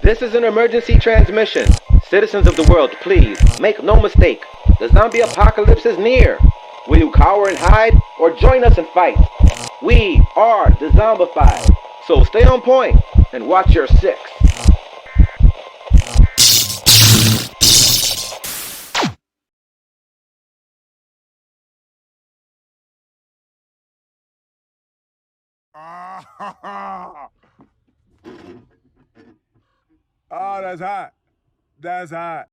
This is an emergency transmission. Citizens of the world, please, make no mistake. The zombie apocalypse is near. Will you cower and hide, or join us and fight? We are Dezombified, so stay on point and watch your six. Oh, that's hot. That's hot.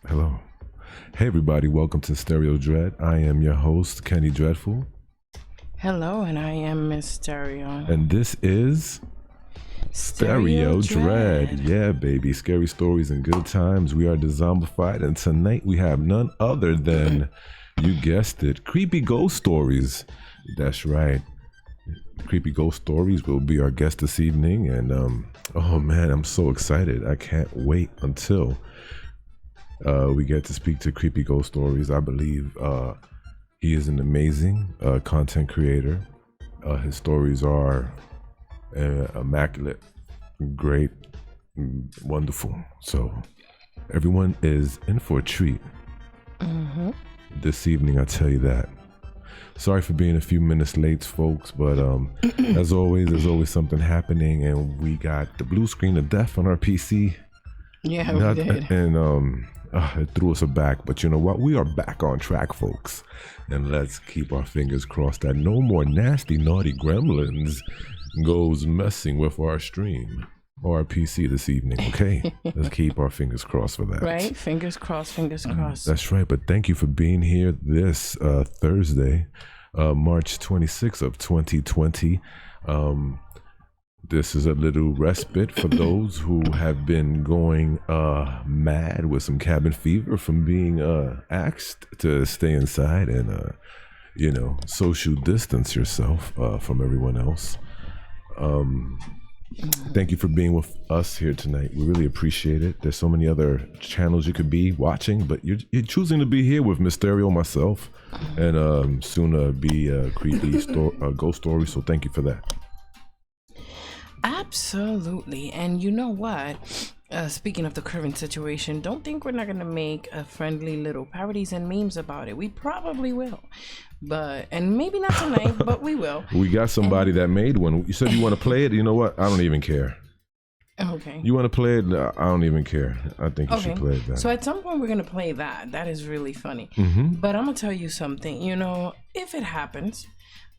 Hello. Hey everybody, welcome to Stereo Dread. I am your host, Kenny Dreadful. Hello, and I am Miss Stereo. And this is Stereo Dread. Yeah, baby. Scary stories and good times. We are Dezombified, and tonight we have none other than, you guessed it, creepy ghost stories. That's right. Creepy ghost stories will be our guest this evening, and oh man, I'm so excited. I can't wait until we get to speak to creepy ghost stories. I believe he is an amazing content creator. His stories are immaculate, great, wonderful. So everyone is in for a treat this evening, I tell you that. Sorry for being a few minutes late, folks, but as always, there's always something happening, and we got the blue screen of death on our PC. Yeah, we did. And it threw us aback, but you know what? We are back on track, folks. And let's keep our fingers crossed that no more nasty, naughty gremlins goes messing with our stream or our PC this evening, okay? Let's keep our fingers crossed for that. Right? Fingers crossed, fingers crossed. That's right, but thank you for being here this Thursday, March 26th of 2020. This is a little respite for those who have been going mad with some cabin fever from being asked to stay inside and, social distance yourself from everyone else. Thank you for being with us here tonight. We really appreciate it. There's so many other channels you could be watching, but you're choosing to be here with Mysterio, myself, and soon be a creepy ghost story. So thank you for that. Absolutely. And you know what? Speaking of the current situation, don't think we're not going to make a friendly little parodies and memes about it. We probably will. And maybe not tonight, but we will. We got somebody that made one. You said you want to play it? You know what? I don't even care. Okay. You want to play it? No, I don't even care. I think you should play that. So at some point we're going to play that. That is really funny. But I'm going to tell you something. If it happens,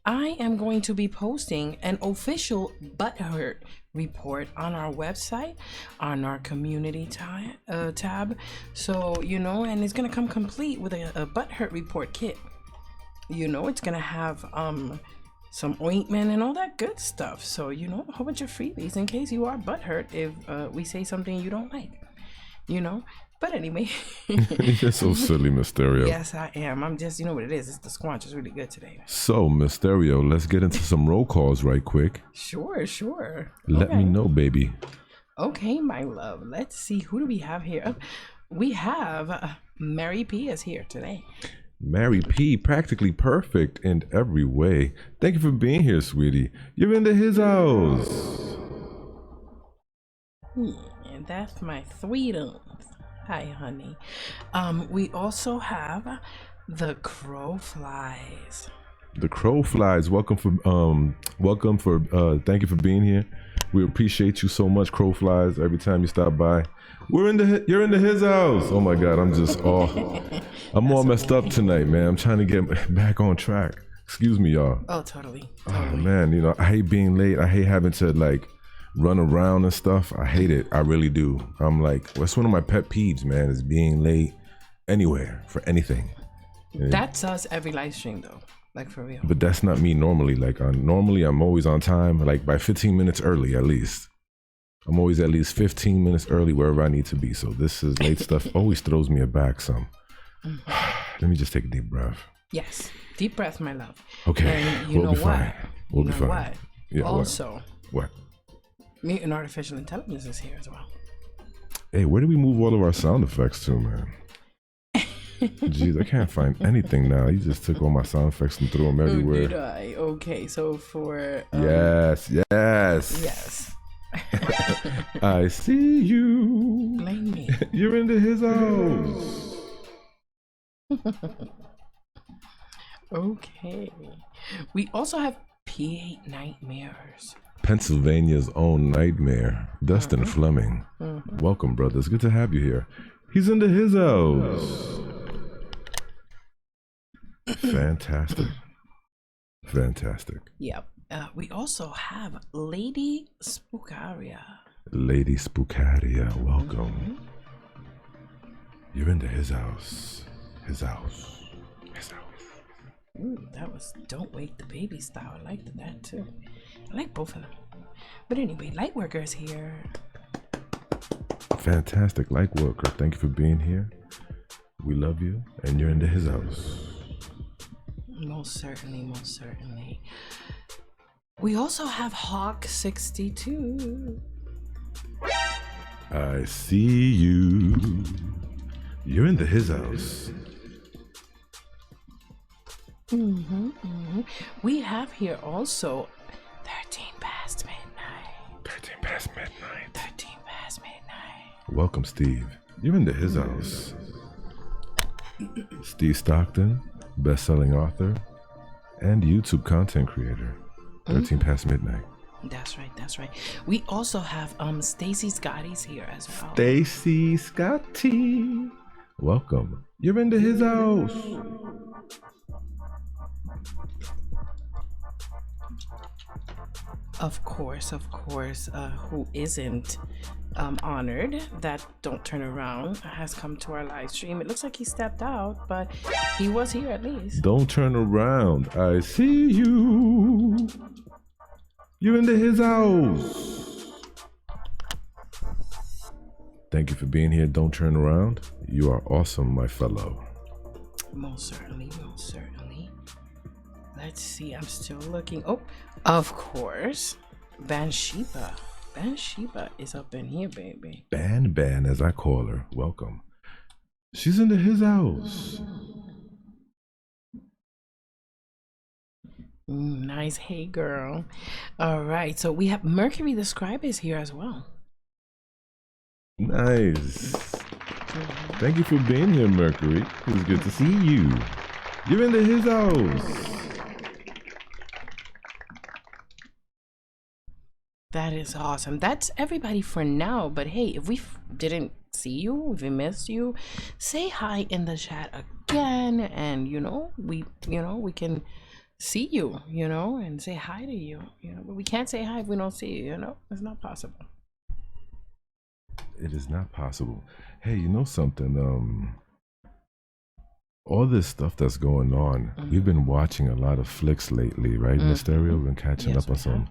I am going to be posting an official butthurt report on our website, on our community tab. So, and it's going to come complete with a butthurt report kit. It's going to have some ointment and all that good stuff. So, a whole bunch of freebies in case you are butthurt if we say something you don't like, But anyway. You're so silly, Mysterio. Yes, I am. I'm just, what it is. It's the squanch is really good today. So, Mysterio, let's get into some roll calls right quick. Sure. Let me know, baby. Okay, my love. Let's see. Who do we have here? We have Mary P is here today. Mary P, practically perfect in every way. Thank you for being here, sweetie. You're into his house. And that's my sweetums. Hi, honey. We also have the Crow Flies. The Crow Flies. Welcome for thank you for being here. We appreciate you so much, Crow Flies. Every time you stop by, you're into his house. Oh my God, I'm all messed up tonight, man. I'm trying to get back on track. Excuse me, y'all. Oh, totally. Oh man, I hate being late. I hate having to run around and stuff. I hate it. I really do. I'm that's one of my pet peeves, man, is being late anywhere for anything. That's us every live stream though. For real. But that's not me normally. Normally I'm always on time, by 15 minutes early at least. I'm always at least 15 minutes early wherever I need to be. So this is late stuff always throws me aback some. Let me just take a deep breath. Yes. Deep breath, my love. Okay. And we'll be fine. We'll be fine. What? Yeah, also, what? Mutant Artificial Intelligence is here as well. Hey, where do we move all of our sound effects to, man? Jeez, I can't find anything now. You just took all my sound effects and threw them everywhere. Did I? Okay, so for... Yes. I see you. Blame me. You're into his house. Okay. We also have P8 Nightmares. Pennsylvania's own nightmare, Dustin Fleming. Welcome, brothers. Good to have you here. He's into his house. Fantastic. Yep. We also have Lady Spookaria. Lady Spookaria, welcome. You're into his house. His house. His house. Ooh, that was Don't Wake the Baby style. I liked that too. I like both of them. But anyway, Lightworker's here. Fantastic Lightworker. Thank you for being here. We love you, and you're into his house. Most certainly, most certainly. We also have Hawk62. I see you. You're into his house. We have here also 13 past midnight. 13 past midnight. 13 past midnight. Welcome, Steve. You're into his house. Steve Stockton, best-selling author and YouTube content creator. 13 past midnight. That's right, that's right. We also have Stacy Scotty's here as well. Stacy Scotty. Welcome. You're into his house. Of course, who isn't honored that Don't Turn Around has come to our live stream. It looks like he stepped out, but he was here at least. Don't turn around. I see you. You're into his house. Thank you for being here. Don't turn around. You are awesome, my fellow. Most certainly, most certainly. Let's see, I'm still looking. Oh, of course, Bansheeba. Bansheeba is up in here, baby. Ban, as I call her. Welcome. She's into his house. Nice. Hey, girl. All right, so we have Mercury the Scribe is here as well. Nice. Thank you for being here, Mercury. It was good to see you. You're into his house. That is awesome. That's everybody for now. But hey, if we didn't see you, if we missed you, say hi in the chat again, and we can see you, and say hi to you, But we can't say hi if we don't see you, It's not possible. It is not possible. Hey, you know something? All this stuff that's going on, we've been watching a lot of flicks lately, right? Mysterio, we've been catching up on some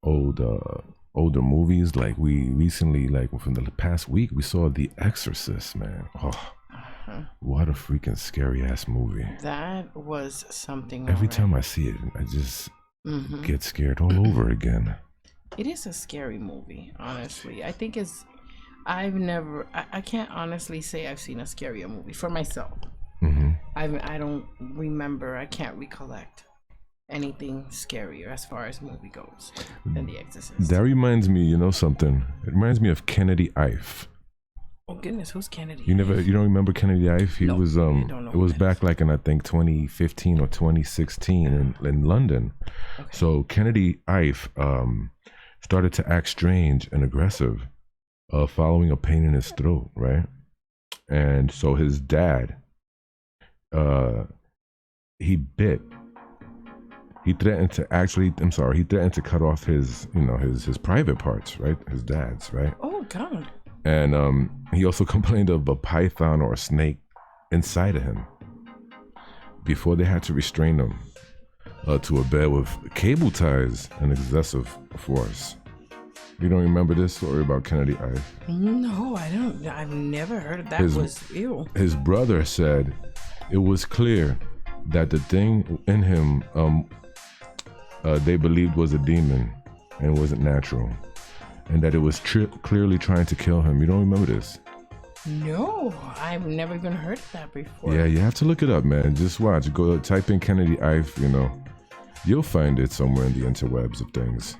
older movies. Like we recently, like from the past week, we saw The Exorcist, man. Oh, what a freaking scary ass movie. That was something. Every time I see it, I just get scared all over again. It is a scary movie, honestly. I think I can't honestly say I've seen a scarier movie for myself. I don't remember, I can't recollect anything scarier as far as movie goes than The Exorcist. That reminds me, something. It reminds me of Kennedy Ive. Oh goodness, who's Kennedy? You don't remember Kennedy Ive? He was it was back like in I think 2015 or 2016 in London. Okay. So Kennedy Ive started to act strange and aggressive following a pain in his throat, right? And so his dad he threatened to cut off his private parts, right? His dad's, right? Oh God. And he also complained of a python or a snake inside of him before they had to restrain him to a bed with cable ties and excessive force. You don't remember this story about Kennedy Ive? No, I don't. I've never heard of that. Ew. His brother said it was clear that the thing in him they believed was a demon and wasn't natural, and that it was clearly trying to kill him. You don't remember this? No, I've never even heard of that before. Yeah, you have to look it up, man. Just watch. Go type in Kennedy Ive, you'll find it somewhere in the interwebs of things.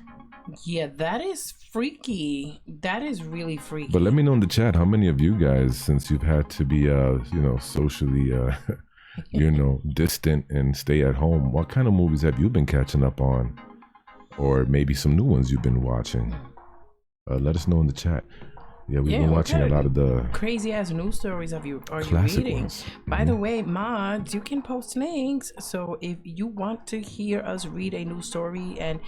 Yeah, that is freaky. That is really freaky. But let me know in the chat how many of you guys, since you've had to be socially distant and stay at home, what kind of movies have you been catching up on? Or maybe some new ones you've been watching? Let us know in the chat. Yeah, we've been watching a lot of the crazy ass news stories are you reading. Ones. By the way, mods, you can post links. So if you want to hear us read a news story and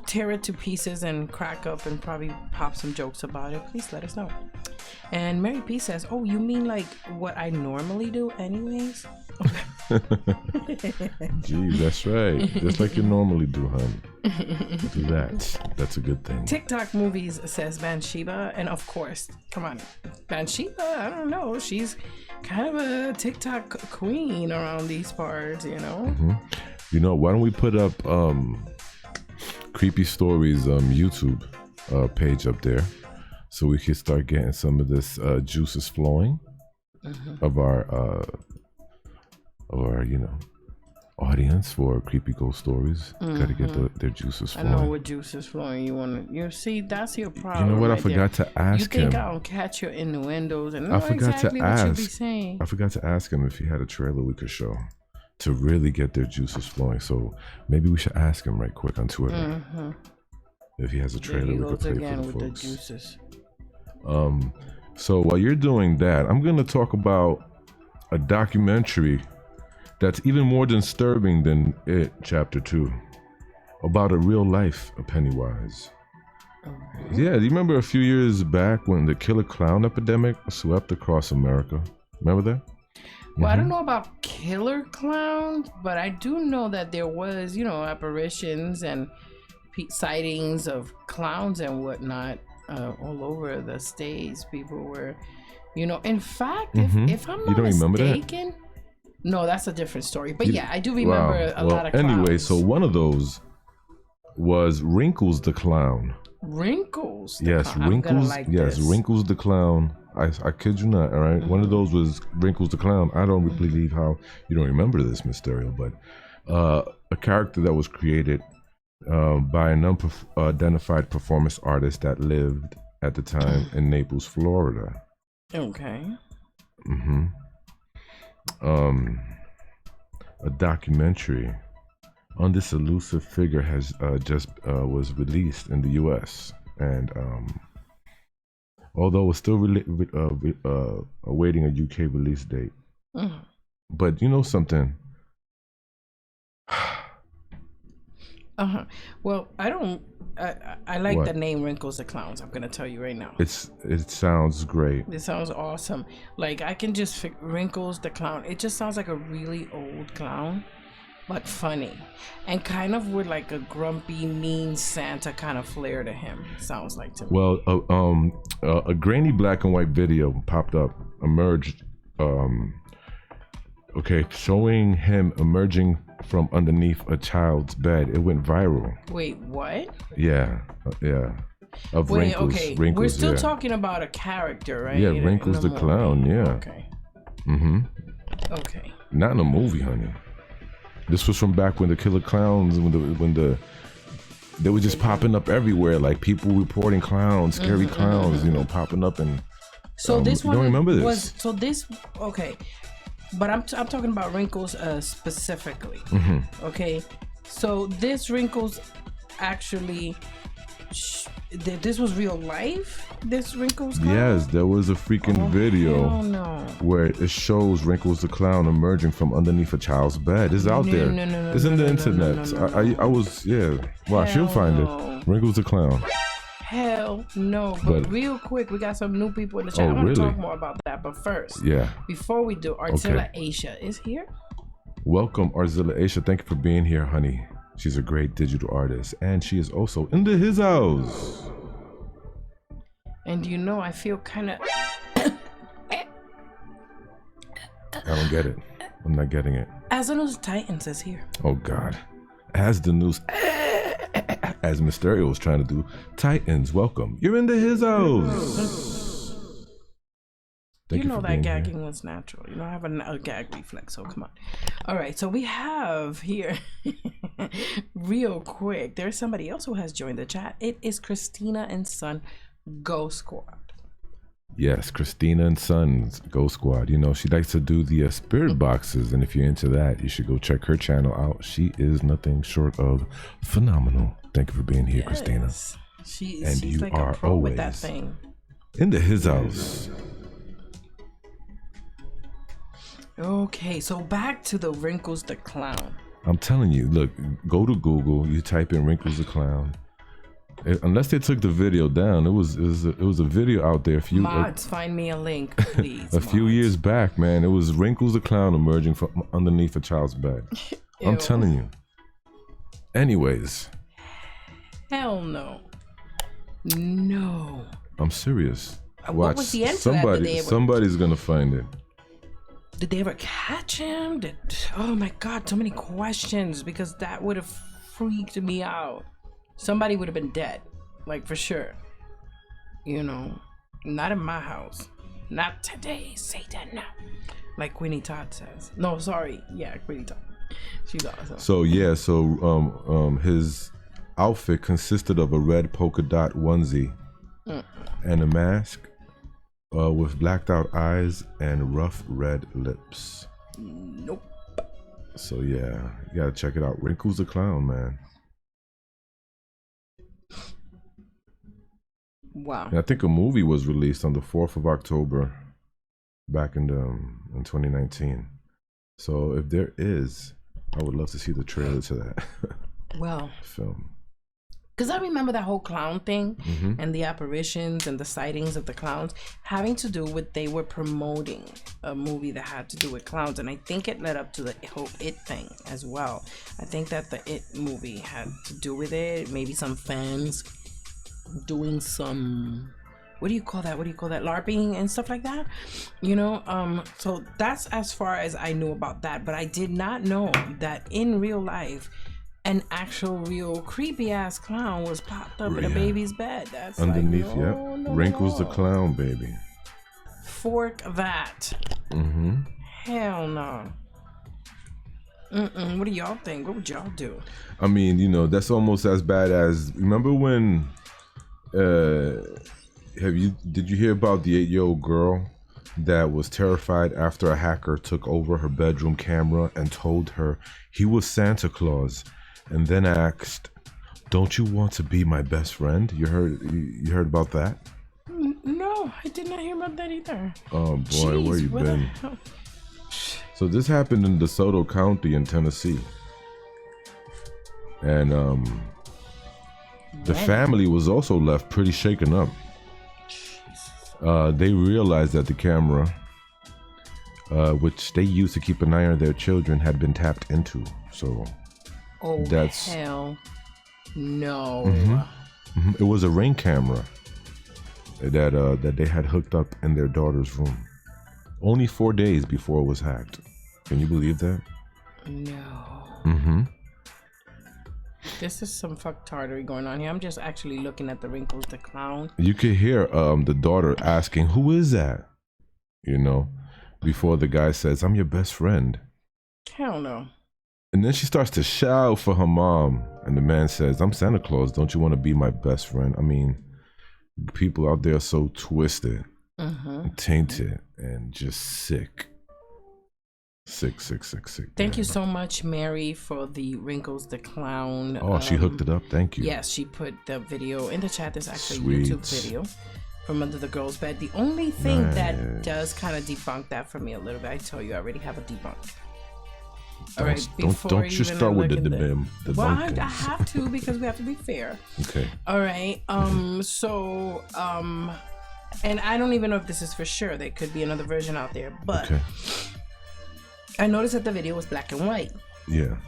tear it to pieces and crack up and probably pop some jokes about it, please let us know. And Mary P says, "Oh, you mean like what I normally do, anyways?" Gee, that's right. Just like you normally do, honey. Do that. That's a good thing. TikTok movies says Bathsheba, and of course, come on, Bathsheba. I don't know. She's kind of a TikTok queen around these parts, you know. You know, why don't we put up Creepy Stories YouTube page up there, so we can start getting some of this juices flowing of our audience for creepy ghost stories. Gotta get their juices flowing. I know what juices flowing you see. That's your problem. You know what? Right I forgot to ask him. You think him. I don't catch your innuendos and know I forgot exactly to what ask. you be saying. I forgot to ask him if he had a trailer we could show to really get their juices flowing. So maybe we should ask him right quick on Twitter if he has a trailer we could play again for the with folks. the juices. So while you're doing that, I'm gonna talk about a documentary that's even more disturbing than It Chapter 2, about a real life Pennywise. Yeah, do you remember a few years back when the killer clown epidemic swept across America? Remember that? Well, I don't know about killer clowns, but I do know that there was, apparitions and sightings of clowns and whatnot all over the states. People were, in fact, if I'm not mistaken, no, that's a different story. But yeah, I do remember a lot of clowns. Anyway, so one of those was Wrinkles the Clown. Wrinkles? Yes, Wrinkles. Wrinkles the Clown. I kid you not, all right? One of those was Wrinkles the Clown. I don't believe how you don't remember this, Mysterio, but a character that was created by an unidentified performance artist that lived at the time in Naples, Florida. Okay. A documentary on this elusive figure has just was released in the U.S. and although it's still awaiting a UK release date. But you know something? Well, I like the name Wrinkles the Clowns. I'm gonna tell you right now. It sounds great. It sounds awesome. Like I can just Wrinkles the Clown. It just sounds like a really old clown, but funny, and kind of with like a grumpy, mean Santa kind of flair to him. Sounds like to me. Well, a grainy black and white video emerged. Showing him emerging from underneath a child's bed. It went viral. Wait, what? Yeah. Of Wrinkles. Okay. Wrinkles, we're still talking about a character, right? Yeah, Wrinkles the Clown. Yeah. Okay. Okay. Not in a movie, honey. This was from back when the killer clowns, when they were just popping up everywhere, like people reporting clowns, scary clowns, popping up and. So this one don't remember this. Okay. But I'm talking about Wrinkles specifically. Okay, so this Wrinkles actually, this was real life. This Wrinkles clown? Yes, there was a freaking video where it shows Wrinkles the Clown emerging from underneath a child's bed. It's out there. It's in the internet. I was Watch, you'll find it. Wrinkles the Clown. Hell no. But real quick, we got some new people in the chat. I want to talk more about that. But first, before we do, Arzilla Aisha is here. Welcome, Arzilla Aisha. Thank you for being here, honey. She's a great digital artist, and she is also in his house. And I feel kind of. I don't get it. I'm not getting it. As the News Titans is here. Oh God. As the news. As Mysterio was trying to do. Titans, welcome. You're into his house. Thank you that gagging was natural. I have a gag reflex, so come on. All right, so we have here, real quick, there's somebody else who has joined the chat. It is Christina and Son Ghost Squad. Yes, Christina and Sons Ghost Squad. She likes to do the spirit boxes, and if you're into that, you should go check her channel out. She is nothing short of phenomenal. Thank you for being here, Christina. She's like a pro with that thing. Into his house. Okay, so back to the Wrinkles the Clown. I'm telling you, look, go to Google, you type in Wrinkles the Clown. Unless they took the video down, it was a video out there. Mods, find me a link, please. A few years back, man, it was Wrinkles the Clown emerging from underneath a child's bed. I'm telling you. Anyways. Hell no. No. I'm serious. What Watch. was the end to that? Somebody's gonna find it. Did they ever catch him? Oh my God, so many questions, because that would have freaked me out. Somebody would have been dead, like for sure. You know, not in my house. Not today, Satan. Like Queenie Todd says. No, sorry. Yeah, Queenie Todd. She's awesome. So yeah, his outfit consisted of a red polka dot onesie and a mask with blacked out eyes and rough red lips. Nope. So yeah, you gotta check it out. Wrinkles the Clown, man. Wow. And I think a movie was released on the 4th of October back in 2019. So if there is, I would love to see the trailer to that. Well, film. Because I remember that whole clown thing and the apparitions and the sightings of the clowns having to do with, they were promoting a movie that had to do with clowns. And I think it led up to the whole It thing as well. I think that the It movie had to do with it. Maybe some fans doing some, what do you call that? LARPing and stuff like that, you know? So that's as far as I knew about that. But I did not know that in real life, an actual real creepy ass clown was popped up in a baby's bed. That's underneath, like, no, no, Wrinkles no. the Clown, baby. Fork that. Hell no. What do y'all think? What would y'all do? I mean, you know, that's almost as bad as, remember when did you hear about the 8-year-old girl that was terrified after a hacker took over her bedroom camera and told her he was Santa Claus, and then asked, "Don't you want to be my best friend?" You heard about that? No, I did not hear about that either. Oh boy, Jeez, where you been? So this happened in DeSoto County in Tennessee, and the family was also left pretty shaken up. They realized that the camera, which they used to keep an eye on their children, had been tapped into. So that's hell no. It was a Ring camera that they had hooked up in their daughter's room. Only 4 days before it was hacked. Can you believe that? No. This is some fucktardery going on here. I'm just actually looking at the Wrinkles the Clown. You could hear the daughter asking, "Who is that?" You know, before the guy says, "I'm your best friend." Hell no. And then she starts to shout for her mom, and the man says, "I'm Santa Claus. Don't you want to be my best friend?" I mean, people out there are so twisted, tainted, and just sick. Sick. Thank you so much, Mary, for the Wrinkles the Clown. Oh, she hooked it up. Thank you. Yes, she put the video in the chat. There's actually Sweet. a YouTube video from under the girl's bed. The only thing that does kind of debunk that for me a little bit, I told you I already have a debunk. All right, don't you start with the debunking. Well, I have to, because we have to be fair. Okay. All right. And I don't even know if this is for sure. There could be another version out there, but okay. I noticed that the video was black and white. Yeah.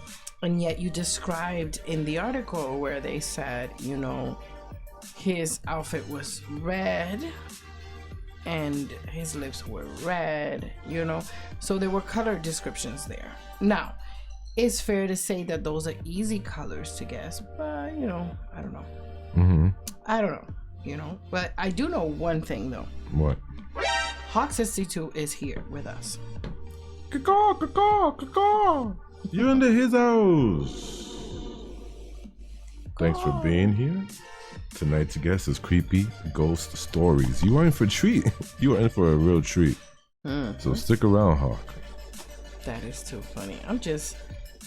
And yet you described in the article where they said, you know, his outfit was red and his lips were red, you know. So there were color descriptions there. Now, it's fair to say that those are easy colors to guess, but, you know, I don't know. I don't know, you know. But I do know one thing, though. What? Hawk62 is here with us. You're under his house. Thanks for being here. Tonight's guest is Creepy Ghost Stories. You are in for a treat. You are in for a real treat. So stick around, Hawk. That is too funny. I'm just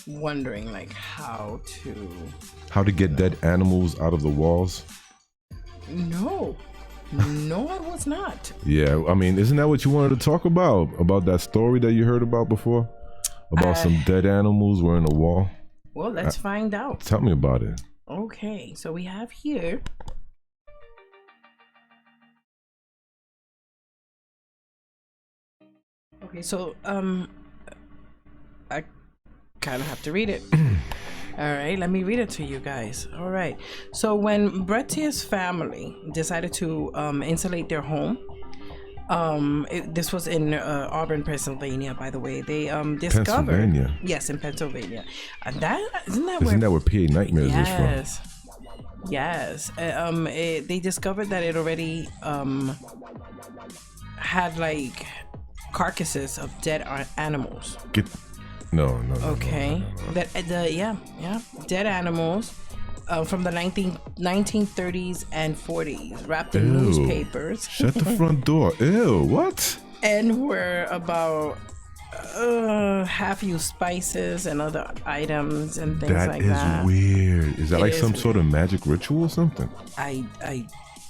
wondering, like, how to get dead animals out of the walls. No, I was not. Yeah, I mean, isn't that what you wanted to talk about? About that story that you heard about before? About some dead animals were in a wall? Well, let's find out. Tell me about it. Okay, so we have here. Okay, so I kind of have to read it. All right, let me read it to you guys. All right, so when Brettia's family decided to insulate their home, this was in Auburn, Pennsylvania, by the way. They discovered, Pennsylvania. Yes, in Pennsylvania. That isn't that where PA Nightmares is from? Yes. They discovered that it already had like carcasses of dead animals. No. Okay. No. That dead animals from the 1930s and 40s, wrapped in newspapers. Shut the front door. Ew, what? And were about half-used spices and other items and things like that. That is weird. Is that like some sort of magic ritual or something? I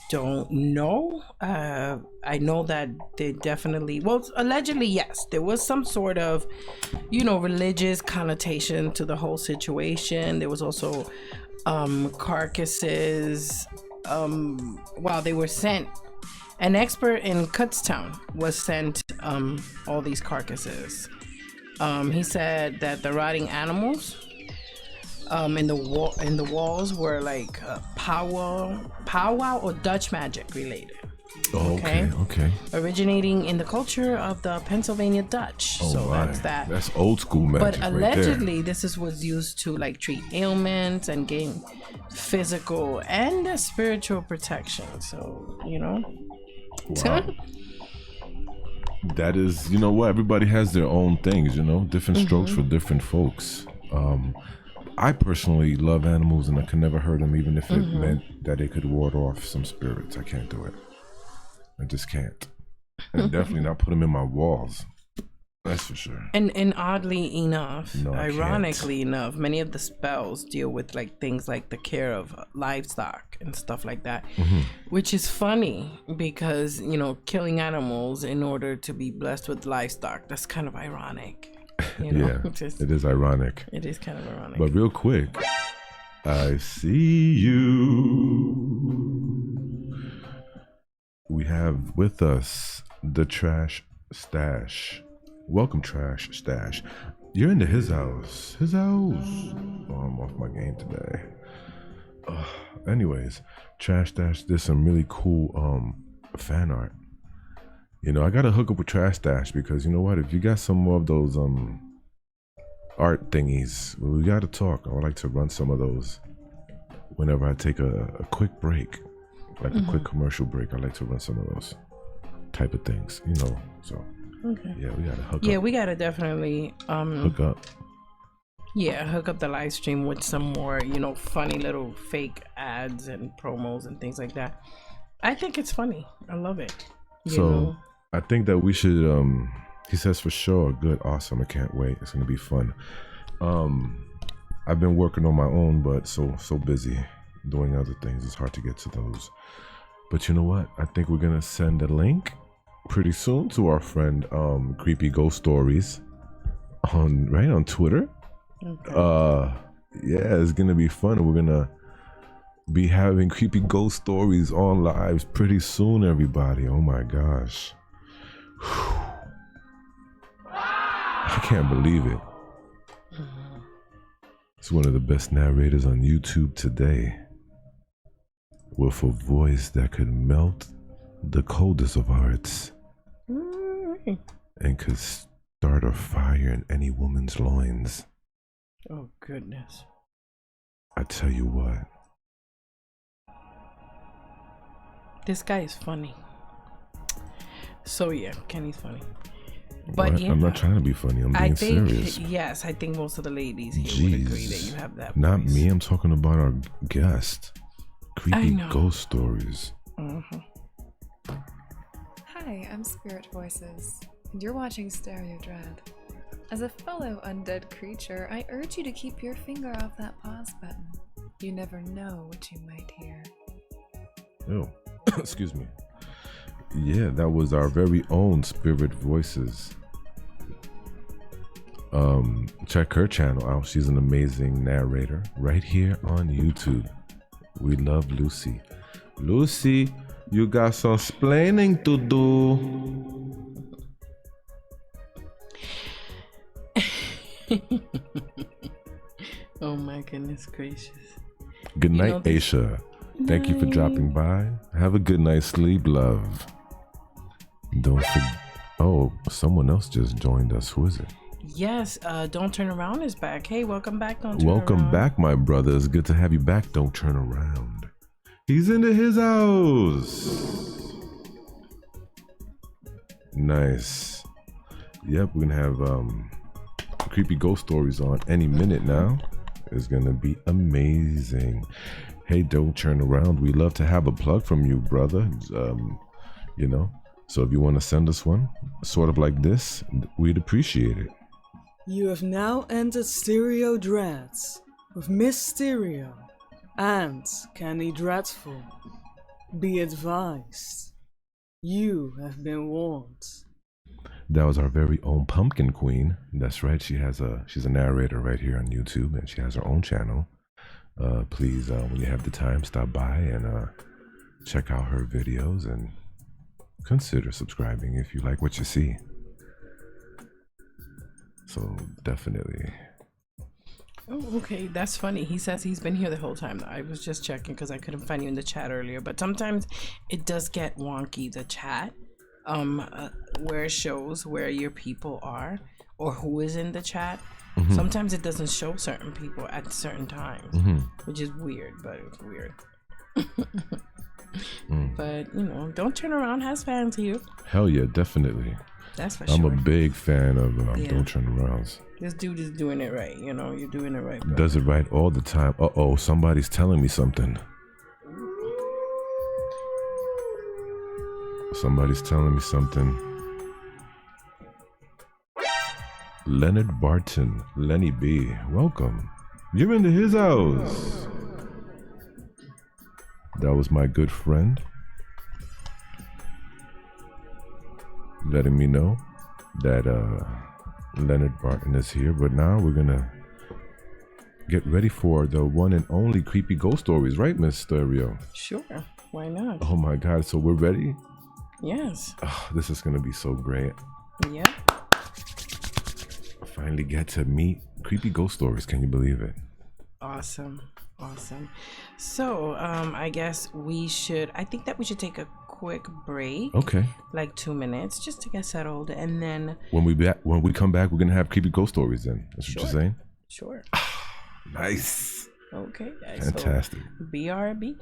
don't know. I know that they definitely, well, allegedly, yes, there was some sort of, religious connotation to the whole situation. There was also carcasses. While they were sent, an expert in Kutztown was sent all these carcasses. He said that the rotting animals in the walls were like powwow or Dutch magic related. Oh, okay. Originating in the culture of the Pennsylvania Dutch. Oh, so my. That's that. That's old school magic. But allegedly, this was used to like treat ailments and gain physical and spiritual protection. So, Wow. That is, you know what? Everybody has their own things, different strokes for different folks. I personally love animals and I can never hurt them, even if it meant that it could ward off some spirits. I can't do it. I just can't. And definitely not put them in my walls. That's for sure. And oddly enough, ironically enough, many of the spells deal with like things like the care of livestock and stuff like that, which is funny because, killing animals in order to be blessed with livestock, that's kind of ironic. Yeah, it is ironic. It is kind of ironic. But real quick, I see you. We have with us the Trash Stash. Welcome, Trash Stash. You're into his house. His house. Oh, I'm off my game today. Anyways, Trash Stash did some really cool fan art. I gotta hook up with Trash Stash because you know what? If you got some more of those art thingies, we gotta talk. I would like to run some of those whenever I take a quick break, like a quick commercial break. I like to run some of those type of things, So yeah, we gotta hook up. Yeah, we gotta definitely hook up. Yeah, hook up the live stream with some more, funny little fake ads and promos and things like that. I think it's funny. I love it. So I think that we should he says for sure, good, awesome, I can't wait. It's gonna be fun. I've been working on my own, but so busy doing other things, it's hard to get to those. But you know what? I think we're gonna send a link pretty soon to our friend Creepy Ghost Stories on Twitter. Okay. Yeah, it's gonna be fun. We're gonna be having Creepy Ghost Stories on lives pretty soon, everybody. Oh my gosh. I can't believe it. It's one of the best narrators on YouTube today, with a voice that could melt the coldest of hearts and could start a fire in any woman's loins. Oh goodness. I tell you what. This guy is funny. So yeah, Kenny's funny. But yeah, I'm not trying to be funny. I'm being serious. Yes, I think most of the ladies here would agree that you have that. Not voice. Me. I'm talking about our guest. Creepy Ghost Stories. Hi, I'm Spirit Voices, and you're watching Stereo Dread. As a fellow undead creature, I urge you to keep your finger off that pause button. You never know what you might hear. Oh, excuse me. Yeah, that was our very own Spirit Voices. check her channel out. She's an amazing narrator right here on YouTube. We love Lucy. Lucy, you got some splaining to do. Oh my goodness gracious. Good night, Aisha. Thank you for dropping by. Have a good night's sleep, love. Don't forget. Oh, someone else just joined us. Who is it? Yes, Don't Turn Around is back. Hey, welcome back, Don't Turn Around. Welcome back, my brother. It's good to have you back. Don't turn around. He's into his house. Nice. Yep, we're gonna have creepy ghost stories on any minute now. It's gonna be amazing. Hey, Don't Turn Around. We love to have a plug from you, brother. You know, so if you want to send us one, sort of like this, we'd appreciate it. You have now entered Stereo Dreads with Miss Stereo and Candy Dreadful. Be advised, you have been warned. That was our very own Pumpkin Queen. That's right. She's a narrator right here on YouTube, and she has her own channel. Please, when you have the time, stop by and check out her videos and consider subscribing if you like what you see. So definitely. Oh, okay, that's funny. He says he's been here the whole time. I was just checking because I couldn't find you in the chat earlier, but sometimes it does get wonky, the chat, where it shows where your people are or who is in the chat. Mm-hmm. Sometimes it doesn't show certain people at certain times, which is weird, but it's weird. But, you know, Don't Turn Around has fans here. Hell yeah, definitely. That's for I'm sure. a big fan of Don't Turn Around. This dude is doing it right, you know, you're doing it right, bro. Does it right all the time. Uh-oh, somebody's telling me something. Somebody's telling me something. Leonard Barton, Lenny B, welcome. You're into his house. That was my good friend letting me know that Leonard Barton is here. But now we're gonna get ready for the one and only creepy ghost stories, right, Miss Stereo? Sure, why not? Oh my God, so we're ready? Yes. Oh, this is gonna be so great. Yep. I finally get to meet creepy ghost stories. Can you believe it? Awesome. So, I guess I think that we should take a quick break. Okay. Like 2 minutes just to get settled, and then when we come back, we're gonna have creepy ghost stories then. That's what you're saying? Sure. Nice. Okay, guys. Fantastic. So, BRB.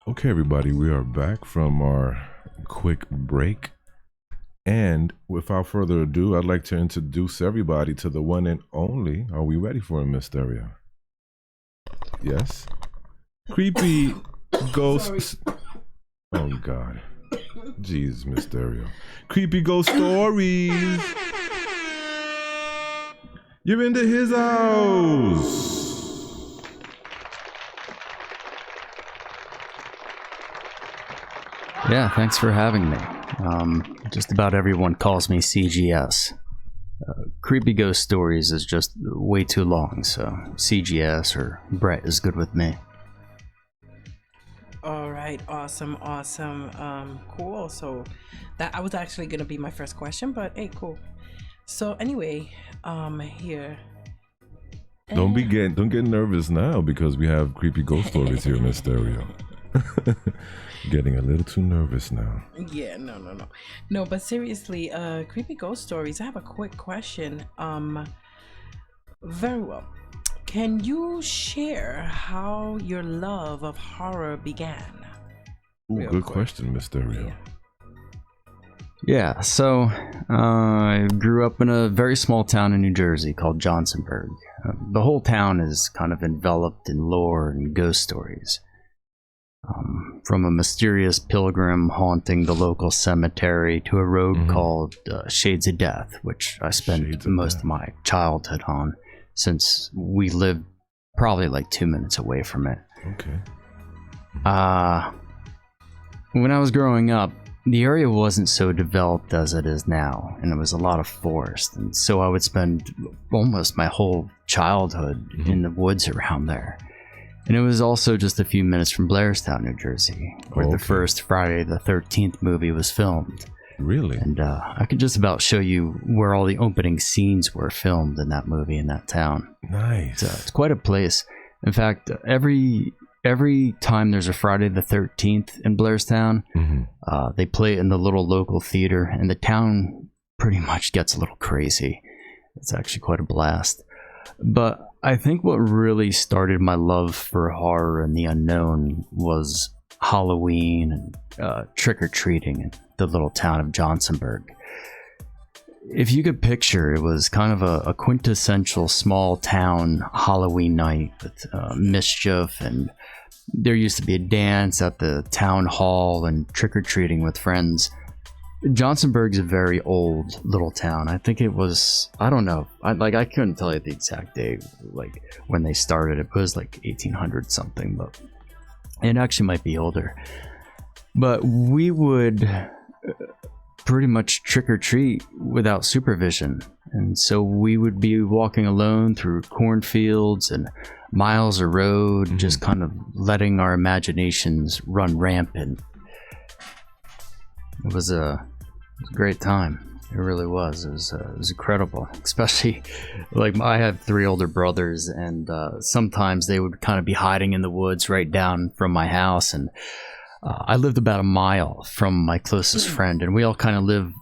Okay, everybody, we are back from our quick break. And without further ado, I'd like to introduce everybody to the one and only. Are we ready for him, Miss Stereo? Yes? Creepy ghosts. Oh, God. Jeez, Miss Stereo. Creepy ghost stories. You're into his house. Yeah, thanks for having me. Just about everyone calls me CGS. Creepy Ghost Stories is just way too long, so CGS or Brett is good with me. All right, awesome. Cool. So that was actually gonna be my first question, but hey, cool. So anyway, here. Don't get nervous now because we have creepy ghost stories here, Miss Stereo. Getting a little too nervous now. Yeah, no. But seriously, creepy ghost stories. I have a quick question. Very well. Can you share how your love of horror began? Ooh, good question, Miss Stereo. Yeah, so I grew up in a very small town in New Jersey called Johnsonburg. The whole town is kind of enveloped in lore and ghost stories. From a mysterious pilgrim haunting the local cemetery to a road called Shades of Death, which I spent most of my childhood on, since we lived probably like 2 minutes away from it. Okay. When I was growing up, the area wasn't so developed as it is now, and it was a lot of forest, and so I would spend almost my whole childhood in the woods around there. And it was also just a few minutes from Blairstown, New Jersey, where the first Friday the 13th movie was filmed. Really? And I could just about show you where all the opening scenes were filmed in that movie in that town. Nice. It's quite a place. In fact, every time there's a Friday the 13th in Blairstown, they play it in the little local theater, and the town pretty much gets a little crazy. It's actually quite a blast. But I think what really started my love for horror and the unknown was Halloween and trick-or-treating in the little town of Johnsonburg. If you could picture, it was kind of a quintessential small town Halloween night with mischief, and there used to be a dance at the town hall and trick-or-treating with friends. Johnsonburg's a very old little town. I think it was, I don't know, I couldn't tell you the exact day, like when they started. It was like 1800 something, but it actually might be older. But we would pretty much trick or treat without supervision, and so we would be walking alone through cornfields and miles of road, just kind of letting our imaginations run rampant. It was a great time. It really was. It was incredible. Especially, like, I have 3 older brothers, and sometimes they would kind of be hiding in the woods right down from my house. And I lived about a mile from my closest friend, and we all kind of lived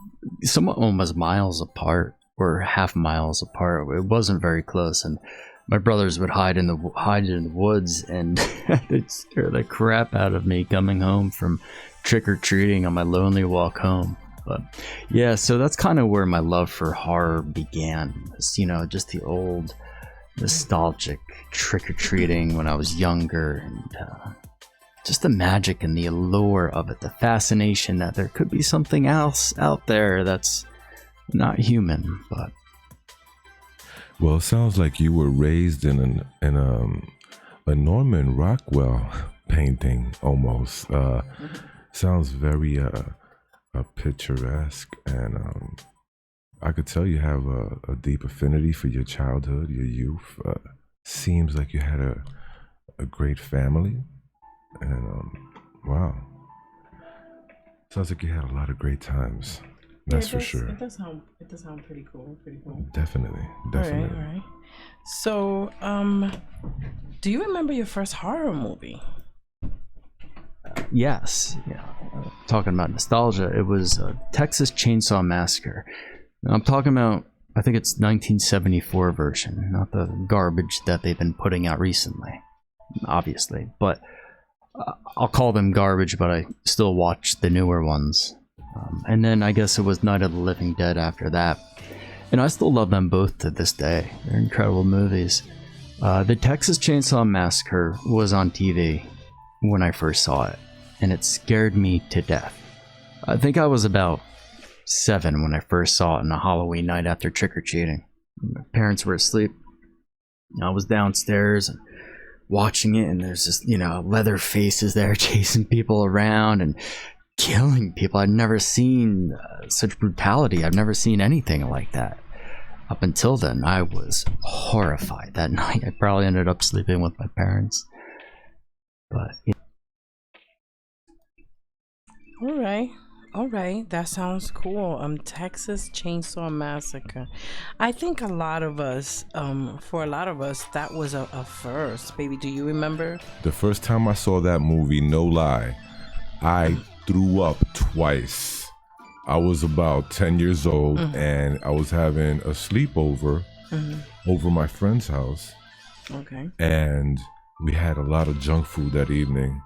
somewhat almost miles apart, or half miles apart. It wasn't very close, and my brothers would hide in the woods, and they'd scare the crap out of me coming home from trick-or-treating on my lonely walk home. But yeah, so that's kind of where my love for horror began. It's, just the old nostalgic trick-or-treating when I was younger, and just the magic and the allure of it, the fascination that there could be something else out there that's not human. But well, it sounds like you were raised in a Norman Rockwell painting almost. Sounds very picturesque, and I could tell you have a deep affinity for your childhood, your youth. Seems like you had a great family, and wow, sounds like you had a lot of great times. That's for sure. It does sound pretty cool. Definitely. All right. So, do you remember your first horror movie? Yes. Yeah. Talking about nostalgia, it was Texas Chainsaw Massacre. I'm talking about, I think it's 1974 version, not the garbage that they've been putting out recently, obviously. But I'll call them garbage, but I still watch the newer ones. And then I guess it was Night of the Living Dead after that. And I still love them both to this day. They're incredible movies. The Texas Chainsaw Massacre was on TV when I first saw it, and it scared me to death. I think I was about 7 when I first saw it on a Halloween night after trick-or-treating. My parents were asleep. I was downstairs and watching it, and there's just, leather faces there chasing people around and killing people. I'd never seen such brutality. I've never seen anything like that. Up until then, I was horrified that night. I probably ended up sleeping with my parents. But all right, that sounds cool. Texas Chainsaw Massacre. I think for a lot of us, that was a first. Baby, do you remember? The first time I saw that movie, no lie, I threw up twice. I was about 10 years old, and I was having a sleepover over my friend's house. Okay. And we had a lot of junk food that evening.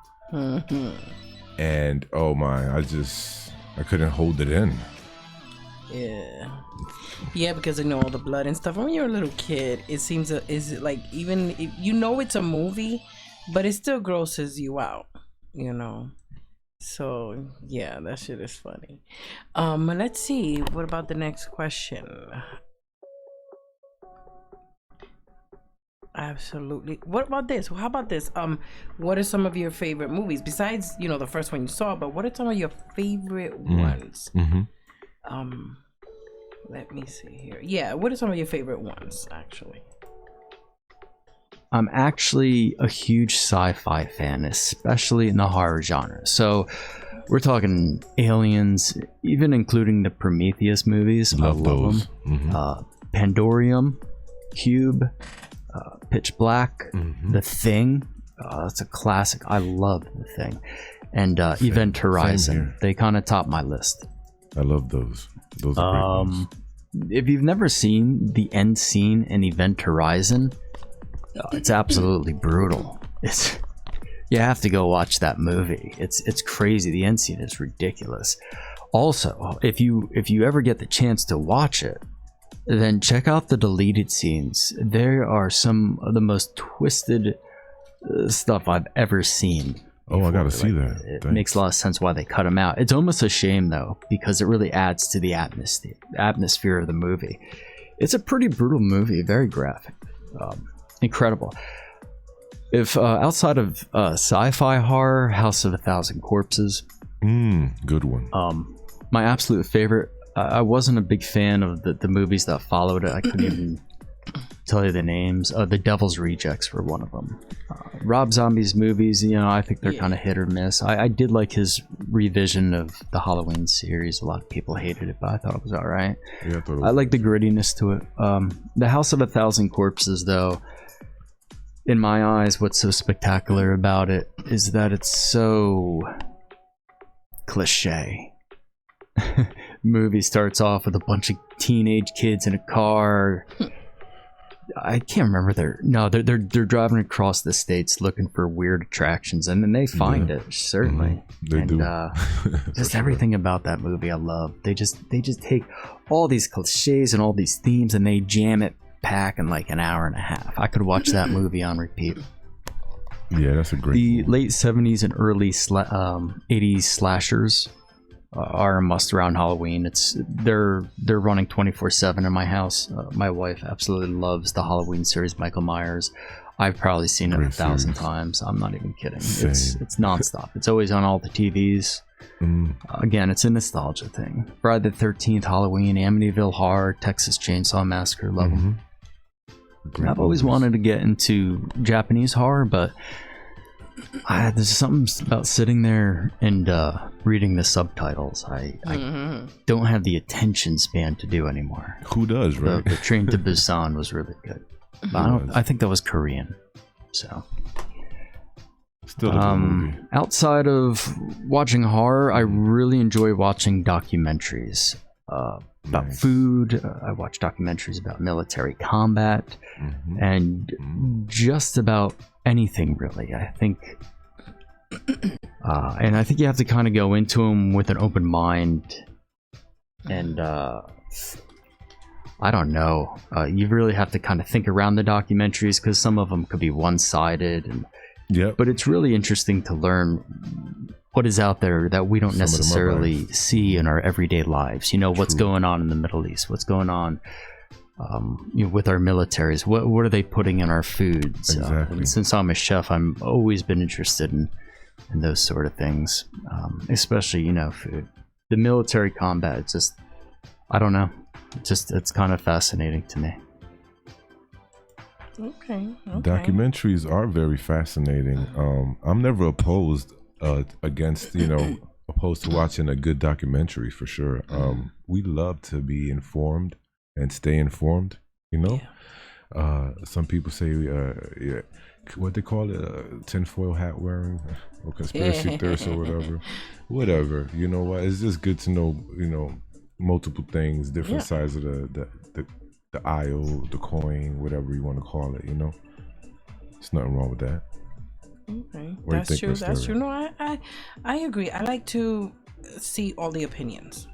And oh my, I couldn't hold it in. Yeah, because all the blood and stuff. When you're a little kid, it seems even if, it's a movie, but it still grosses you out, So yeah, that shit is funny. Let's see. What about the next question? Absolutely. What about this? How about this? What are some of your favorite movies besides the first one you saw? But what are some of your favorite ones? Let me see here. Yeah, what are some of your favorite ones actually? I'm actually a huge sci-fi fan, especially in the horror genre. So we're talking Aliens, even including the Prometheus movies. Love those. Pandorium, Cube, Pitch Black, The Thing. That's a classic. I love The Thing. And Event Horizon. They kind of top my list. I love those. Those are great ones. If you've never seen the end scene in Event Horizon, it's absolutely brutal. You have to go watch that movie. It's crazy. The end scene is ridiculous. Also, if you ever get the chance to watch it, then check out the deleted scenes. There are some of the most twisted stuff I've ever seen. Oh, I gotta see that. It makes a lot of sense why they cut them out. It's almost a shame though, because it really adds to the atmosphere of the movie. It's a pretty brutal movie, very graphic. Incredible. If outside of sci-fi horror, House of a Thousand Corpses. Good one. My absolute favorite. I wasn't a big fan of the movies that followed it. I couldn't even tell you the names. The Devil's Rejects were one of them. Rob Zombie's movies, I think they're kind of hit or miss. I did like his revision of the Halloween series. A lot of people hated it, but I thought it was all right. Yeah, I like the grittiness to it. The House of a Thousand Corpses, though, in my eyes, what's so spectacular about it is that it's so cliche. Movie starts off with a bunch of teenage kids in a car. I can't remember they're driving across the states looking for weird attractions, and then they find it, certainly. They do. Just everything about that movie I love. They just take all these cliches and all these themes and they jam it pack in like an hour and a half. I could watch that movie on repeat. Yeah, that's a great The one. late 70s and early 80s slashers are a must around Halloween. They're running 24/7 in my house. My wife absolutely loves the Halloween series, Michael Myers. I've probably seen it Great 1,000 series. times. I'm not even kidding. Same. It's nonstop. It's always on all the TVs. Again, it's a nostalgia thing. Friday the 13th, Halloween, Amityville Horror, Texas Chainsaw Massacre, love them. I've always wanted to get into Japanese horror, but there's something about sitting there and reading the subtitles. I don't have the attention span to do anymore. Who does, right? The Train to Busan was really good. But I think that was Korean. So Still a good movie. outside of watching horror, I really enjoy watching documentaries about food. I watch documentaries about military combat and just about anything really. I think And I think you have to kind of go into them with an open mind, and I don't know. You really have to kind of think around the documentaries, because some of them could be one-sided. And but it's really interesting to learn what is out there that we don't necessarily see in our everyday lives. You know, what's going on in the Middle East, what's going on with our militaries, what are they putting in our foods. And since I'm a chef, I'm always been interested in those sort of things, especially, you know, food. The military combat, it's just, I don't know, it's kind of fascinating to me. Okay. Documentaries are very fascinating. I'm never opposed opposed to watching a good documentary, for sure. We love to be informed and stay informed, you know. Some people say what they call it, tinfoil hat wearing or conspiracy theorists or whatever. You know what, it's just good to know, you know, multiple things, different sides of the aisle, the coin, whatever you want to call it, you know. There's nothing wrong with that. Okay, that's true. That's true. No, I agree. I like to see all the opinions.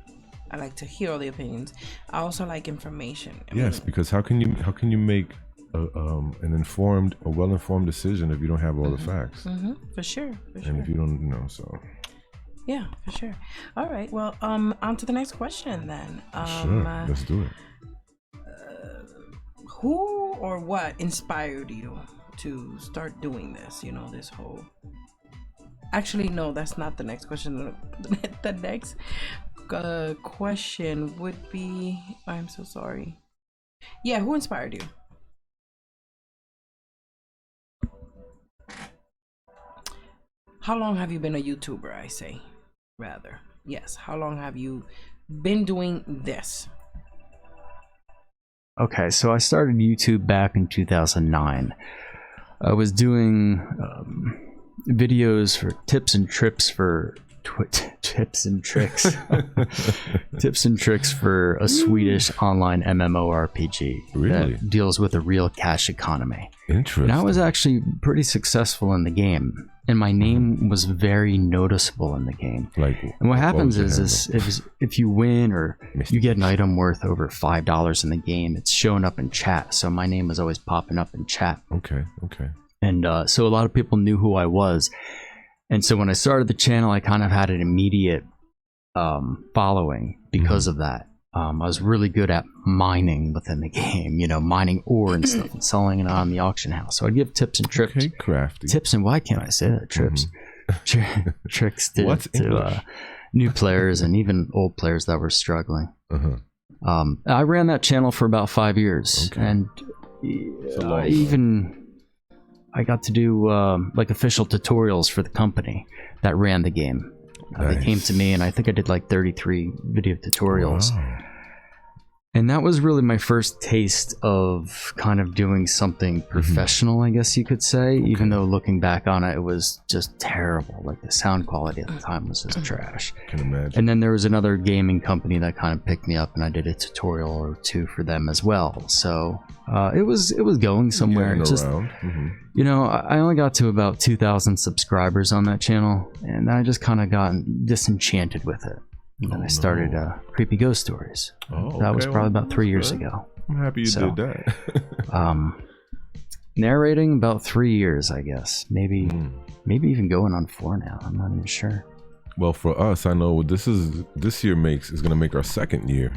I like to hear all the opinions. I also like information. Because how can you make a well-informed decision if you don't have all the facts? For sure. And if you don't know, so. Yeah, for sure. All right. Well, on to the next question then. Sure. Let's do it. Who or what inspired you to start doing this? You know, this whole. Actually, no, that's not the next question. The next question would be. I'm so sorry. Yeah, who inspired you? How long have you been a YouTuber? I say, rather. Yes. How long have you been doing this? Okay, so I started YouTube back in 2009. I was doing videos for tips and tricks for tips and tricks for a Swedish online MMORPG that deals with a real cash economy. Interesting. And I was actually pretty successful in the game, and my name was very noticeable in the game. And what happens is if you win or you get an item worth over $5 in the game, it's showing up in chat. So my name was always popping up in chat. Okay. And so a lot of people knew who I was. And so when I started the channel, I kind of had an immediate following because of that. I was really good at mining within the game, you know, mining ore and stuff and selling it on the auction house. So I'd give tips and tricks. Okay, crafty. Tips and why can't I say that? Trips. Tricks to new players and even old players that were struggling. I ran that channel for about 5 years. And I got to do like official tutorials for the company that ran the game. They came to me, and I think I did like 33 video tutorials. Wow. And that was really my first taste of kind of doing something professional, I guess you could say, even though looking back on it, it was just terrible. Like the sound quality at the time was just trash. Can imagine. And then there was another gaming company that kind of picked me up, and I did a tutorial or two for them as well. So it was going somewhere. Just, you know, I only got to about 2,000 subscribers on that channel, and I just kind of got disenchanted with it. And then I started Creepy Ghost Stories. That was probably about 3 years ago. I'm happy you did that. Narrating about 3 years, I guess. Maybe even going on 4 now. I'm not even sure. Well, for us, I know this year is going to make our 2nd year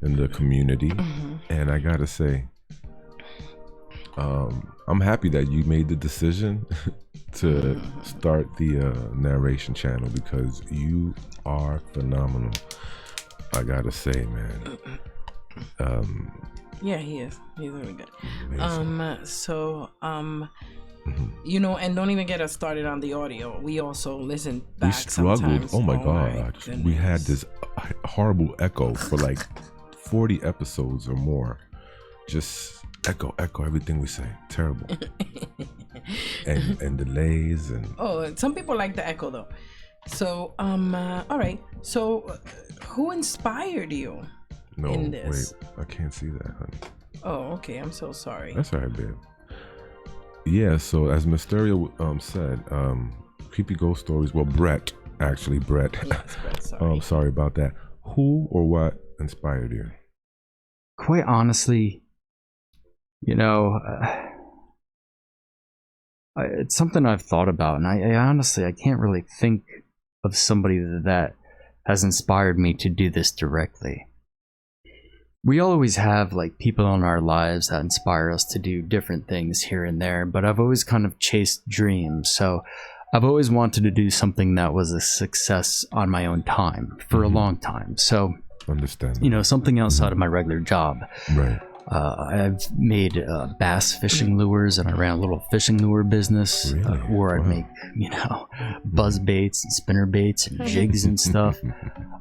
in the community, and I gotta say, I'm happy that you made the decision to start the narration channel, because you are phenomenal. I gotta say, man. Yeah, he is. He's really good. Amazing. You know, and don't even get us started on the audio. We also listen back. We struggled. Sometimes. Oh my god, we had this horrible echo for like 40 episodes or more. Just echo everything we say. Terrible. and delays and some people like the echo though. So all right, so who inspired you in this? Wait, I can't see that, honey. Oh, okay, I'm so sorry. That's all right, babe. Yeah, so as Mysterio said, Creepy ghost stories. Well, Brett, actually, Brett. Yes, Brett, sorry. Sorry about that. Who or what inspired you? Quite honestly, you know, it's something I've thought about, and I honestly, I can't really think of somebody that has inspired me to do this directly. We always have like people in our lives that inspire us to do different things here and there, but I've always kind of chased dreams. So I've always wanted to do something that was a success on my own time for a long time. So, understand, you know, something outside of my regular job. Right. I've made bass fishing lures, and I ran a little fishing lure business where I'd make, you know, buzz baits and spinner baits and jigs and stuff.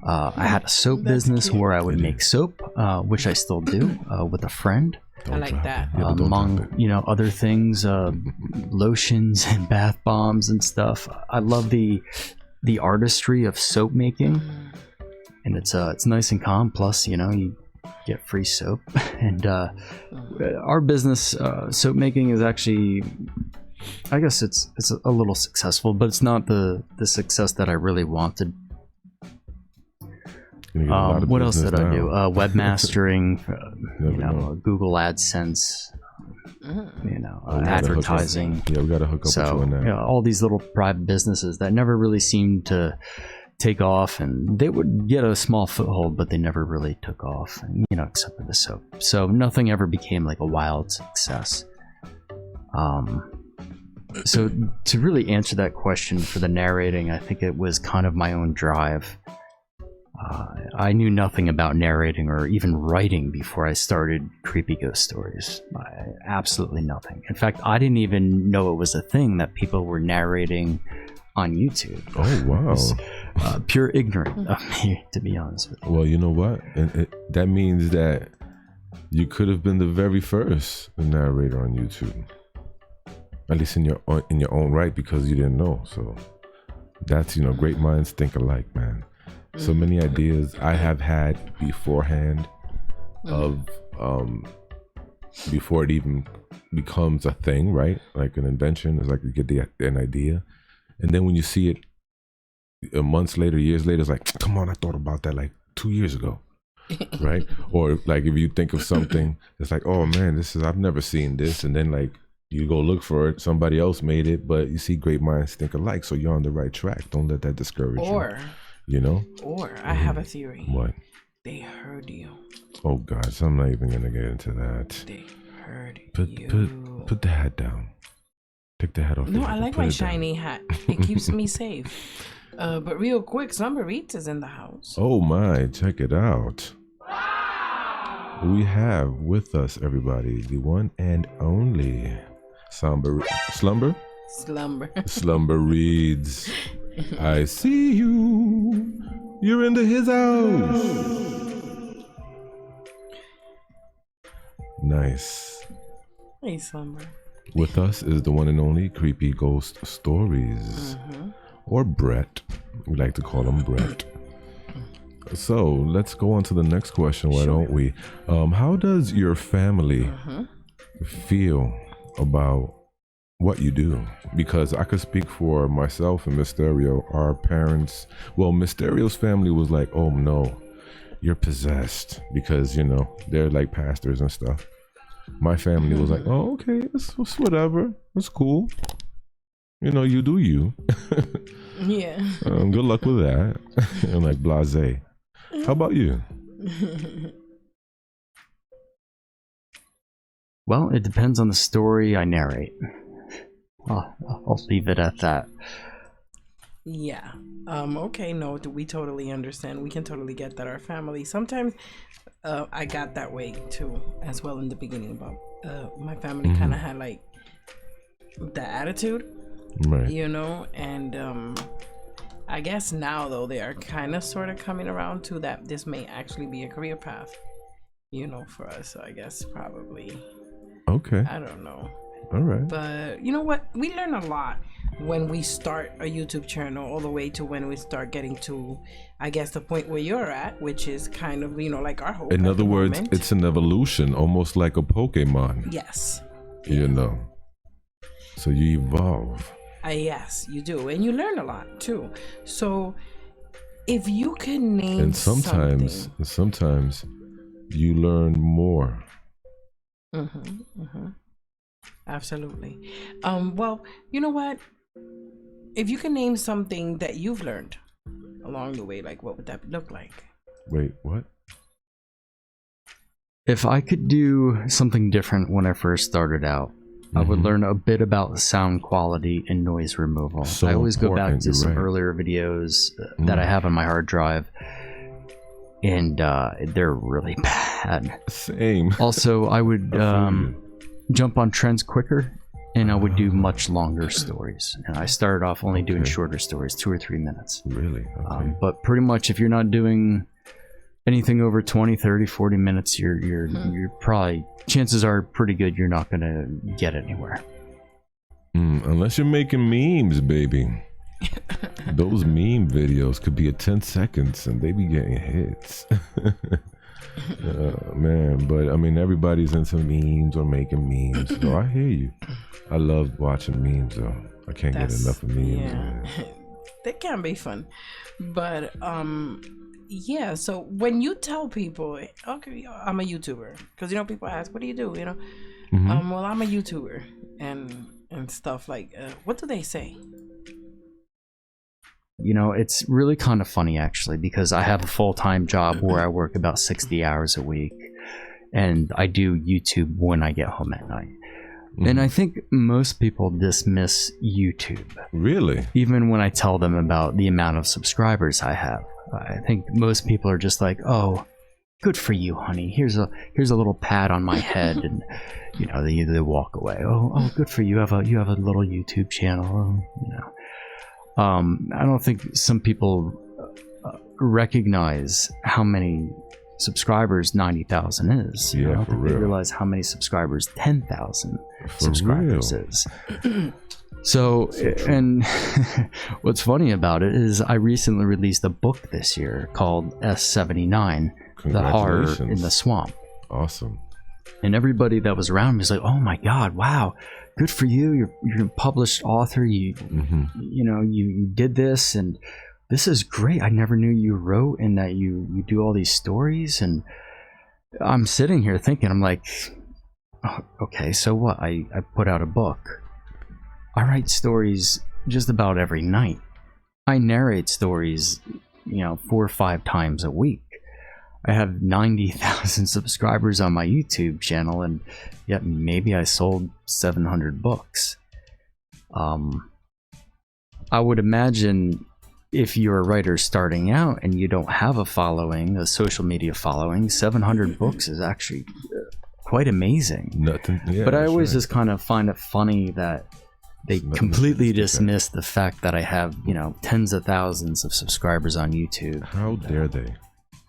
I had a soap business where I would make soap, which I still do with a friend. I like that. Among, you know, other things, lotions and bath bombs and stuff. I love the artistry of soap making, and it's nice and calm. Plus, you know, you get free soap. And our business, soap making, is actually, I guess it's a little successful, but it's not the success that I really wanted. What else did I do? Webmastering, you know, Google AdSense, you know, advertising. Yeah, we gotta hook up with you on that. You know, all these little private businesses that never really seemed to take off, and they would get a small foothold, but they never really took off, and, you know, except for the soap. So nothing ever became like a wild success. So to really answer that question for the narrating, I think it was kind of my own drive. I knew nothing about narrating or even writing before I started Creepy Ghost Stories. Absolutely nothing. In fact, I didn't even know it was a thing that people were narrating on YouTube. Oh, wow. It was, pure ignorant of me, to be honest with you. Well, you know what? That means that you could have been the very first narrator on YouTube. At least in your own right, because you didn't know. So that's, you know, great minds think alike, man. So many ideas I have had beforehand of before it even becomes a thing, right? Like an invention. It's like you get an idea, and then when you see it months later, years later, it's like, come on, I thought about that like 2 years ago. Right? Or like if you think of something, it's like, oh man, I've never seen this, and then like you go look for it, somebody else made it, but you see, great minds think alike, so you're on the right track. Don't let that discourage you. You know? Or I have a theory. What? They heard you. Oh God, so I'm not even gonna get into that. They heard you. Put the hat down. Take the hat off. No, I like my shiny hat. It keeps me safe. But real quick, Slumber Eats is in the house. Oh my, check it out. We have with us, everybody, the one and only Slumber Reads. I see you. You're into his house. Nice. Hey, Slumber. With us is the one and only Creepy Ghost Stories. Or Brett. We like to call him Brett. So let's go on to the next question, why don't we? How does your family feel about what you do? Because I could speak for myself and Mysterio. Our parents, well, Mysterio's family was like, oh no, you're possessed, because, you know, they're like pastors and stuff. My family was like, oh, okay, it's whatever, it's cool, you know, you do you. Yeah. Good luck with that. And like blasé. How about you? Well, it depends on the story I narrate. I'll leave it at that. Yeah. Okay, no, we totally understand. We can totally get that. Our family, sometimes I got that way too, as well in the beginning, but my family kind of had like the attitude, right? You know, and I guess now though they are kind of sort of coming around to that this may actually be a career path, you know, for us. So I guess probably. Okay. I don't know. All right. But you know what? We learn a lot when we start a YouTube channel, all the way to when we start getting to, I guess, the point where you're at, which is kind of, you know, like our hope. In other words, it's an evolution, almost like a Pokemon. Yes. You know. So you evolve. Yes, you do, and you learn a lot too. So if you can name and sometimes you learn more. Absolutely. Well, you know what? If you can name something that you've learned along the way, like what would that look like? Wait, what? If I could do something different when I first started out, I would learn a bit about sound quality and noise removal. So I always go back to some right. earlier videos that I have on my hard drive, and they're really bad. Same. Also, I would jump on trends quicker, and I would do much longer stories. And I started off only doing shorter stories, 2 or 3 minutes. Really? Okay. But pretty much if you're not doing anything over 20, 30, 40 minutes, you're probably, chances are pretty good you're not going to get anywhere. Unless you're making memes, baby. Those meme videos could be at 10 seconds and they be getting hits. Man, but I mean, everybody's into memes or making memes. So I hear you. I love watching memes though. I can't get enough of memes. Yeah. They can be fun. But yeah, so when you tell people, okay, I'm a YouTuber, because you know people ask, what do you do? You know, well, I'm a YouTuber and stuff like. What do they say? You know, it's really kind of funny actually, because I have a full-time job where I work about 60 hours a week, and I do YouTube when I get home at night. And I think most people dismiss YouTube. Really? Even when I tell them about the amount of subscribers I have. I think most people are just like, "Oh, good for you, honey. Here's a little pat on my head," and you know, they walk away. Oh, good for you. You have a little YouTube channel, you know. I don't think some people recognize how many subscribers 90,000 is. Yeah, I don't for think real. they realize how many subscribers 10,000 subscribers real. is. So and what's funny about it is I recently released a book this year called S79, The Horror in the Swamp. Awesome. And everybody that was around me was like, "Oh my God, wow, good for you. You're a published author. You know, you did this, and this is great. I never knew you wrote and that you do all these stories." And I'm sitting here thinking, I'm like, oh, okay, so what? I put out a book. I write stories just about every night. I narrate stories, you know, 4 or 5 times a week. I have 90,000 subscribers on my YouTube channel, and yet maybe I sold 700 books. I would imagine if you're a writer starting out and you don't have a following, a social media following, 700 books is actually quite amazing. Nothing. Yeah, but I always right. just kind of find it funny that they completely dismiss the fact that I have, you know, tens of thousands of subscribers on YouTube. How dare they?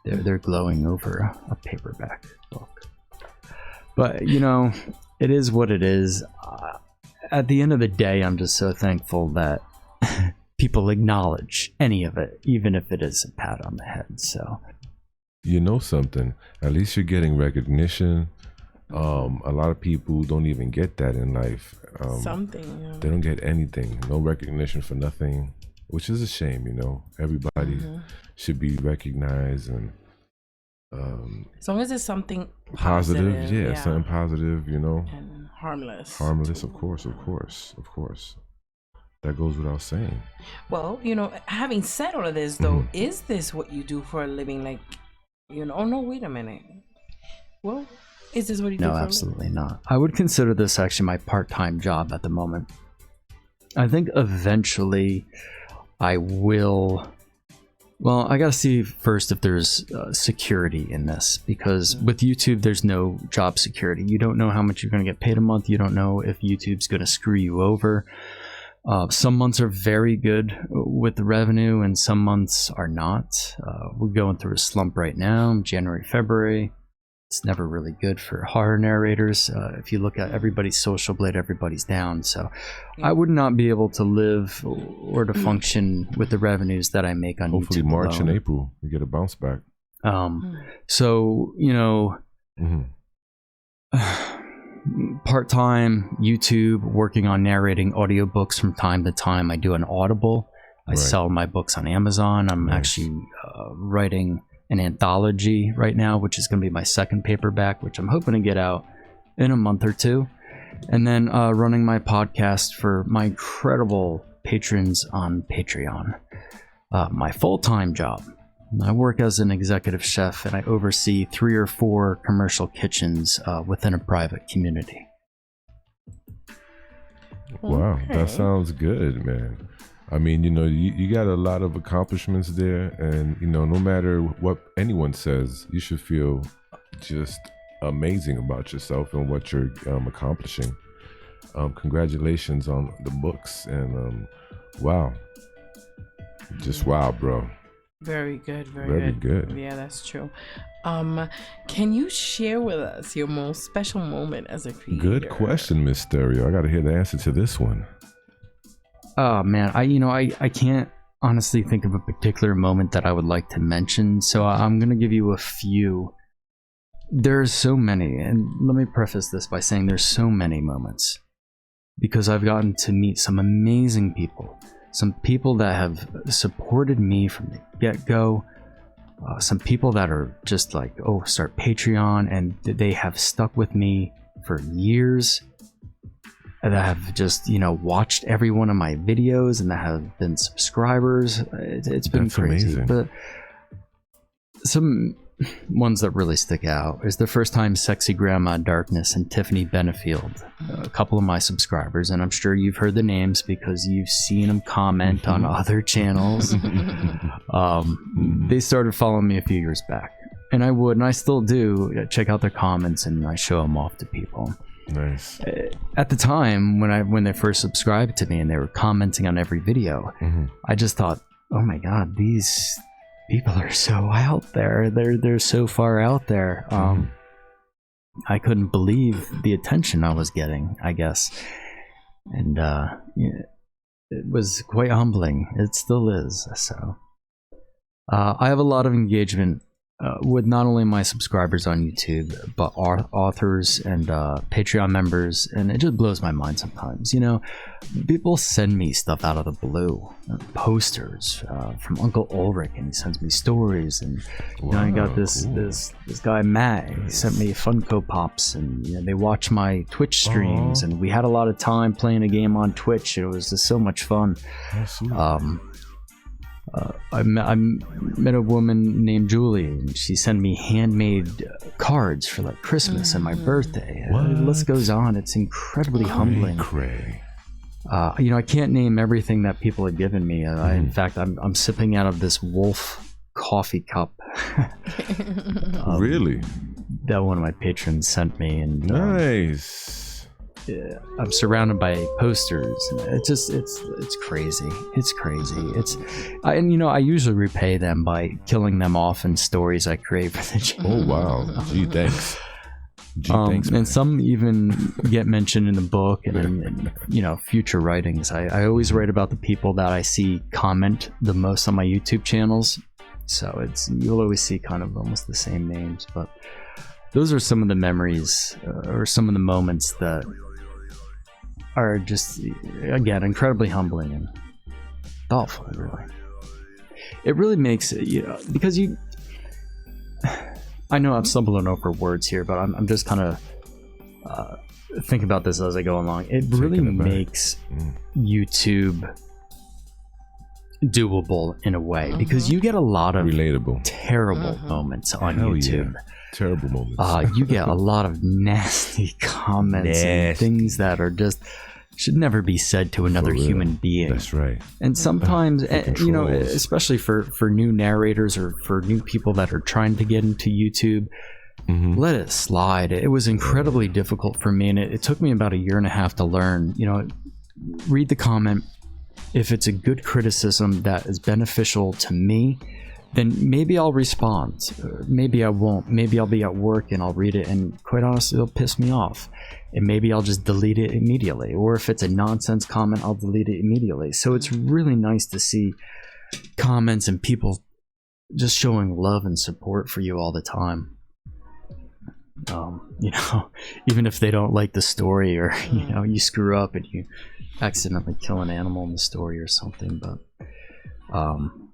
They're glowing over a paperback book. But, you know, it is what it is. At the end of the day, I'm just so thankful that people acknowledge any of it, even if it is a pat on the head. So, you know something? At least you're getting recognition. A lot of people don't even get that in life. Something. They don't get anything. No recognition for nothing, which is a shame, you know. Everybody should be recognized, and as long as it's something positive, yeah, something positive, you know, and harmless. Of course. That goes without saying. Well, you know, having said all of this, though, is this what you do for a living? Like, you know, oh no, wait a minute. Well, is this what you do for a living? No, absolutely not. I would consider this actually my part-time job at the moment. I think eventually I will. Well, I gotta see first if there's security in this, because with YouTube there's no job security. You don't know how much you're gonna get paid a month. You don't know if YouTube's gonna screw you over. Some months are very good with the revenue, and some months are not. We're going through a slump right now, January, February. It's never really good for horror narrators. If you look at everybody's social blade, everybody's down. So I would not be able to live or to function with the revenues that I make on Hopefully YouTube March alone. and April, you get a bounce back. So, you know, part-time YouTube, working on narrating audiobooks from time to time. I do an Audible. I sell my books on Amazon. I'm actually writing an anthology right now, which is going to be my second paperback, which I'm hoping to get out in a month or two. And then running my podcast for my incredible patrons on Patreon. My full-time job. I work as an executive chef, and I oversee 3 or 4 commercial kitchens within a private community. Wow, that sounds good, man. I mean, you know, you got a lot of accomplishments there, and, you know, no matter what anyone says, you should feel just amazing about yourself and what you're accomplishing. Congratulations on the books, and wow. Just wow, bro. Very good, very good. Yeah, that's true. Can you share with us your most special moment as a creator? Good question, Miss Stereo. I gotta hear the answer to this one. Oh man, I can't honestly think of a particular moment that I would like to mention, so I'm gonna give you a few. There's so many, and let me preface this by saying there's so many moments, because I've gotten to meet some amazing people. Some people that have supported me from the get-go. Some people that are just like, oh, start Patreon, and they have stuck with me for years. That have just, you know, watched every one of my videos and that have been subscribers. It's been crazy. Amazing. But some ones that really stick out is the first time Sexy Grandma Darkness and Tiffany Benefield, a couple of my subscribers, and I'm sure you've heard the names because you've seen them comment on other channels. They started following me a few years back, and I still do check out their comments, and I show them off to people. Nice. At the time when they first subscribed to me and they were commenting on every video, I just thought, oh my god, these people are so out there. They're so far out there. I couldn't believe the attention I was getting, I guess. And it was quite humbling. It still is. So I have a lot of engagement with not only my subscribers on YouTube, but authors and Patreon members, and it just blows my mind sometimes. You know, people send me stuff out of the blue, posters from Uncle Ulrich, and he sends me stories. And you know, I got this guy Matt. He sent me Funko Pops, and you know, they watch my Twitch streams, and we had a lot of time playing a game on Twitch. It was just so much fun. I met a woman named Julie, and she sent me handmade cards for like Christmas and my birthday. The list goes on. It's incredibly humbling. You know, I can't name everything that people have given me. In fact, I'm sipping out of this Wolf coffee cup. Really? That one of my patrons sent me, and nice. I'm surrounded by posters, and it's crazy. It's crazy. And you know, I usually repay them by killing them off in stories I create for the channel. Oh wow! Gee, thanks. Thanks, and some even get mentioned in the book and in, you know, future writings. I always write about the people that I see comment the most on my YouTube channels, so you'll always see kind of almost the same names. But those are some of the memories or some of the moments that are just, again, incredibly humbling and thoughtful. It really makes it, you know, because I know I'm stumbling over words here, but I'm just kind of thinking about this as I go along. It really makes YouTube doable in a way, because you get a lot of relatable, terrible moments on YouTube. Yeah. Terrible moments. You get a lot of nasty comments and things that are just should never be said to another human being. That's right. And sometimes, you know, especially for new narrators or for new people that are trying to get into YouTube, let it slide. It was incredibly difficult for me, and it took me about 1.5 years to learn. You know, read the comment. If it's a good criticism that is beneficial to me, then maybe I'll respond. Maybe I won't. Maybe I'll be at work and I'll read it, and quite honestly, it'll piss me off. And maybe I'll just delete it immediately. Or if it's a nonsense comment, I'll delete it immediately. So it's really nice to see comments and people just showing love and support for you all the time. You know, even if they don't like the story, or you know, you screw up and you accidentally kill an animal in the story or something. But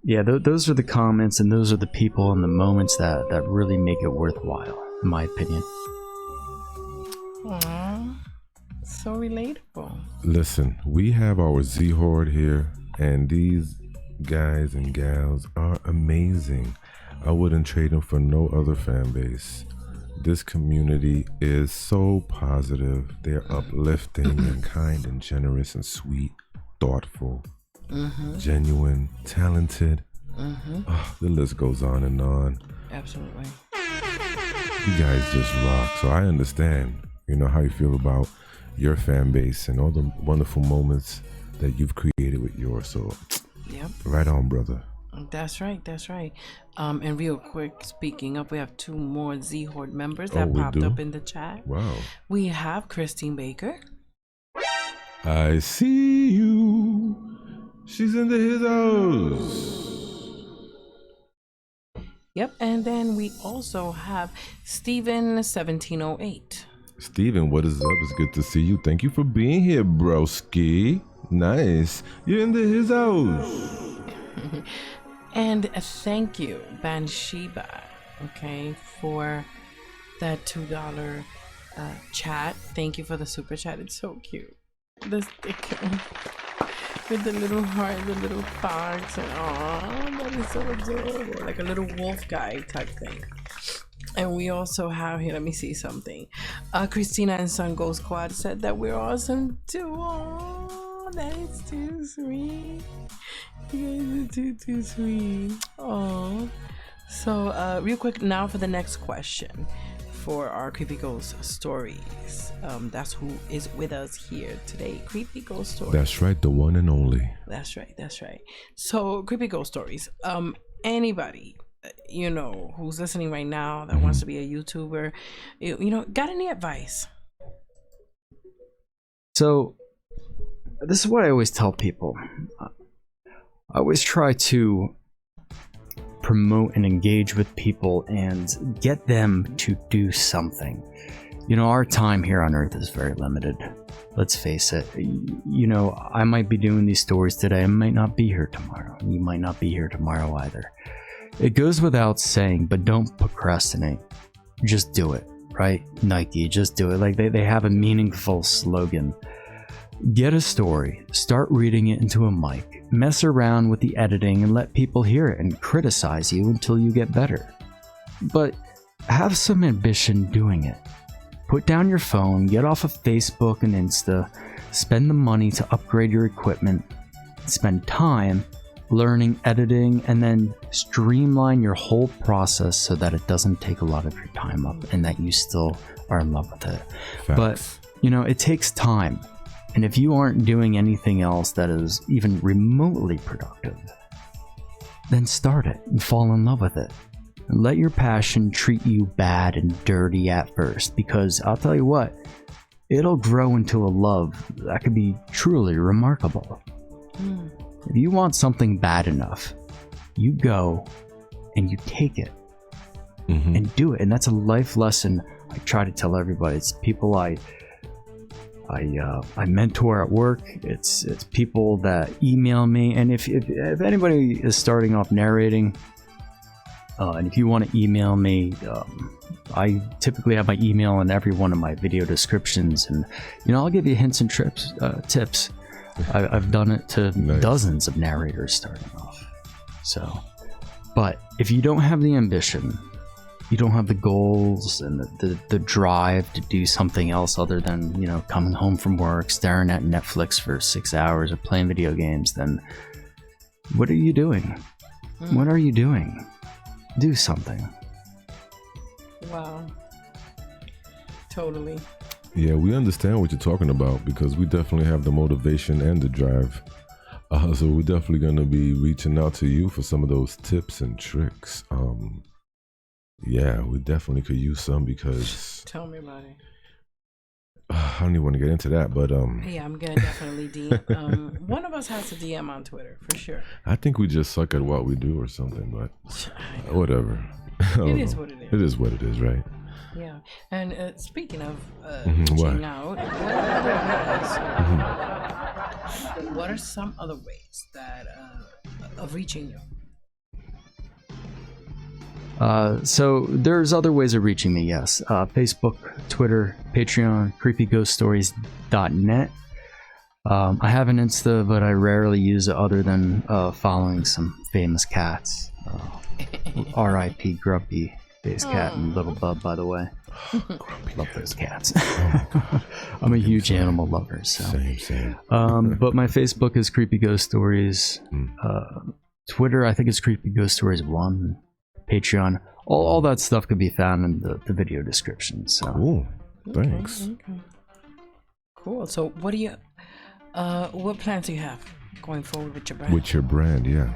yeah, those are the comments, and those are the people and the moments that really make it worthwhile, in my opinion. Aww, so relatable. Listen, we have our Z Horde here, and these guys and gals are amazing. I wouldn't trade them for no other fan base. This community is so positive. They're uplifting and kind and generous and sweet, thoughtful, genuine, talented. Oh, the list goes on and on. Absolutely. You guys just rock. So I understand, you know, how you feel about your fan base and all the wonderful moments that you've created with yours. So Yep. right on, brother. That's right. That's right. And real quick, speaking up, we have 2 more Z Horde members that we popped do? up in the chat. Wow. We have Christine Baker. I see you. She's in his house. Yep. And then we also have Steven 1708. Steven, what is up? It's good to see you. Thank you for being here, broski. Nice. You're in his house. And thank you, Banshiba, okay, for that $2 chat. Thank you for the super chat. It's so cute. The sticker with the little heart, the little fox, and oh, that is so adorable. Like a little wolf guy type thing. And we also have here, let me see something. Christina and Sun Go Squad said that we're awesome too. Oh, that is too sweet. You guys are too sweet. Oh. So real quick now for the next question for our Creepy Ghost Stories. That's who is with us here today. Creepy Ghost Stories. That's right, the one and only. That's right, that's right. So Creepy Ghost Stories. Anybody, you know, who's listening right now that wants to be a YouTuber, you know, got any advice? So this is what I always tell people. I always try to promote and engage with people and get them to do something. You know, our time here on Earth is very limited. Let's face it. You know, I might be doing these stories today. I might not be here tomorrow. You might not be here tomorrow either. It goes without saying, but don't procrastinate. Just do it, right? Nike, just do it. Like they have a meaningful slogan. Get a story, start reading it into a mic, mess around with the editing and let people hear it and criticize you until you get better. But have some ambition doing it. Put down your phone, get off of Facebook and Insta, spend the money to upgrade your equipment, spend time learning editing, and then streamline your whole process so that it doesn't take a lot of your time up and that you still are in love with it. Facts. But, you know, it takes time. And if you aren't doing anything else that is even remotely productive, then start it and fall in love with it. And let your passion treat you bad and dirty at first, because I'll tell you what, it'll grow into a love that could be truly remarkable. If you want something bad enough, you go and you take it and do it. And that's a life lesson I try to tell everybody. It's people I mentor at work. It's people that email me. And if anybody is starting off narrating, and if you want to email me, I typically have my email in every one of my video descriptions, and you know, I'll give you hints and tips. I've done it to dozens of narrators starting off. So, but if you don't have the ambition, you don't have the goals and the drive to do something else other than, you know, coming home from work, staring at Netflix for 6 hours or playing video games, then what are you doing? What are you doing? Do something. Wow. Totally. Yeah, we understand what you're talking about because we definitely have the motivation and the drive. So we're definitely going to be reaching out to you for some of those tips and tricks. Yeah, we definitely could use some because... Tell me about it. I don't even want to get into that, but... Yeah, I'm going to definitely DM. One of us has to DM on Twitter, for sure. I think we just suck at what we do or something, but whatever. It is what it is. It is what it is, right? Yeah. And speaking of what? reaching out, what are some other ways that of reaching you? So there's other ways of reaching me, yes. Facebook, Twitter, Patreon, creepyghoststories.net. I have an Insta, but I rarely use it other than following some famous cats. R.I.P. Grumpy Face Cat and Little Bub, by the way. Love those cats. I'm a huge animal lover, so. Same. But my Facebook is Creepy Ghost Stories. Twitter, I think it's Creepy Ghost Stories 1. Patreon, all that stuff could be found in the video description. So cool. Thanks. Okay. Cool. So what do you what plans do you have going forward with your brand? With your brand, yeah.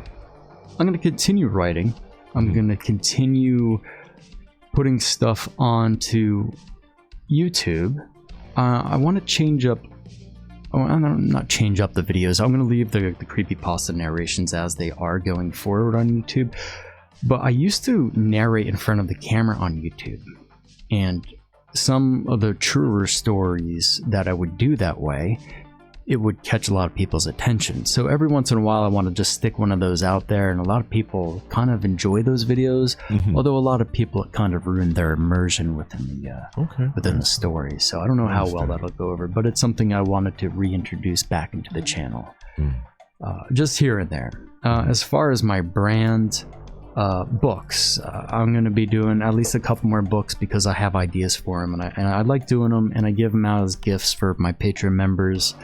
I'm going to continue writing. I'm going to continue putting stuff onto YouTube. I want to change up. Not change up the videos. I'm going to leave the creepypasta narrations as they are going forward on YouTube. But I used to narrate in front of the camera on YouTube, and some of the truer stories that I would do that way, it would catch a lot of people's attention. So every once in a while I want to just stick one of those out there, and a lot of people kind of enjoy those videos, although a lot of people it kind of ruined their immersion within the story. So I don't know how well that'll go over, but it's something I wanted to reintroduce back into the channel. Just here and there. As far as my brand, books, I'm going to be doing at least a couple more books because I have ideas for them, and I like doing them, and I give them out as gifts for my Patreon members.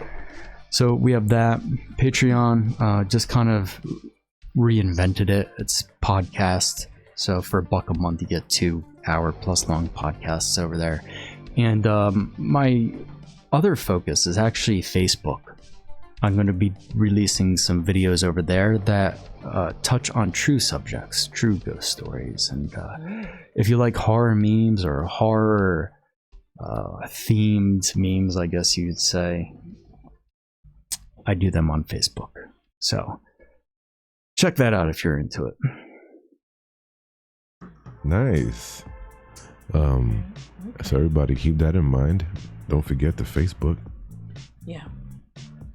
So we have that. Patreon, just kind of reinvented it. It's podcast, so for $1 a month you get 2-hour-plus long podcasts over there. And my other focus is actually Facebook. I'm going to be releasing some videos over there that touch on true subjects, true ghost stories. And if you like horror memes or horror themed memes, I guess you'd say, I do them on Facebook. So check that out if you're into it. Nice. So everybody keep that in mind. Don't forget the Facebook. Yeah.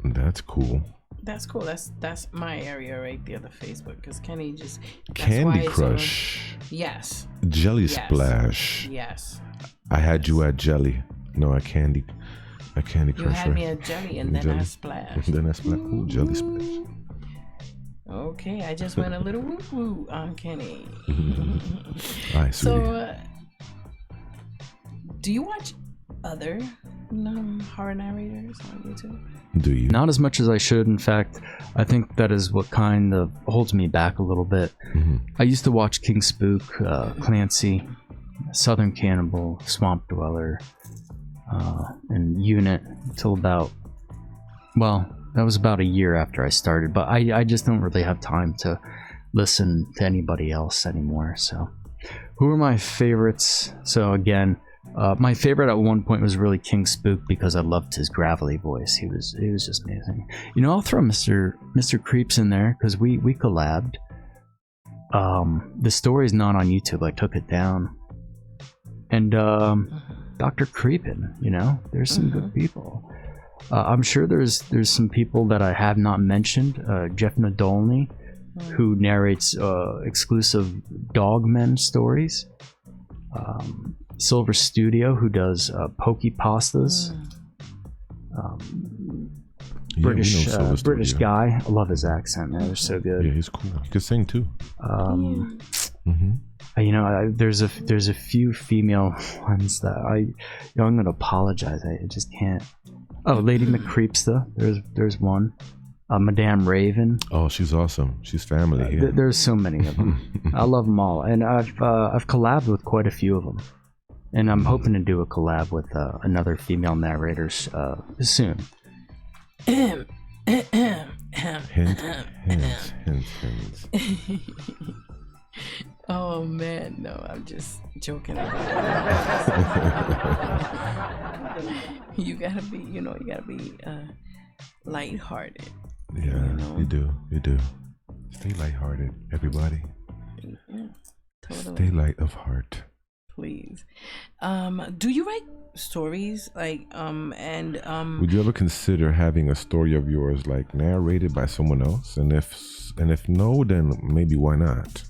That's cool. That's cool. That's my area right there, the Facebook, because Kenny just Candy Crush. Yes. Jelly Splash. Yes. I had you at Jelly. No, I Candy Crush. You had me at Jelly, and then I splashed. Then I splashed. Ooh, Jelly Splash. Okay, I just went a little woo woo on Kenny. All right, so, do you watch other horror narrators on YouTube? Do you? Not as much as I should. In fact, I think that is what kind of holds me back a little bit. I used to watch King Spook, Clancy, Southern Cannibal, Swamp Dweller, and Unit until about, well, that was about a year after I started. But I just don't really have time to listen to anybody else anymore. So who are my favorites? So again, my favorite at one point was really King Spook because I loved his gravelly voice. He was just amazing. You know, I'll throw Mr. Creeps in there because we collabed. The story's not on YouTube. I took it down. And Dr. Creepin, you know, there's some good people. I'm sure there's some people that I have not mentioned. Jeff Nadolny, who narrates exclusive Dogmen stories. Silver Studio, who does Pokey Pastas. British guy. I love his accent, man. They're so good. Yeah, he's cool. He could sing too. You know, there's a few female ones that I'm gonna apologize. I just can't. Oh, Lady McCreepsta. There's one. Madame Raven. Oh, she's awesome. She's family here. There's so many of them. I love them all, and I've collabed with quite a few of them. And I'm hoping to do a collab with another female narrator soon. Hint. Oh man, no, I'm just joking. You gotta be lighthearted. Yeah, you do. Stay lighthearted, everybody. Yeah, totally. Stay light of heart. Please. Do you write stories Would you ever consider having a story of yours like narrated by someone else? And if no, then maybe why not?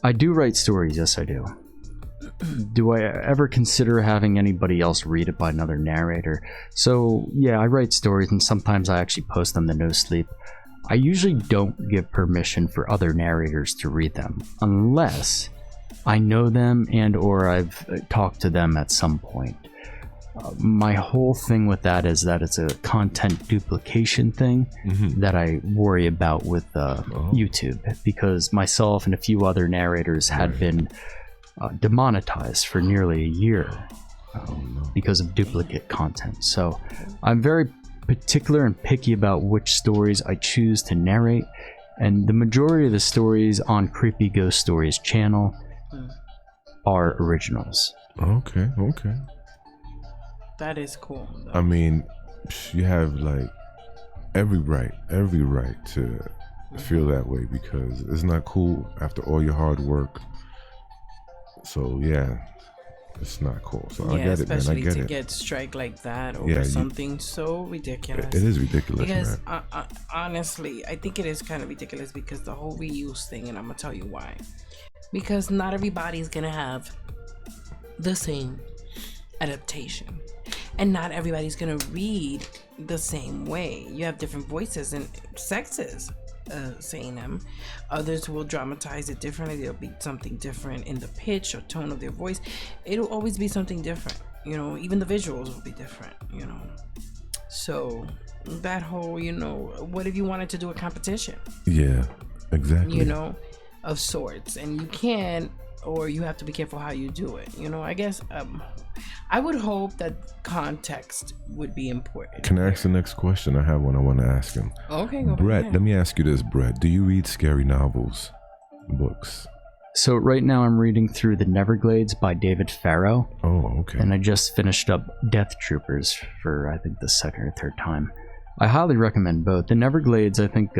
I do write stories, yes I do. Do I ever consider having anybody else read it by another narrator? So yeah, I write stories and sometimes I actually post them to No Sleep. I usually don't give permission for other narrators to read them unless I know them and or I've talked to them at some point. My whole thing with that is that it's a content duplication thing that I worry about with YouTube, because myself and a few other narrators had been demonetized for nearly a year because of duplicate content. So I'm very particular and picky about which stories I choose to narrate, and the majority of the stories on Creepy Ghost Stories channel are originals. Okay. That is cool, though. I mean, you have like every right to feel that way, because it's not cool after all your hard work. So yeah, it's not cool. So I get it, man. I especially get to it. get strike like that over something so ridiculous. It is ridiculous, because man. honestly, I think it is kind of ridiculous because the whole reuse thing, and I'm gonna tell you why. Because not everybody's gonna have the same adaptation, and not everybody's gonna read the same way. You have different voices and sexes saying them. Others will dramatize it differently. There'll be something different in the pitch or tone of their voice. It'll always be something different, you know. Even the visuals will be different, you know. So that whole, you know, what if you wanted to do a competition? Yeah, exactly. You know, of sorts, and you can't, or you have to be careful how you do it, you know. I guess I would hope that context would be important. Can I ask the next question? I have one I want to ask him. Okay, go Brett, ahead. let me ask you this, Brett. Do you read scary novels, books? So right now I'm reading through The Neverglades by David Farrow. Oh, okay. And I just finished up Death Troopers for, I think, the second or third time. I highly recommend both. The Neverglades, I think,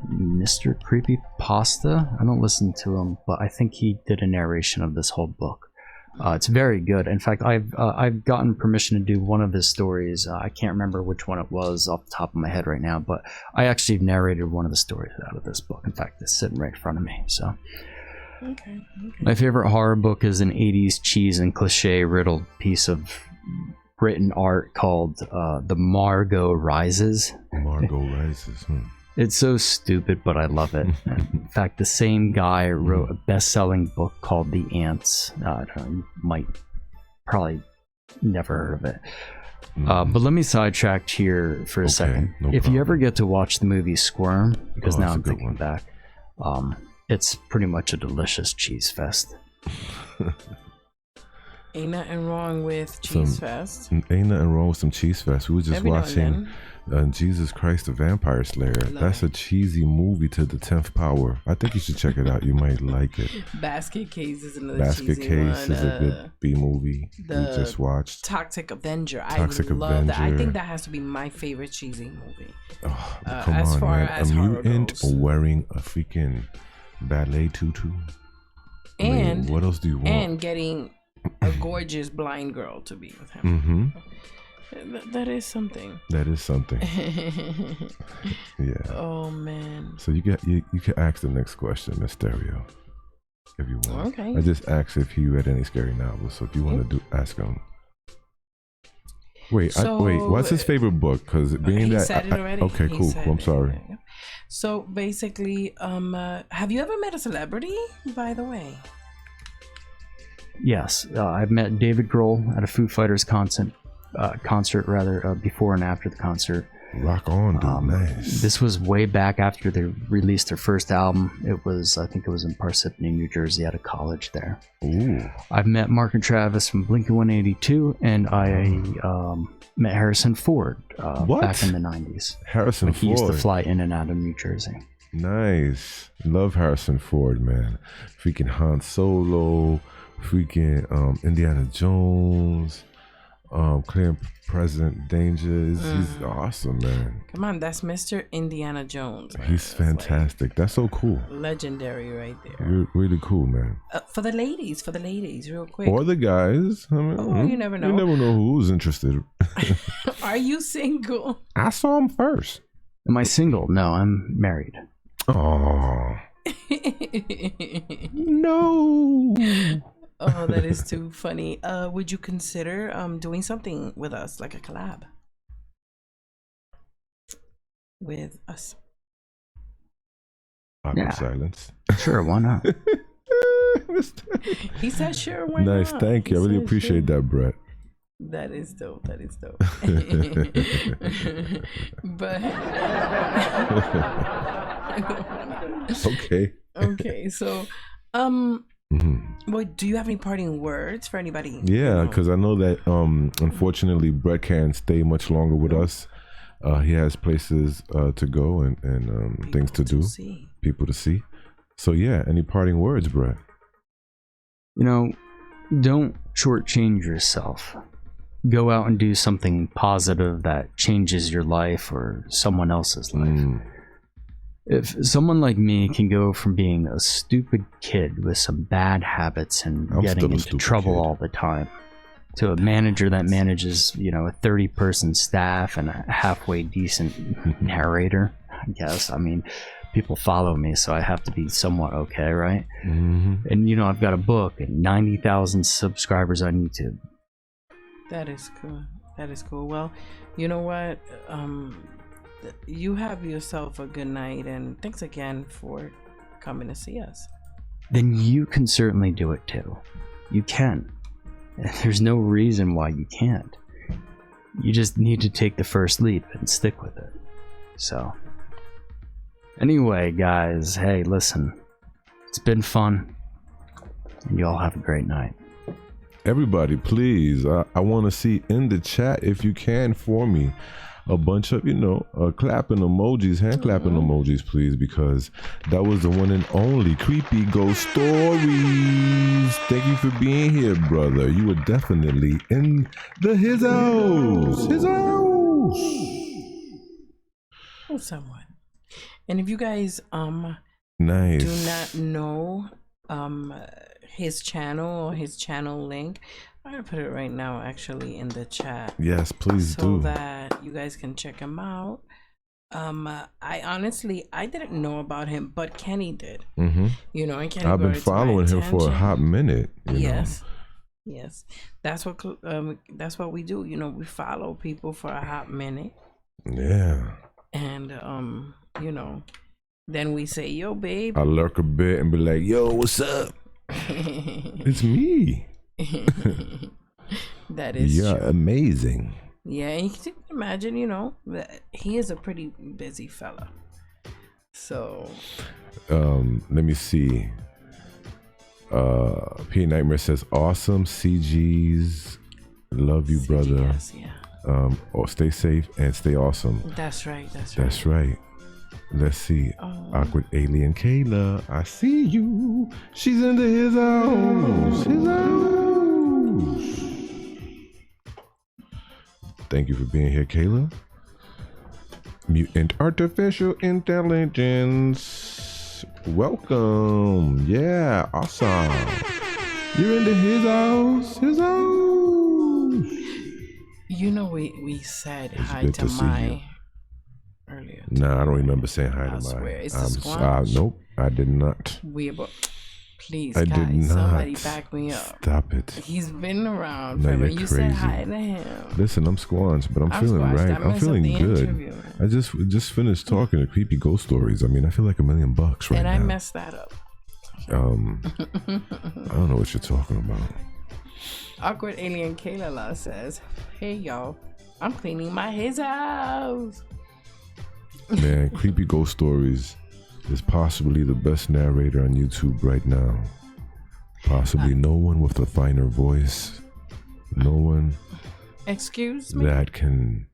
Mr. Creepypasta, I don't listen to him, but I think he did a narration of this whole book. It's very good. In fact, I've gotten permission to do one of his stories. I can't remember which one it was off the top of my head right now, but I actually narrated one of the stories out of this book. In fact, it's sitting right in front of me. So, Okay. my favorite horror book is an 80s cheese and cliche riddled piece of written art called The Margot Rises. Margot Rises. It's so stupid, but I love it. In fact, the same guy wrote a best-selling book called The Ants. I don't know, you might probably never heard of it. But let me sidetrack here for a second. No if problem. you ever get to watch the movie Squirm, because now that's a I'm good thinking one. back, it's pretty much a delicious cheese fest. Ain't nothing wrong with Cheese Fest. Ain't nothing wrong with some cheese fest. We were just Every now and watching Jesus Christ the Vampire Slayer. That's a cheesy movie to the 10th power. I think you should check it out. You might like it. Basket Case is another Basket cheesy Case one. is a good B movie we the just watched. Toxic Avenger. Toxic I love that. I Avenger. think that has to be my favorite cheesy movie. Oh, come as on, far man. as A horror mutant goes. wearing a freaking ballet tutu. I mean, And what else do you want? and getting a gorgeous blind girl to be with him. That is something. That is something. Yeah. Oh man. So you can ask the next question, Mysterio, if you want. Okay. I just asked if he read any scary novels. So if you want to ask him. Wait, wait. What's his favorite book? Because being he that, said it already. okay, He cool. said I'm it. sorry. Yeah. So basically, have you ever met a celebrity? By the way. Yes, I've met David Grohl at a Foo Fighters concert before and after the concert. Rock on, dude. Nice. This was way back after they released their first album. I think it was in Parsippany, New Jersey, at a college there. Ooh. I've met Mark and Travis from Blink-182, and I met Harrison Ford back in the 90s. Harrison when he Ford. used to fly in and out of New Jersey. Nice. Love Harrison Ford, man. Freaking Han Solo. Freaking Indiana Jones. Clear and Present Danger. He's awesome, man. Come on, that's Mr. Indiana Jones. Man. He's fantastic. That's so cool. Legendary right there. You're really cool, man. For the ladies, real quick. Or the guys. I mean, you never know. You never know who's interested. Are you single? I saw him first. Am I single? No, I'm married. Oh. No. Oh, that is too funny. Would you consider doing something with us, like a collab with us? Awkward silence. Sure, why not? He said sure, why nice, not? thank you. I really appreciate that, Brett. That is dope. That is dope. But okay. Okay, so well, do you have any parting words for anybody? Yeah, because I know that unfortunately Brett can't stay much longer with us. He has places to go and things to do, people to see. So yeah, any parting words, Brett? You know, don't shortchange yourself. Go out and do something positive that changes your life or someone else's life. If someone like me can go from being a stupid kid with some bad habits and getting into trouble all the time to a manager that manages, you know, a 30-person staff and a halfway decent narrator, I guess. I mean, people follow me, so I have to be somewhat okay, right? And, you know, I've got a book and 90,000 subscribers on YouTube. That is cool. That is cool. Well, you know what? You have yourself a good night, and thanks again for coming to see us. Then you can certainly do it too. You can. There's no reason why you can't. You just need to take the first leap and stick with it. So, anyway, guys, hey, listen. It's been fun. And you all have a great night. Everybody, please, I want to see in the chat, if you can, for me, a bunch of, you know, clapping emojis, hand clapping emojis, please, because that was the one and only Creepy Ghost Stories. Thank you for being here, brother. You were definitely in his house. His house. Oh, somewhat. And if you guys nice. do not know his channel or his channel link, I'm gonna put it right now actually in the chat. Yes, please do, so that you guys can check him out. I honestly didn't know about him, but Kenny did. You know, and Kenny, I've been following him for a hot minute. Yes, that's what we do. You know, we follow people for a hot minute. Yeah. And you know, then we say, "Yo, babe." I lurk a bit and be like, "Yo, what's up?" It's me. That is true. Amazing. Yeah, and you can imagine, you know, that he is a pretty busy fella. So let me see. P Nightmare says, awesome CGs. Love you, brother. Yeah. Stay safe and stay awesome. That's right. That's right. Let's see. Awkward Alien Kayla. I see you. She's into his house. His house. Thank you for being here, Kayla. Mutant Artificial Intelligence. Welcome. Yeah, awesome. You're into his house. His house. You know, we said hi to my earlier. Nah, I don't remember saying hi to my. Swear. It's a squanch. Nope, I did not. Please, I guys, did not. somebody back me up. Stop it. He's been around. No, you're you crazy. said hi to him. Listen, I'm squanched, but I'm feeling right. I'm feeling good. Interview. I just finished talking to Creepy Ghost Stories. I mean, I feel like $1 million right and now. I messed that up. I don't know what you're talking about. Awkward Alien Kayla says, "Hey y'all, I'm cleaning his house." Man, Creepy Ghost Stories is possibly the best narrator on YouTube right now. Possibly no one with a finer voice. No one. Excuse me? That can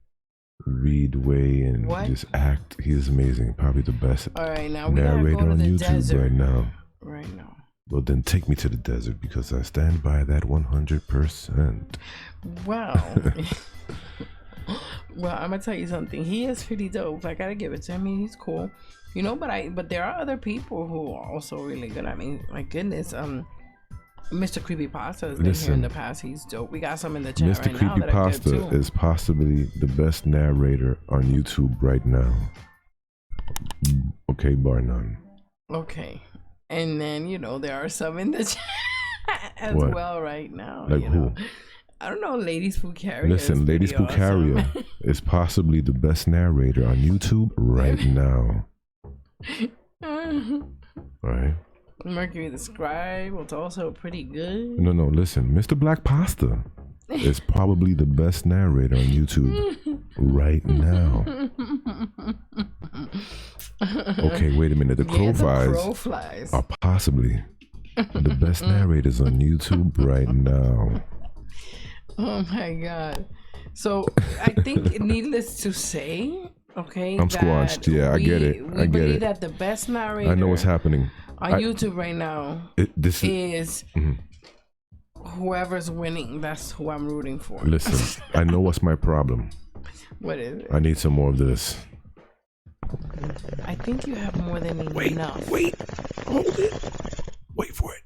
read way and just act. He is amazing. Probably the best All right, now we narrator gotta go to on the YouTube desert right now. Right now. Well, then take me to the desert because I stand by that 100%. Wow. Well, I'm gonna tell you something. He is pretty dope. I gotta give it to him. He's cool, you know. But there are other people who are also really good. I mean, my goodness, Mr. Creepypasta has been here in the past. He's dope. We got some in the chat Mr. right now that are good too. Creepypasta is possibly the best narrator on YouTube right now. Okay, bar none. Okay, and then there are some in the chat as well right now. Like who? I don't know, Ladies Who Carry. Listen, Ladies Who Carry is possibly the best narrator on YouTube right now. Right? Mercury the Scribe was also pretty good. No, listen. Mr. Black Pasta is probably the best narrator on YouTube right now. Okay, wait a minute. The Crow Flies are possibly the best narrators on YouTube right now. Oh my God. So I think needless to say, okay, I'm squashed. Yeah, I get it. We believe that the best narrator I know what's happening on YouTube right now is whoever's winning. That's who I'm rooting for. Listen, I know what's my problem. What is it? I need some more of this. I think you have more than enough. Wait. Hold it. Wait for it.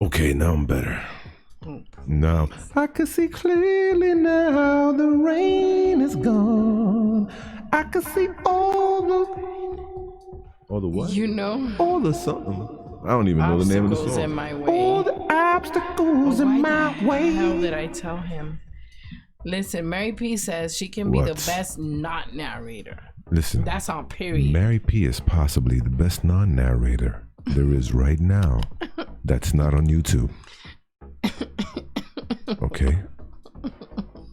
Okay, now I'm better. Now I can see clearly now. The rain is gone. I can see all the what? All the something. I don't even know the name of the song. In my way. All the obstacles in my way. How did I tell him? Listen, Mary P says she can be the best not narrator. Listen, that's on period. Mary P is possibly the best non-narrator there is right now. That's not on YouTube. Okay,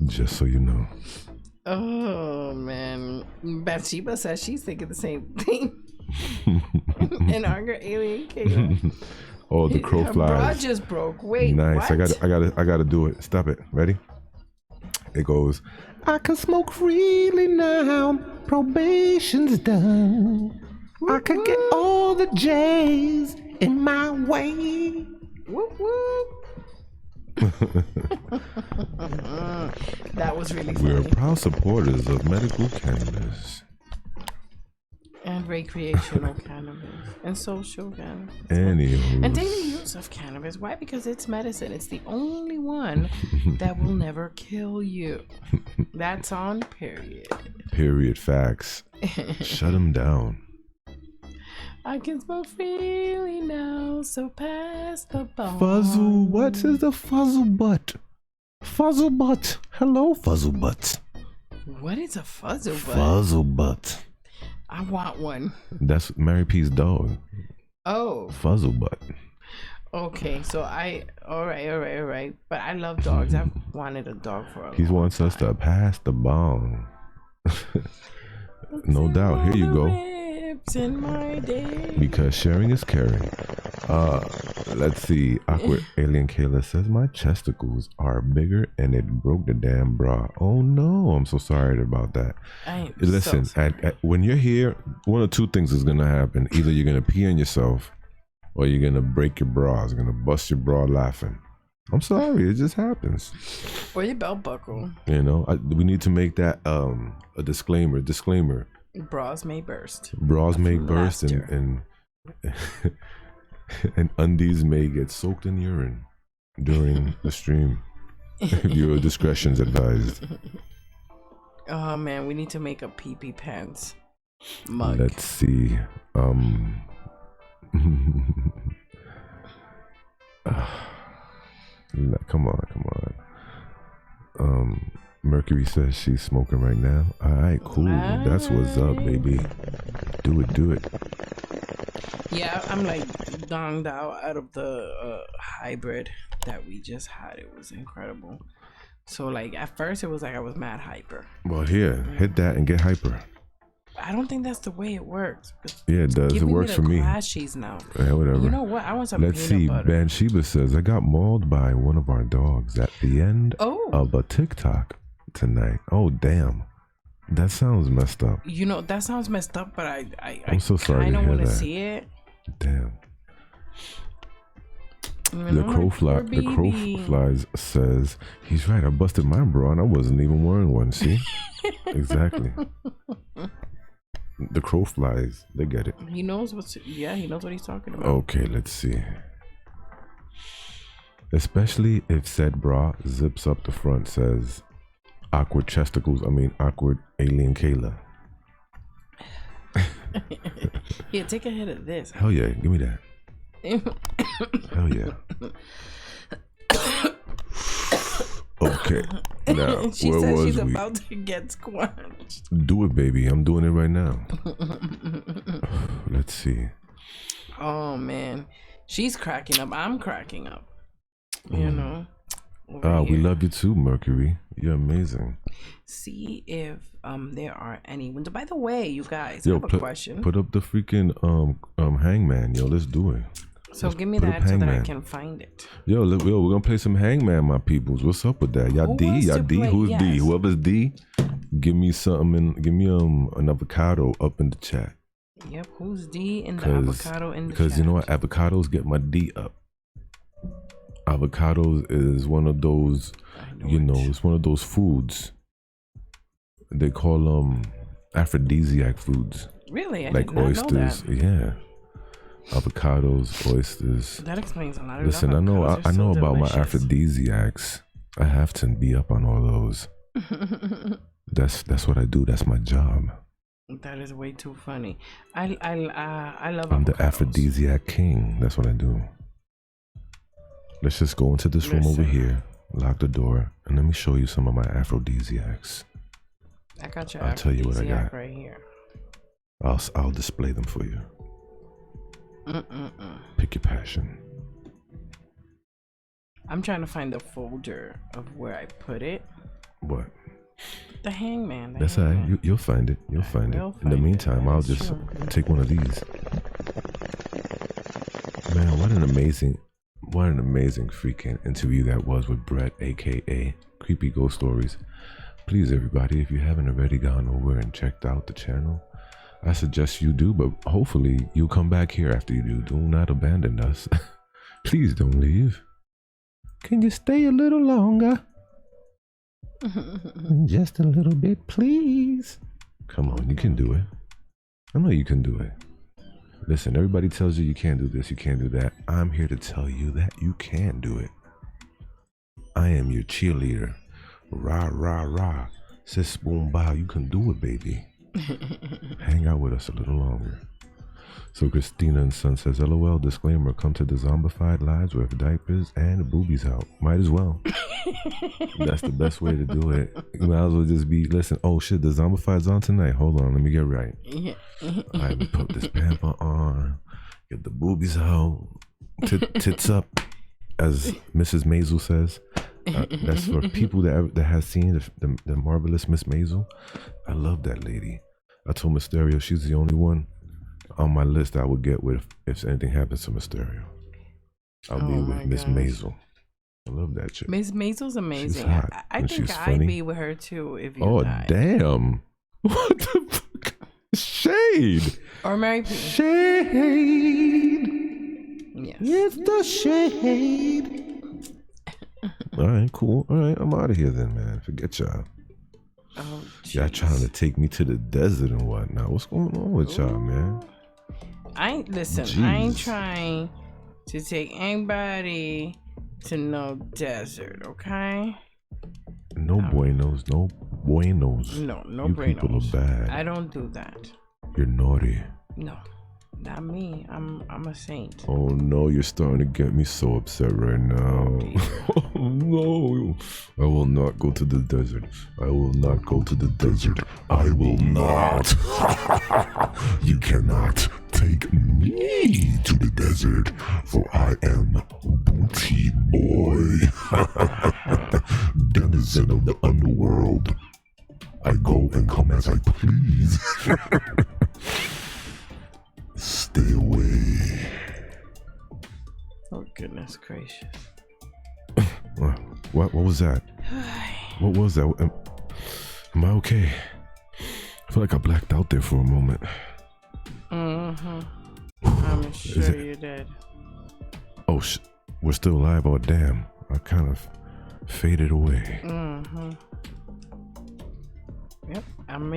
just so you know. Oh man, Bathsheba says she's thinking the same thing. And our alien Kayla. Oh, the Crow Flies. Bra just broke. Wait, nice. What? I gotta do it. Stop it. Ready? It goes. I can smoke freely now. Probation's done. I can get all the J's in my way. Whoop whoop. That was really funny. We're proud supporters of medical cannabis and recreational cannabis and social cannabis and daily use of cannabis. Why? Because it's medicine. It's the only one that will never kill you. That's on period. Period. Facts. Shut them down. I can smoke freely now, so pass the ball. Fuzzle, what is the fuzzle butt? Fuzzle butt. Hello, fuzzle butt. What is a fuzzle butt? Fuzzle butt. I want one. That's Mary P's dog. Oh. Fuzzle butt. Okay, so all right. But I love dogs. I've wanted a dog for a long time. He wants us to pass the ball. No doubt. Here you go. In my day. Because sharing is caring. Let's see. Awkward Alien Kayla says my chesticles are bigger and it broke the damn bra. Oh no, I'm so sorry about that. Listen, when you're here, one of two things is gonna happen. Either you're gonna pee on yourself, or you're gonna break your bra. You're gonna bust your bra laughing. I'm sorry, it just happens. Or your belt buckle. You know, we need to make that a disclaimer. Bras may burst. Bras may burst and and undies may get soaked in urine during the stream. Your discretion's advised. Oh man, we need to make a pee-pee pants mug. Let's see. Come on. Mercury says she's smoking right now. All right, cool. That's what's up, baby. Do it. Yeah, I'm like donged out of the hybrid that we just had. It was incredible. So like at first it was like I was mad hyper. Well, here, hit that and get hyper. I don't think that's the way it works. Yeah, it does. It works for me. Cheese now. Yeah, whatever. You know what? I want some Let's peanut see. butter. Bathsheba says I got mauled by one of our dogs at the end of a TikTok tonight. Oh damn, that sounds messed up. You know that sounds messed up, but I'm so sorry. I don't want to see it. Damn. The crow flies says, he's right. I busted my bra and I wasn't even wearing one. See? Exactly. The crow flies, they get it. He knows what he's talking about. Okay, let's see. Especially if said bra zips up the front, says awkward chesticles. I mean, awkward alien Kayla. Yeah, take a hit of this. Hell yeah, give me that. Hell yeah. Okay. Now, she where says was she's we? about to get squashed. Do it, baby. I'm doing it right now. Let's see. Oh man, she's cracking up. I'm cracking up. You know. We love you too, Mercury. You're amazing. See if there are any. By the way, you guys, Yo, I have a question. Put up the freaking Hangman. Yo, let's do it. So give me that so that I can find it. Yo, we're gonna play some Hangman, my peoples. What's up with that? Y'all D? Who's yes. D? Whoever's D, give me something. Give me an avocado up in the chat. Yep, who's D in the avocado in the chat? Because you know what? Avocados get my D up. Avocados is one of those, it's one of those foods. They call them aphrodisiac foods. Really? Like oysters. Yeah. Avocados, oysters. That explains a lot. Listen, I know about my aphrodisiacs. I have to be up on all those. That's what I do. That's my job. That is way too funny. I love. I'm avocados. the aphrodisiac king. That's what I do. Let's just go into this room over here, lock the door, and let me show you some of my aphrodisiacs. I got your. I'll tell you what I got right here. I'll display them for you. Pick your passion. I'm trying to find the folder of where I put it. What? The Hangman. That's all right. You'll find it. You'll find it. In the meantime, I'll just take one of these. Man, what an amazing freaking interview that was with Brett, aka Creepy Ghost Stories. Please, everybody, if you haven't already gone over and checked out the channel, I suggest you do, but hopefully you'll come back here after you do. Do not abandon us. Please don't leave. Can you stay a little longer? Just a little bit, please. Come on, you can do it. I know you can do it. Listen, everybody tells you can't do this, you can't do that. I'm here to tell you that you can do it. I am your cheerleader. Rah, rah, rah. Sis, boom, bow. You can do it, baby. Hang out with us a little longer. So Christina and Son says, LOL, disclaimer, come to Dezombified lives with diapers and boobies out. Might as well. That's the best way to do it. You might as well just be, listen, oh shit, Dezombified's on tonight. Hold on, let me get right. I put this pamper on, get the boobies out, tits up, as Mrs. Maisel says. That's for people that has seen the marvelous Miss Maisel. I love that lady. I told Mysterio she's the only one on my list I would get with if anything happens to Mysterio. I'll be with Miss Maisel. I love that chick. Miss Maisel's amazing. She's hot, I think I'd be with her too if you died. Damn. What the fuck? Shade. Or Mary P. Shade. Yes. It's the shade. All right, cool. All right, I'm out of here then, man. Forget y'all. Oh, y'all trying to take me to the desert and whatnot. What's going on with y'all, man? I ain't trying to take anybody to no desert, okay? No buenos. No You buenos. people are bad. I don't do that. You're naughty. No, not me. I'm a saint. Oh no, you're starting to get me so upset right now. Oh no. I will not go to the desert. I will not go to the desert. I will not. You cannot take me to the desert, for I am Booty Boy. Denizen of the underworld. I go and come as I please. Stay away. Oh goodness gracious. What was that? What was that? Am I okay? I feel like I blacked out there for a moment. I'm sure you're dead. we're still live. Oh damn! I kind of faded away. Yep, I'm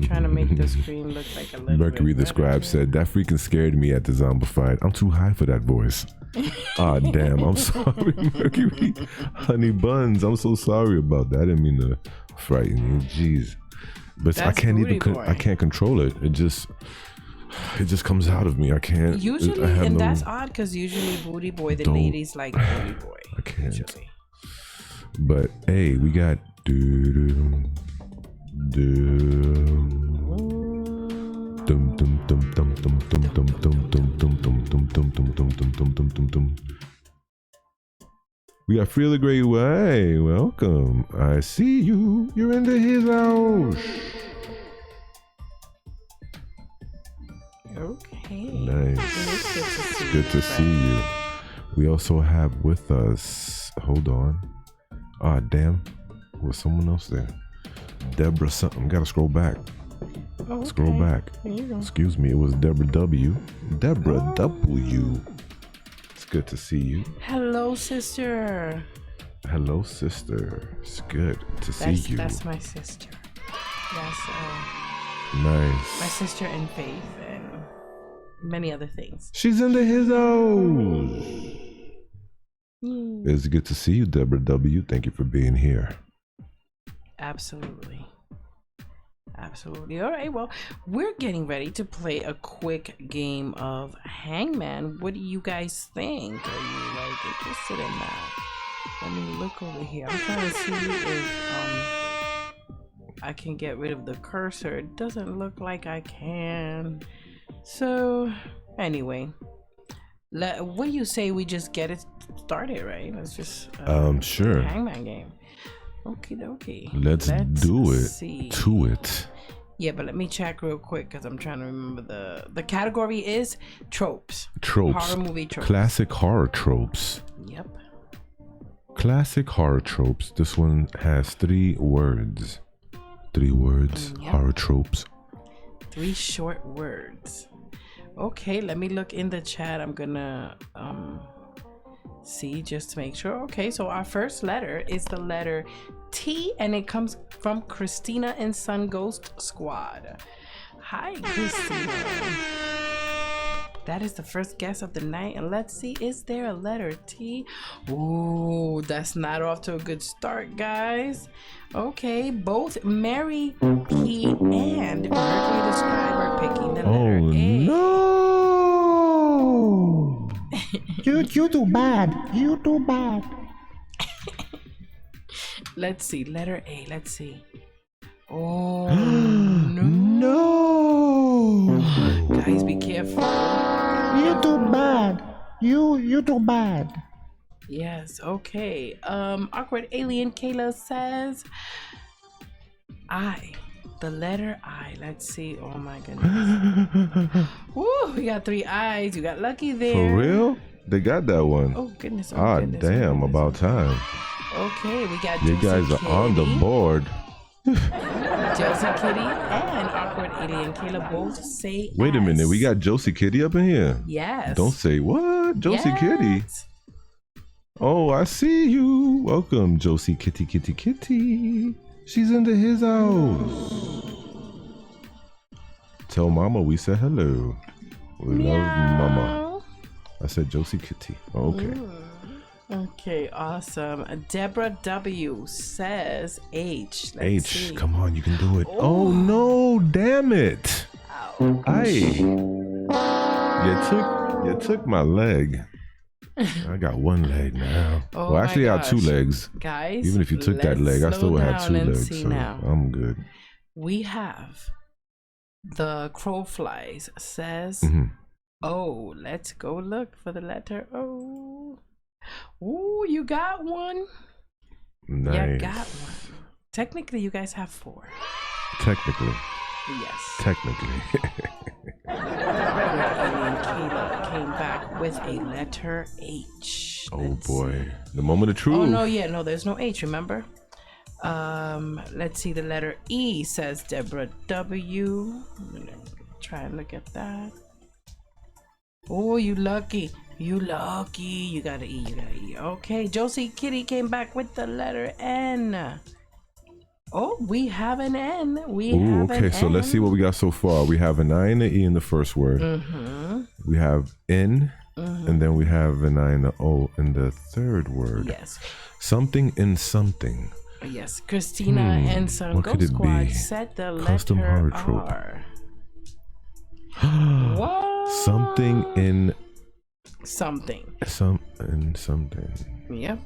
trying to make the screen look like a little Mercury bit the better. Scribe said that freaking scared me at the Zombified. I'm too high for that voice. Ah damn! I'm sorry, Mercury. Honey buns. I'm so sorry about that. I didn't mean to frighten you. Jeez, but That's I can't Booty Boy. I can't control it. It just comes out of me. I can't. Usually, I have and no, that's odd because usually Booty Boy, the Don't- ladies like Booty Boy. I can't. Usually. But hey, we got we got Feel the Great Way. Welcome. I see you. You're into his house. Okay. Nice. It's Good to see you. We also have with us. Hold on. Ah, damn. Was someone else there? Deborah something. Gotta scroll back. Okay. Scroll back. There you go. Excuse me. It was Deborah W. Deborah W. It's good to see you. Hello, sister. Hello, sister. It's good to see you. That's my sister. That's Nice. my sister in faith and many other things. She's into his house. It's good to see you, Deborah W. Thank you for being here. Absolutely. Absolutely. All right. Well, we're getting ready to play a quick game of Hangman. What do you guys think? Are you like interested in that? Let me look over here. I'm trying to see if I can get rid of the cursor. It doesn't look like I can. So anyway, what do you say we just get it started, right? Let's just Sure. Hangman game. Okie dokie. Let's do it. See. To it. Yeah, but let me check real quick because I'm trying to remember the category is tropes. Tropes. Horror movie tropes. Classic horror tropes. Yep. Classic horror tropes. This one has 3 words. 3 words. Yep. Horror tropes. 3 short words. Okay, let me look in the chat. I'm gonna see just to make sure. Okay, so our first letter is the letter T, and it comes from Christina and Sun Ghost Squad. Hi, Christina. That is the first guess of the night, and let's see, is there a letter T? Ooh, that's not off to a good start, guys. Okay, both Mary P and Mercury the Scribe are picking the letter A. No! You too bad. You too bad. Let's see, letter A. Let's see. Oh no! Guys, be careful. You too bad. You too bad. Yes. Okay. Awkward Alien Kayla says I. The letter I. Let's see. Oh my goodness. Woo! We got 3 I's. You got lucky there. For real? They got that one. Oh goodness. Oh, Ah, goodness, damn. oh, goodness. About time. Okay, we got You Juicy guys are on the Kitty. board. Josie Kitty and Awkward Alien Kayla both say Wait a minute. S. We got Josie Kitty up in here. Yes. Don't say what? Josie Yes. Kitty. Oh, I see you. Welcome, Josie Kitty Kitty Kitty. She's into his house. Tell Mama we said hello. We love Mama. I said Josie Kitty. Oh, okay. Okay, awesome. Deborah W says H. Let's H, see. come on, you can do it. Oh no, damn it. You took my leg. I got 1 leg now. Oh Well, my actually, I have 2 gosh. legs. Guys, Even if you took that let's leg, I still slow would have down 2 and legs. see So now. I'm good. We have the crow flies says Mhm. O. Let's go look for the letter O. Ooh, you got one. Nice. You got one. Technically, you guys have 4. Technically. Yes. Technically. Alien Kayla came back with a letter H. Oh Let's boy. see. The moment of truth. Oh no, yeah, no, there's no H, remember? Let's see, the letter E says Deborah W. I'm gonna try and look at that. Oh, you lucky. You lucky. You gotta eat. Okay, Josie Kitty came back with the letter N. Oh, we have an N. Okay, so let's see what we got so far. We have an I and an E in the first word. We have N, and then we have an I and an O in the third word. Yes. Something in something. Yes, Christina and Son Go Squad said the Custom letter horror trope. R. What? Something in something. Something. Yep.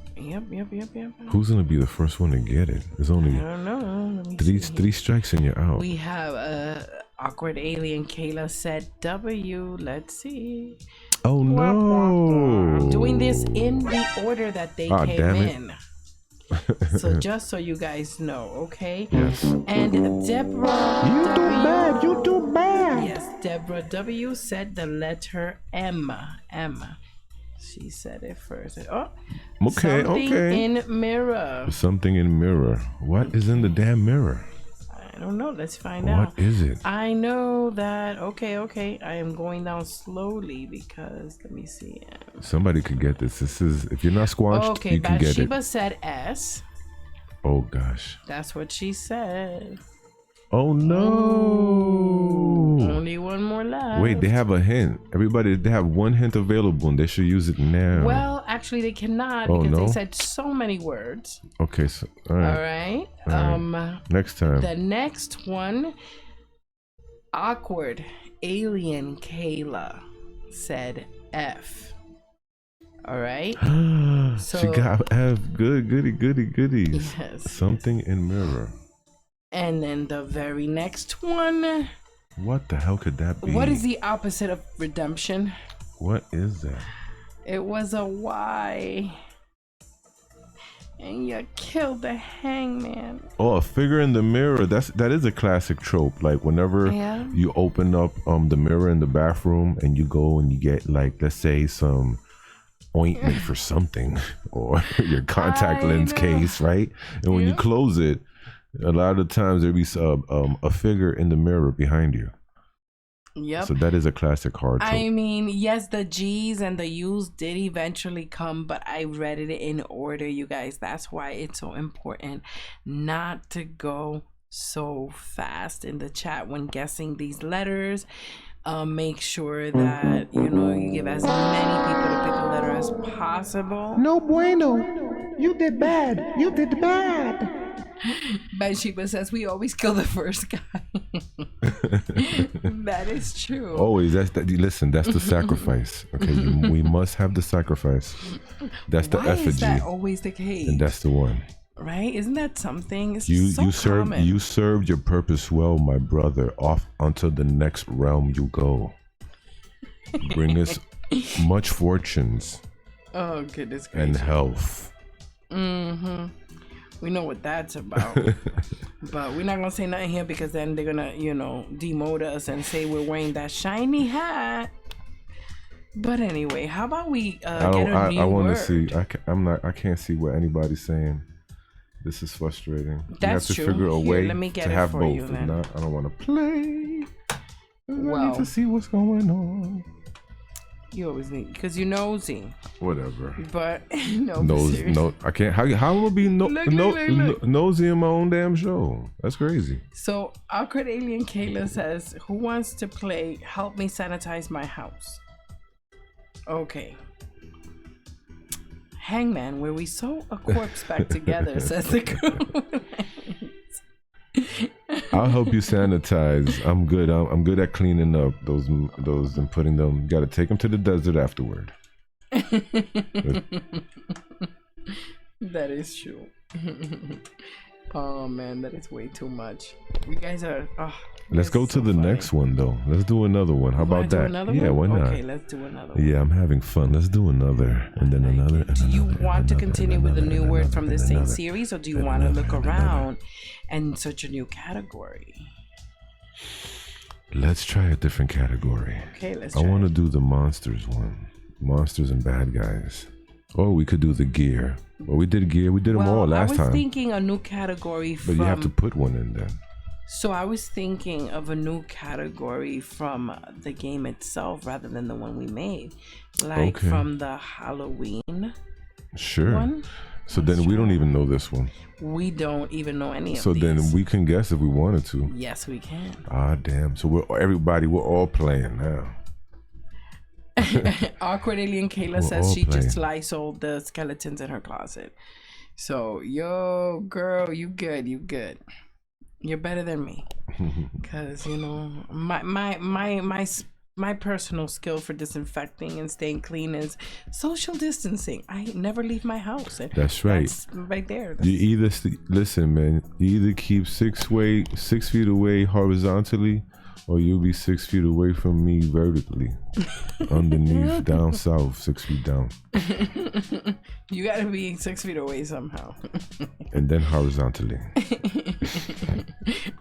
Who's gonna be the first one to get it? There's only I don't know. Let me three strikes and you're out. We have awkward alien Kayla said W. Let's see. Oh no! I'm doing this in the order that they came damn it. in. So just so you guys know, okay? Yes. And Deborah You too bad. Yes, Deborah W said the letter M. She said it first. Oh, something in mirror. Something in mirror. What is in the damn mirror? I don't know. Let's find out. What is it? I know that. Okay. I am going down slowly because let me see. Somebody could get this. This is if you're not squanched, you can get it. Bathsheba said S. Oh gosh. That's what she said. Oh no! Only one more left. Wait, they have a hint. Everybody, they have one hint available, and they should use it now. Well, actually, they cannot because they said so many words. Okay, so all right. Next time. The next one, awkward alien Kayla said F. All right. So she got F. Goody. Yes. Something in mirror. And then the very next one. What the hell could that be? What is the opposite of redemption? What is that? It was a Y. And you killed the hangman. Oh, a figure in the mirror. That is a classic trope. Like whenever you open up the mirror in the bathroom and you go and you get like, let's say some ointment for something or your contact lens case, right? And when you close it, a lot of times there'll be a figure in the mirror behind you. Yep. So that is a classic horror trope. I mean, yes, the G's and the U's did eventually come, but I read it in order, you guys. That's why it's so important not to go so fast in the chat when guessing these letters. Make sure that, you give as many people to pick a letter as possible. No bueno. You did bad. Bathsheba says we always kill the first guy. That is true. Always. Listen, that's the sacrifice. Okay, we must have the sacrifice. That's the effigy. Is that always the case? And that's the one. Right? Isn't that something? It's You common. served your purpose well, my brother. Off unto the next realm you go. Bring us much fortunes. Oh goodness gracious. And health. We know what that's about. But we're not gonna say nothing here because then they're gonna, demote us and say we're wearing that shiny hat. But anyway, how about we get a new word? I want to see. I can't see what anybody's saying. This is frustrating. That's you have to true. figure a way let me get to it have for both. you, then. If not, I don't want to play. I need to see what's going on. You always need, because you're nosy. Whatever. But no, I can't. How will I be nosy in my own damn show? That's crazy. So awkward alien Kayla says, "Who wants to play? Help me sanitize my house." Okay. Hangman, where we sew a corpse back together, says the group. I'll help you sanitize. I'm good. I'm good at cleaning up those and putting them. You got to take them to the desert afterward. That is true. Oh man, that is way too much. You guys are. Let's go to the next one though. Let's do another one. How about that? Yeah, why not? Okay, let's do another one. Yeah, I'm having fun. Let's do another, and then another. And do you want to continue with a new word from the same series, or do you want to look around and search a new category? Let's try a different category. Okay, let's. I want to do the monsters one. Monsters and bad guys. Or we could do the gear. Well, we did gear. We did them all last time. I was thinking a new category. But you have to put one in there. So I was thinking of a new category from the game itself rather than the one we made. Like from the Halloween one. So then we don't even know this one. We don't even know any of these. So then we can guess if we wanted to. Yes, we can. Ah, damn. So we're all playing now. Awkward Alien Kayla says she just Lysoled the skeletons in her closet. So, yo, girl, you good. You're better than me. Because, you know, my personal skill for disinfecting and staying clean is social distancing. I never leave my house. That's right. That's right there. You either listen, man. You either keep 6 feet away horizontally, or you'll be 6 feet away from me vertically. Underneath, down south, 6 feet down. You gotta be 6 feet away somehow. And then horizontally.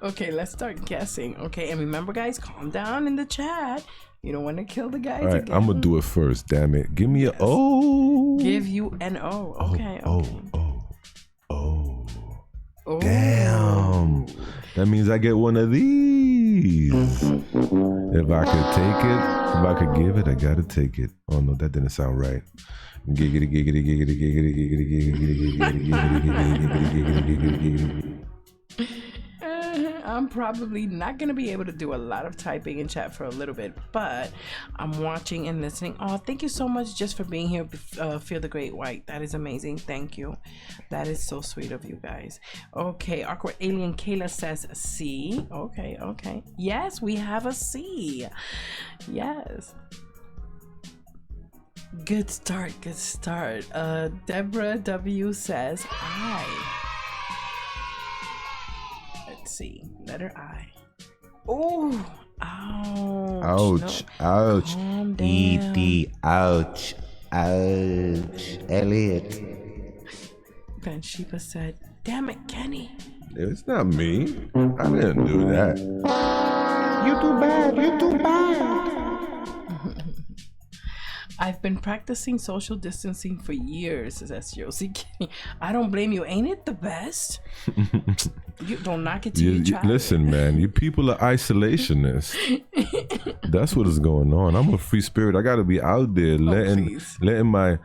Okay, let's start guessing. Okay, and remember, guys, calm down in the chat. You don't want to kill the guys. All right, again. I'm gonna do it first. Damn it! Give me an O. Give you an O. Okay. Oh. Damn. That means I get one of these. If I could take it, if I could give it, I gotta take it. Oh no, that didn't sound right. Giggity, giggity, giggity, giggity, giggity, giggity, giggity, giggity. I'm probably not going to be able to do a lot of typing in chat for a little bit, but I'm watching and listening. Oh, thank you so much just for being here. Feel the Great White. That is amazing. Thank you. That is so sweet of you guys. Okay, Awkward Alien Kayla says C. Okay. Yes, we have a C. Yes. Good start. Deborah W says I. Let's see. Letter I. Oh, ouch. Ouch. E.T. Ouch. Elliot. Bansheeba said, damn it, Kenny. It's not me. I didn't do that. You too bad. I've been practicing social distancing for years, says Josie Kenny. I don't blame you. Ain't it the best? You don't knock it till you try. Listen, man, you people are isolationists. That's what is going on. I'm a free spirit. I gotta be out there letting my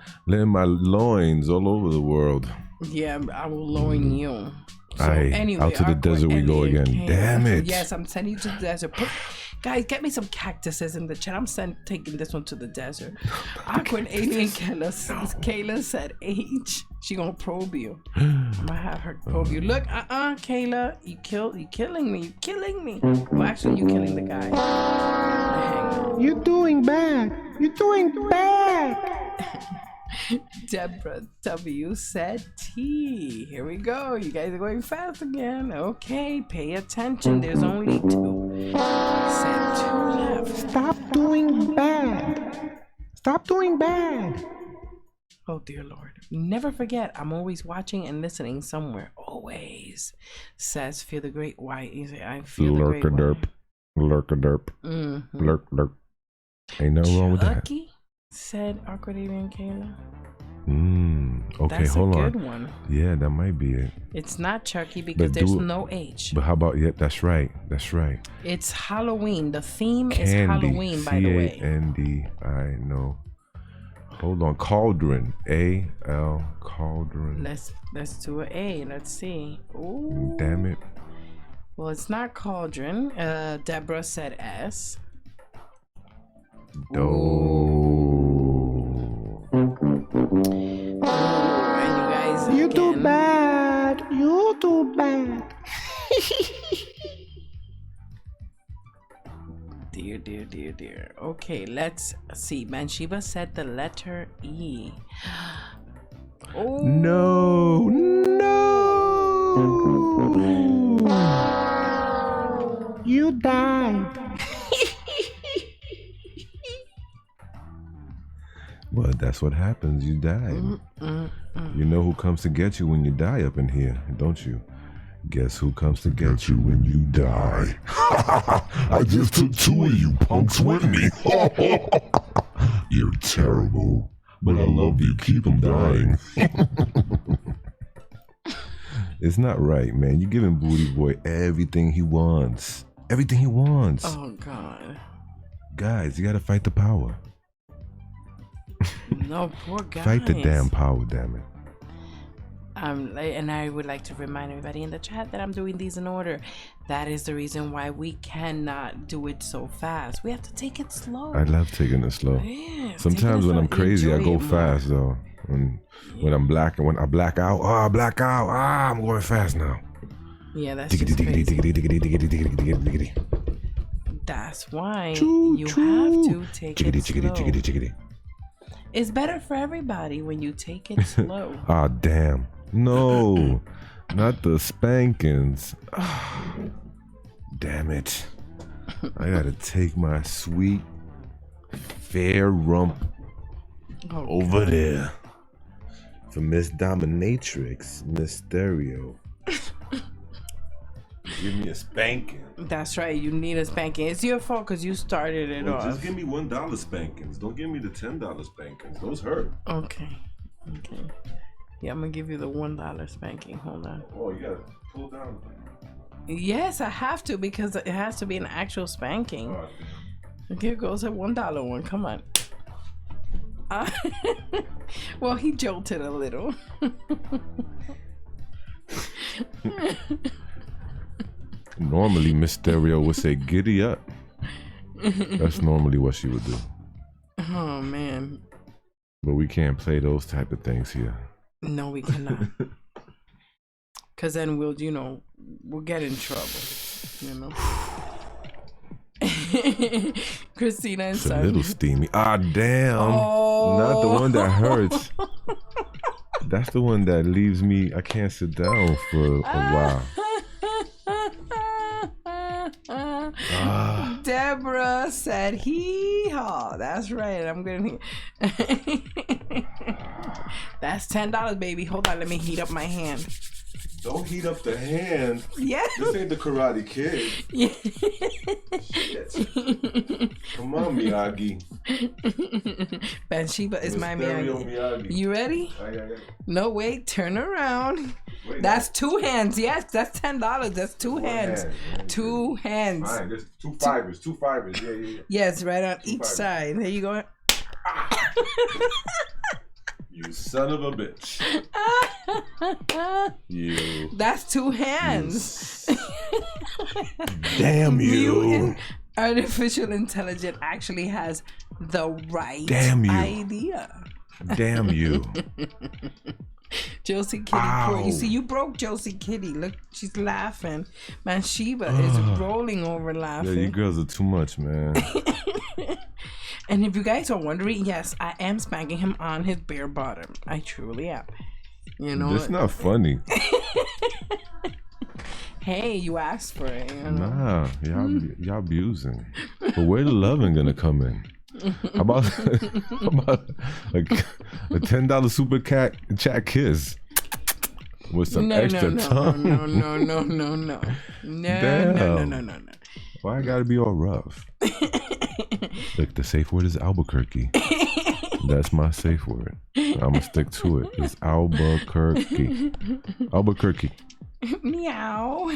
loins all over the world. Yeah, I will loin you. So anyway, out to the desert we go again. Damn it. Yes, I'm sending you to the desert. Guys, get me some cactuses in the chat. I'm taking this one to the desert. Awkward Alien Kayla said H. She gonna probe you. I'm gonna have her probe you. Look, Kayla, you killing me. Well, actually, you killing the guy. You're doing bad. Deborah W said T. Here we go. You guys are going fast again. Okay, pay attention. There's only 2. Said 2 left. Stop doing bad. Oh dear Lord. Never forget, I'm always watching and listening somewhere. Always. Says Feel the Great White. You say, I feel the Great White. Lurk-a-derp. Lurk. Ain't nothing wrong with that. Chucky said Awkward Alien Kayla. Okay, that's hold on. That's a good one. Yeah, that might be it. It's not Chucky because there's no H. But how about, that's right. It's Halloween. The theme is Halloween, by the way. Candy, I know. Hold on, Cauldron. A-L, Cauldron. Let's do an A. Let's see. Ooh. Damn it. Well, it's not Cauldron. Deborah said S. You too bad. Dear. Okay, let's see. Bansheeba said the letter E. Oh no. You died. Well, that's what happens. You die. You know who comes to get you when you die up in here, don't you? Guess who comes to get you when you die? I just took 2 of you punks with me. You're terrible, but I love you. Keep them dying. It's not right, man. You're giving Booty Boy everything he wants. Everything he wants. Oh, God. Guys, you gotta fight the power. No, poor guys. Fight the damn power, damn it. And I would like to remind everybody in the chat that I'm doing these in order. That is the reason why we cannot do it so fast. We have to take it slow. I love taking it slow. Yeah, sometimes when I'm crazy, I go fast though. When I'm black and when I black out, I'm going fast now. Yeah, that's just crazy. That's why you have to take it slow. It's better for everybody when you take it slow. Ah, damn. No, not the spankings. Damn it. I gotta take my sweet, fair rump over there for Miss Dominatrix, Miss Stereo. Give me a spanking. That's right. You need a spanking. It's your fault because you started it off. Just give me $1 spankings. Don't give me the $10 spankings. Those hurt. Okay. Yeah, I'm gonna give you the $1 spanking. Hold on. Oh, you gotta pull down. Yes, I have to because it has to be an actual spanking. Here goes a $1 one. Come on. Well, he jolted a little. Normally, Miss Stereo would say, "Giddy up." That's normally what she would do. Oh man. But we can't play those type of things here. No, we cannot. Cause then we'll get in trouble. Christina and It's a Son. little steamy. Ah, damn. Oh. Not the one that hurts. That's the one that leaves me. I can't sit down for a while. Deborah said hee-haw. That's right. I'm gonna That's $10, baby. Hold on, let me heat up my hand. Don't heat up the hand. Yeah. This ain't the Karate Kid. Yeah. Shit. Come on, Miyagi. Bathsheba is my Miyagi. You ready? No, wait. Turn around. Wait, that's 2 hands. Yes, that's $10. That's 2 hands. Hand. 2 hands. Fine, there's 2 fibers. 2 fibers. Yeah. Yes, right on each fibers. side. There you go. You son of a bitch. You. That's 2 hands. Damn you. Artificial intelligence actually has the right idea. Damn you. Josie Kitty, you see, you broke Josie Kitty. Look, she's laughing. Man, Sheba is rolling over laughing. Yeah, you girls are too much, man. And if you guys are wondering, yes, I am spanking him on his bare bottom. I truly am. You know, it's not funny. Hey, you asked for it. You know? Nah, y'all abusing. But where the loving gonna come in? How about a $10 super chat kiss with some extra tongue? No. No. Why I gotta be all rough? Look, the safe word is Albuquerque. That's my safe word. I'm gonna stick to it. It's Albuquerque. Albuquerque. Meow,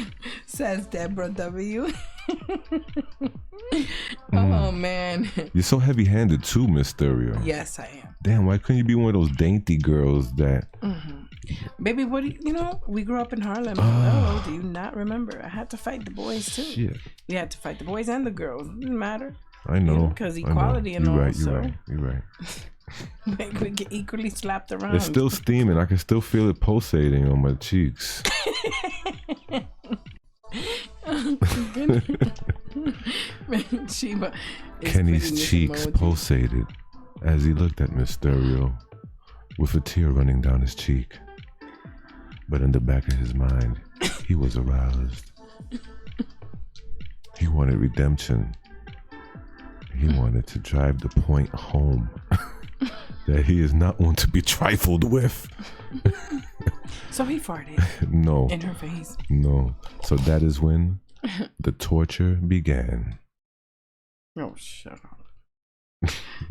says Deborah W. Oh man, you're so heavy-handed too, Miss Stereo. Yes, I am. Damn, why couldn't you be one of those dainty girls that? Baby, what do you know? We grew up in Harlem. Oh, do you not remember? I had to fight the boys too. Shit. We had to fight the boys and the girls. It didn't matter. I know. Because equality and all. You're right. We get equally slapped around. It's still steaming. I can still feel it pulsating on my cheeks. Sheba Kenny's cheeks pulsated as he looked at Miss Stereo with a tear running down his cheek. But in the back of his mind, he was aroused. He wanted redemption. He wanted to drive the point home that he is not one to be trifled with. So he farted. No. In her face. No. So that is when the torture began. Oh, shut up.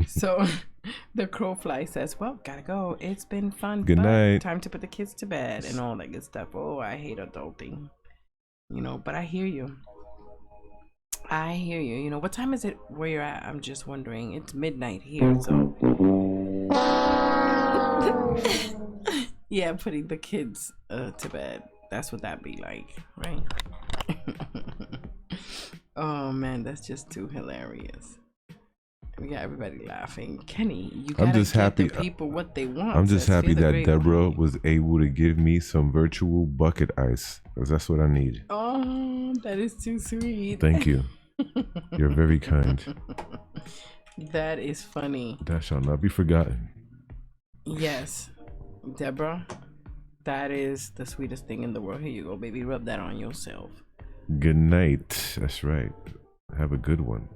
So the crowfly says, well, gotta go. It's been fun. Good but night. Time to put the kids to bed and all that good stuff. Oh, I hate adulting. You know, but I hear you. I hear you. You know, what time is it where you're at? I'm just wondering. It's midnight here, so. Yeah, putting the kids to bed. That's what that be like, right? Oh man, that's just too hilarious. We got everybody laughing. Kenny, you gotta just happy the people what they want. I'm just happy that great Deborah way. was able to give me some virtual bucket ice, because that's what I need. Oh, that is too sweet. Thank you. You're very kind. That is funny. That shall not be forgotten. Yes, Deborah, that is the sweetest thing in the world. Here you go, baby. Rub that on yourself. Good night. That's right. Have a good one.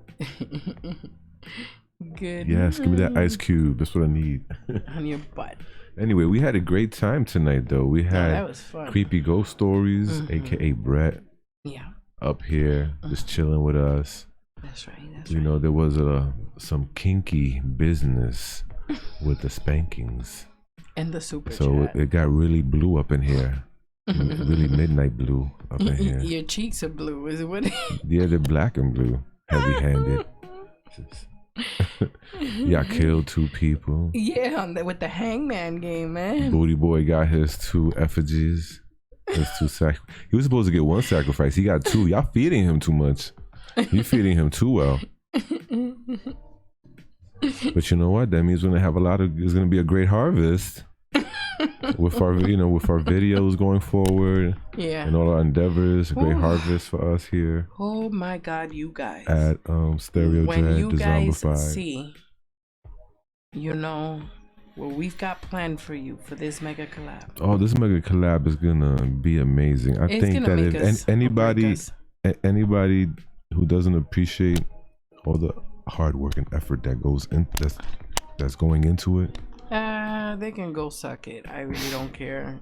Good. Yes, give me that ice cube. That's what I need. On your butt. Anyway, we had a great time tonight, though. We had that was fun. creepy ghost stories, aka Brett. Yeah. Up here, just chilling with us. That's right. You know, there was some kinky business with the spankings. And the super So chat. it got really blue up in here. Really midnight blue up in here. Your cheeks are blue, is it what? Yeah, they're black and blue. Heavy-handed. Yeah, I killed 2 people. Yeah, with the hangman game, man. Booty boy got his 2 effigies. His 2 He was supposed to get 1 sacrifice. He got 2. Y'all feeding him too much. You feeding him too well. But you know what? That means we're gonna have there's gonna be a great harvest with our videos going forward. Yeah. And all our endeavors. A great harvest for us here. Oh my God, you guys. At Stereo when Dread, you guys Dezombified. see, you know, what we've got planned for you for this mega collab. Oh, this mega collab is gonna be amazing. I think that if anybody who doesn't appreciate all the hard work and effort that goes in that's going into it, they can go suck it. I really don't care.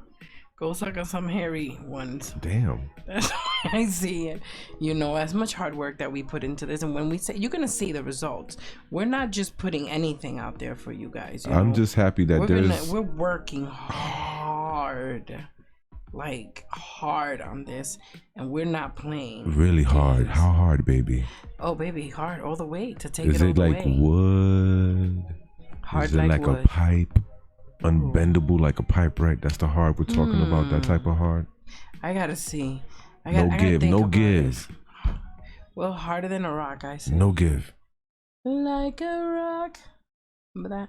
Go suck on some hairy ones. damn. That's how I see it. You know, as much hard work that we put into this, and when we say you're gonna see the results, we're not just putting anything out there for you guys. I'm just happy that we're working hard, like hard on this, and we're not playing. Really hard. How hard, baby? Oh, baby, hard all the way to take Is it all it the like way. wood? Hard Is it like wood. a pipe? Unbendable like a pipe, right? That's the hard we're talking about. That type of hard. I gotta see. I No gotta give. think No about give. this. Well, harder than a rock, I say. No give. Like a rock. But that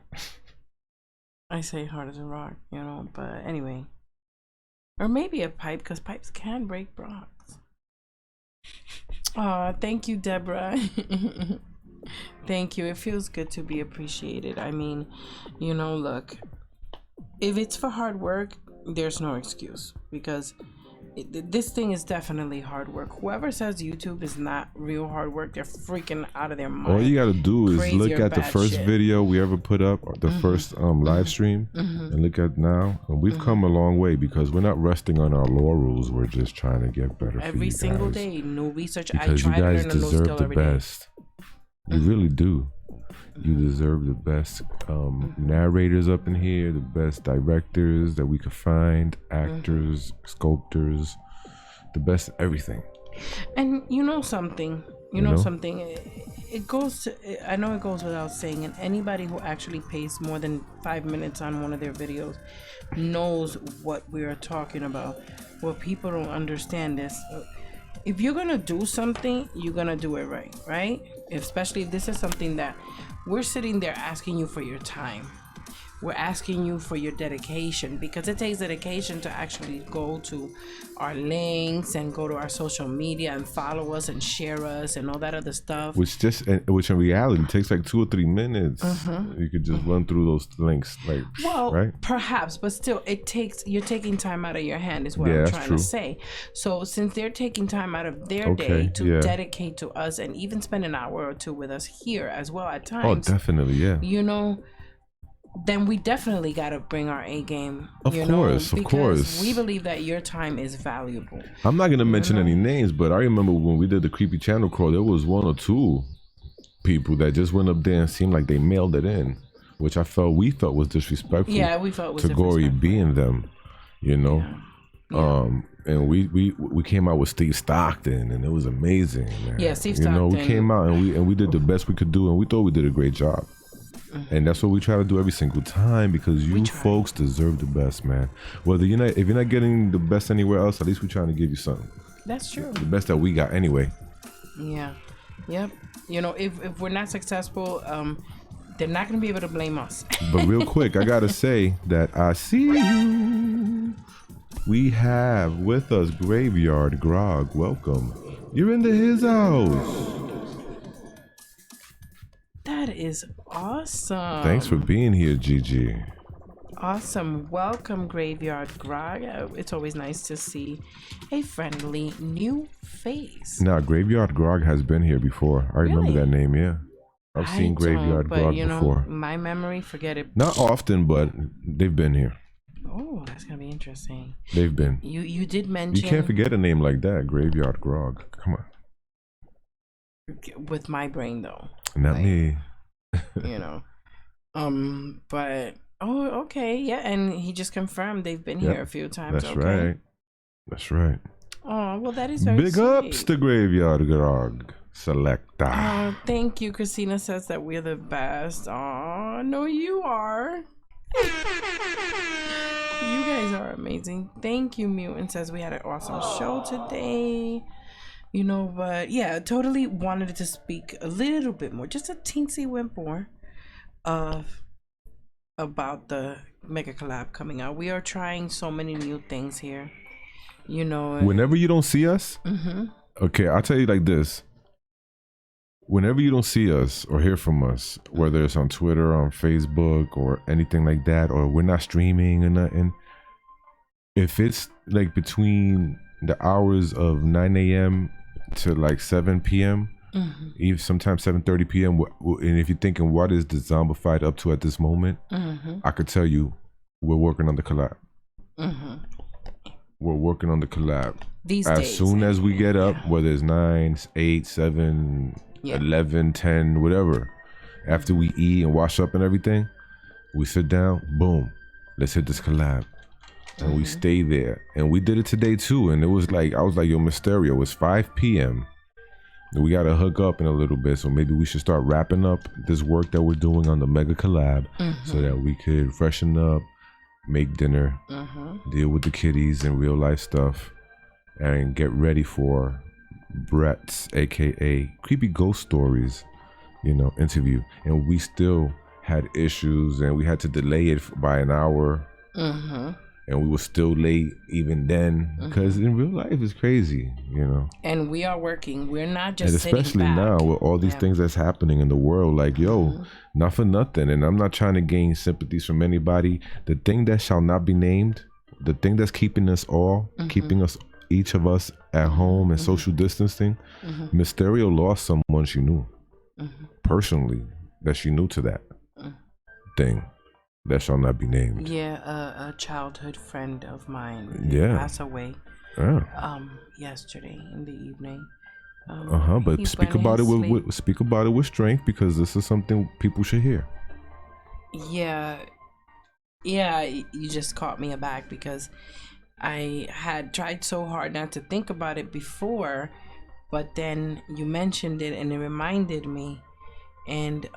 I say hard as a rock, you know, but anyway. Or maybe a pipe, because pipes can break rocks. Aw, thank you, Deborah. Thank you. It feels good to be appreciated. I mean, you know, look, if it's for hard work, there's no excuse, because this thing is definitely hard work. Whoever says YouTube is not real hard work, they're freaking out of their mind. All you gotta do is Crazy look or at the bad first shit. video we ever put up, or the first live stream, and look at now. And we've come a long way, because we're not resting on our laurels. We're just trying to get better for Every you single guys. day, new research. Because I try you guys to learn a new deserve skill the every day. best. You really do. You deserve the best narrators up in here, the best directors that we could find, actors, sculptors, the best everything. And you know something, something, it goes to, I know it goes without saying, and anybody who actually pays more than 5 minutes on one of their videos knows what we are talking about. What people don't understand is, if you're gonna do something, you're gonna do it right? Especially if this is something that we're sitting there asking you for your time. We're asking you for your dedication, because it takes dedication to actually go to our links and go to our social media and follow us and share us and all that other stuff. Which in reality takes like 2 or 3 minutes. You could just run through those links, like, Well, right? perhaps, but still, you're taking time out of your hand is what Yeah, I'm that's trying true. to say. So since they're taking time out of their Okay, day to yeah. dedicate to us and even spend an hour or two with us here as well at Oh, times, definitely, yeah. you know, then we definitely got to bring our A game. Of course. We believe that your time is valuable. I'm not gonna mention any names, but I remember when we did the creepy channel crawl, there was 1 or 2 people that just went up there and seemed like they mailed it in, which we felt was disrespectful. Yeah, we felt was to Gory being them, you know. Yeah. And we came out with Steve Stockton, and it was amazing, man. Yeah, Steve Stockton. You know, we came out and we did the best we could do, and we thought we did a great job. And that's what we try to do every single time, because you folks deserve the best, man. Whether if you're not getting the best anywhere else, at least we're trying to give you something. That's true. The best that we got anyway. Yeah. Yep. You know, if we're not successful, they're not gonna be able to blame us. But real quick, I gotta say that I see you. We have with us Graveyard Grog. Welcome. You're into his house. That is awesome. Thanks for being here, Gigi. Awesome. Welcome, Graveyard Grog. It's always nice to see a friendly new face. Now, Graveyard Grog has been here before. I remember that name, yeah. I've seen Graveyard Grog before. My memory, forget it. Not often, but they've been here. Oh, that's gonna be interesting. They've been. You did mention. You can't forget a name like that, Graveyard Grog. Come on. With my brain, though. Not me. You know. But okay, yeah, and he just confirmed they've been here a few times. That's right. That's right. Oh, well, that is very big sweet. ups to Graveyard Grog. Selecta. Oh, thank you. Christina says that we're the best. Oh, no, you are. You guys are amazing. Thank you. Mutant says we had an awesome show today. You know, but yeah, totally wanted to speak a little bit more, just a teensy wimp more about the mega collab coming out. We are trying so many new things here. You know, whenever you don't see us, okay, I'll tell you like this. Whenever you don't see us or hear from us, whether it's on Twitter, on Facebook, or anything like that, or we're not streaming or nothing, if it's like between the hours of 9 a.m. to like 7 p.m., even sometimes 7:30 p.m., and if you're thinking, what is the Zombified up to at this moment, I could tell you, we're working on the collab. We're working on the collab. These as days, soon as we get up, whether it's 9, 8, 7, 11, 10, whatever, after we eat and wash up and everything, we sit down, boom, let's hit this collab. And we stay there. And we did it today too. And it was like, I was like, yo, Mysterio, it's 5 p.m. We got to hook up in a little bit. So maybe we should start wrapping up this work that we're doing on the mega collab so that we could freshen up, make dinner, deal with the kiddies and real life stuff, and get ready for Brett's, aka Creepy Ghost Stories, interview. And we still had issues and we had to delay it by an hour. And we were still late even then, because in real life it's crazy, And we are working. We're not just and especially sitting back. now with all these things that's happening in the world, like, yo, not for nothing. And I'm not trying to gain sympathies from anybody. The thing that shall not be named, the thing that's keeping us all, keeping us, each of us at home and social distancing, Mysterio lost someone she knew personally, that she knew to that thing. That shall not be named. Yeah, a childhood friend of mine passed away. Yesterday in the evening. But speak about it with strength, because this is something people should hear. Yeah, you just caught me aback, because I had tried so hard not to think about it before, but then you mentioned it and it reminded me. And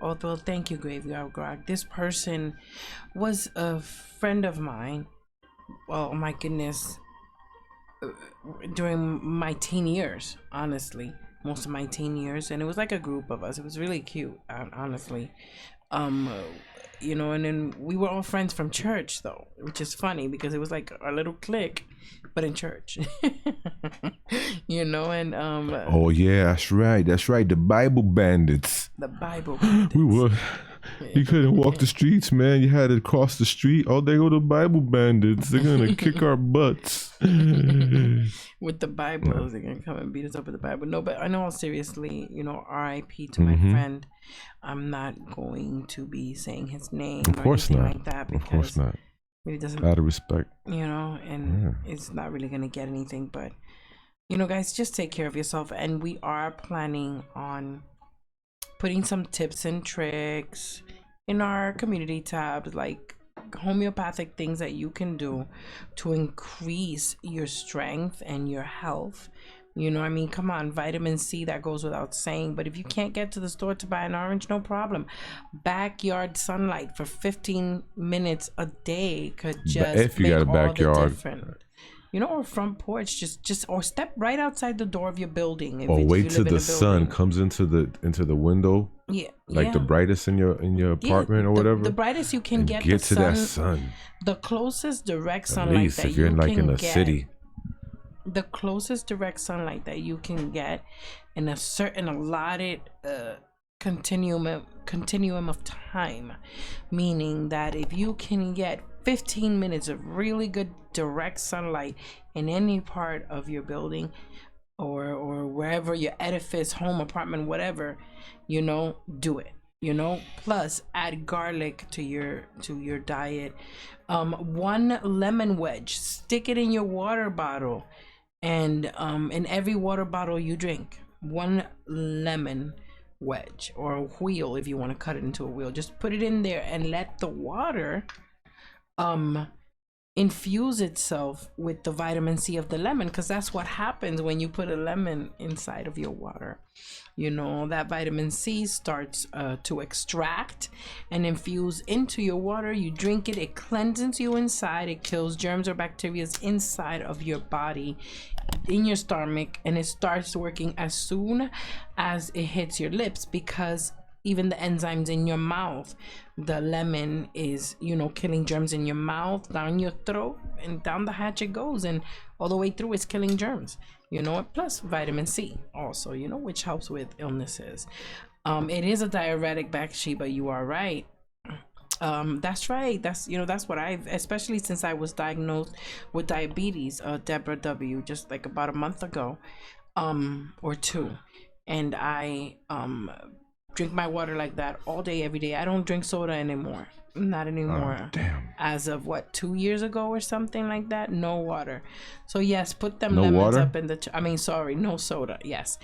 although, thank you, Graveyard Grog. This person was a friend of mine. Oh my goodness. During my teen years, honestly, most of my teen years, and it was like a group of us. It was really cute, honestly. And then we were all friends from church, though, which is funny because it was like our little clique, but in church. And oh yeah, that's right, the Bible bandits. The Bible bandits. We were. You couldn't walk the streets, man. You had to cross the street. Oh, they go to Bible bandits. They're gonna kick our butts. With the Bibles, they're gonna come and beat us up with the Bible. No, but I know, seriously, R.I.P. to my friend. I'm not going to be saying his name. Of course not. Like that, because of course not. Really doesn't. Out of respect. And it's not really gonna get anything. But guys, just take care of yourself. And we are planning on putting some tips and tricks in our community tabs, like homeopathic things that you can do to increase your strength and your health. You know what I mean? Come on, vitamin C, that goes without saying. But if you can't get to the store to buy an orange, no problem. Backyard sunlight for 15 minutes a day could just if you got a backyard, you know, or front porch, just or step right outside the door of your building. Or wait till the sun comes into the window. Yeah, like the brightest in your apartment or whatever. The brightest you can get to that sun. The closest direct At sunlight least that if you're you like can in a get, city. the closest direct sunlight that you can get in a certain allotted continuum of time, meaning that if you can get 15 minutes of really good direct sunlight in any part of your building or wherever your edifice, home, apartment, whatever, you know, do it. You know, plus add garlic to your diet. 1 lemon wedge, stick it in your water bottle, and in every water bottle you drink, 1 lemon wedge, or a wheel if you want to cut it into a wheel. Just put it in there and let the water infuse itself with the vitamin C of the lemon, because that's what happens when you put a lemon inside of your water. You know, that vitamin C starts to extract and infuse into your water. You drink it, it cleanses you inside, it kills germs or bacteria inside of your body, in your stomach, and it starts working as soon as it hits your lips, because even the enzymes in your mouth, the lemon is, you know, killing germs in your mouth, down your throat, and down the hatch it goes, and all the way through it's killing germs, you know. Plus vitamin C also, you know, which helps with illnesses. It is a diuretic, Bathsheba, you are right. That's right. That's, you know, that's what I've, especially since I was diagnosed with diabetes, Deborah W, just like about a month ago, or 2, and I drink my water like that all day, every day. I don't drink soda anymore. Not anymore. Oh, damn. As of what, 2 years ago or something like that? No water. So yes, put them no lemons water? up in the no soda. Yes,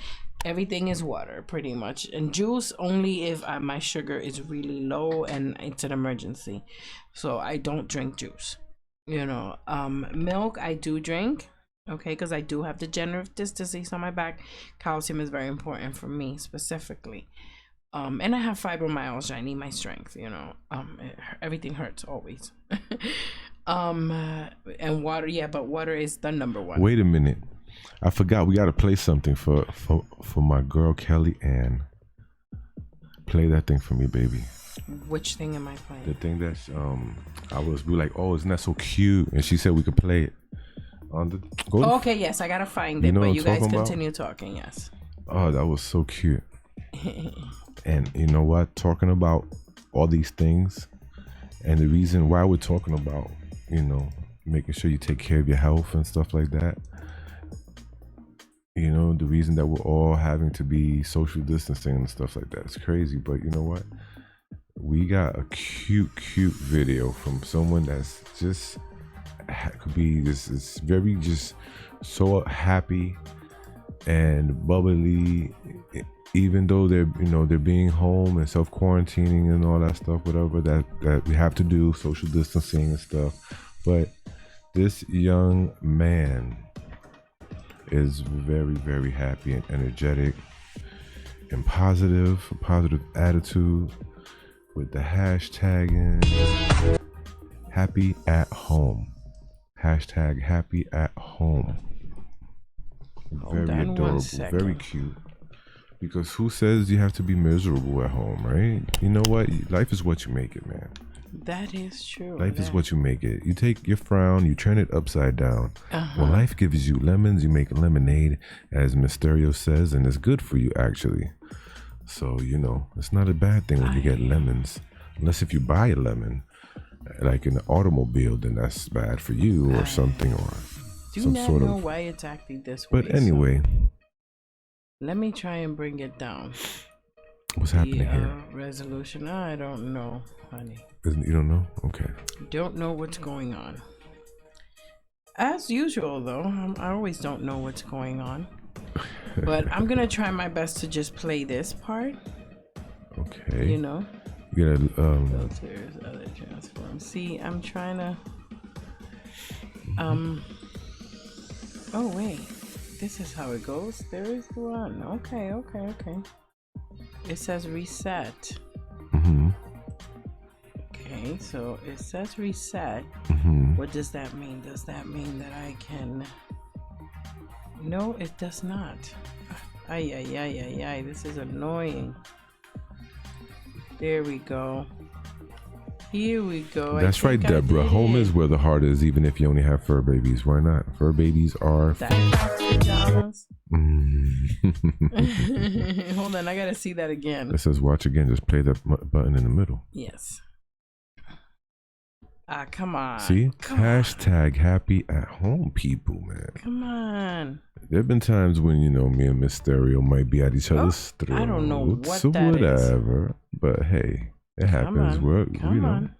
everything is water pretty much, and juice only if my sugar is really low and it's an emergency. So I don't drink juice, you know. Milk I do drink, okay, because I do have degenerative disc disease on my back. Calcium is very important for me specifically. And I have fibromyalgia. I need my strength, you know. Everything hurts always. And water, yeah, but water is the number 1. Wait a minute, I forgot. We gotta play something for my girl Kelly Ann. Play that thing for me, baby. Which thing am I playing? The thing that we were like, oh, isn't that so cute? And she said we could play it on the. Okay, yes, I gotta find it, but you guys continue talking. Yes. Oh, that was so cute. And you know what? Talking about all these things, and the reason why we're talking about, you know, making sure you take care of your health and stuff like that. You know, the reason that we're all having to be social distancing and stuff like that. It's crazy, but you know what? We got a cute video from someone that's just could be this is very just so happy and bubbly, even though they're being home and self-quarantining and all that stuff, whatever that we have to do, social distancing and stuff. But this young man is very, very happy and energetic and positive attitude with the hashtagging happy at home. Hashtag happy at home. Very adorable, very cute. Because who says you have to be miserable at home, right? You know what? Life is what you make it, man. That is true. Life is what you make it. You take your frown, you turn it upside down. When life gives you lemons, you make lemonade, as Mysterio says, and it's good for you, actually. So, you know, it's not a bad thing when you get lemons. Unless if you buy a lemon, like in an automobile, then that's bad for you or something, or some sort of... know why it's acting this way. But anyway... Let me try and bring it down. What's happening here? Resolution. I don't know, honey. You don't know? Okay. Don't know what's going on. As usual, though, I always don't know what's going on. But I'm going to try my best to just play this part. Okay. You know? You gotta Filters, other transforms. See, I'm trying to oh wait. This is how it goes. There is one. Okay. It says reset. Okay, so it says reset. What does that mean? Does that mean that I can... No, it does not. Ay. This is annoying. There we go. Here we go. That's right, Deborah. Home is where the heart is, even if you only have fur babies. Why not? Fur babies are... Hold on, I gotta see that again. It says watch again. Just play that button in the middle. Yes. Come on. See? Hashtag happy at home people, man. Come on. There have been times when, you know, me and Miss Stereo might be at each other's throats. I don't know what or that whatever. is. But hey, it happens. Come on.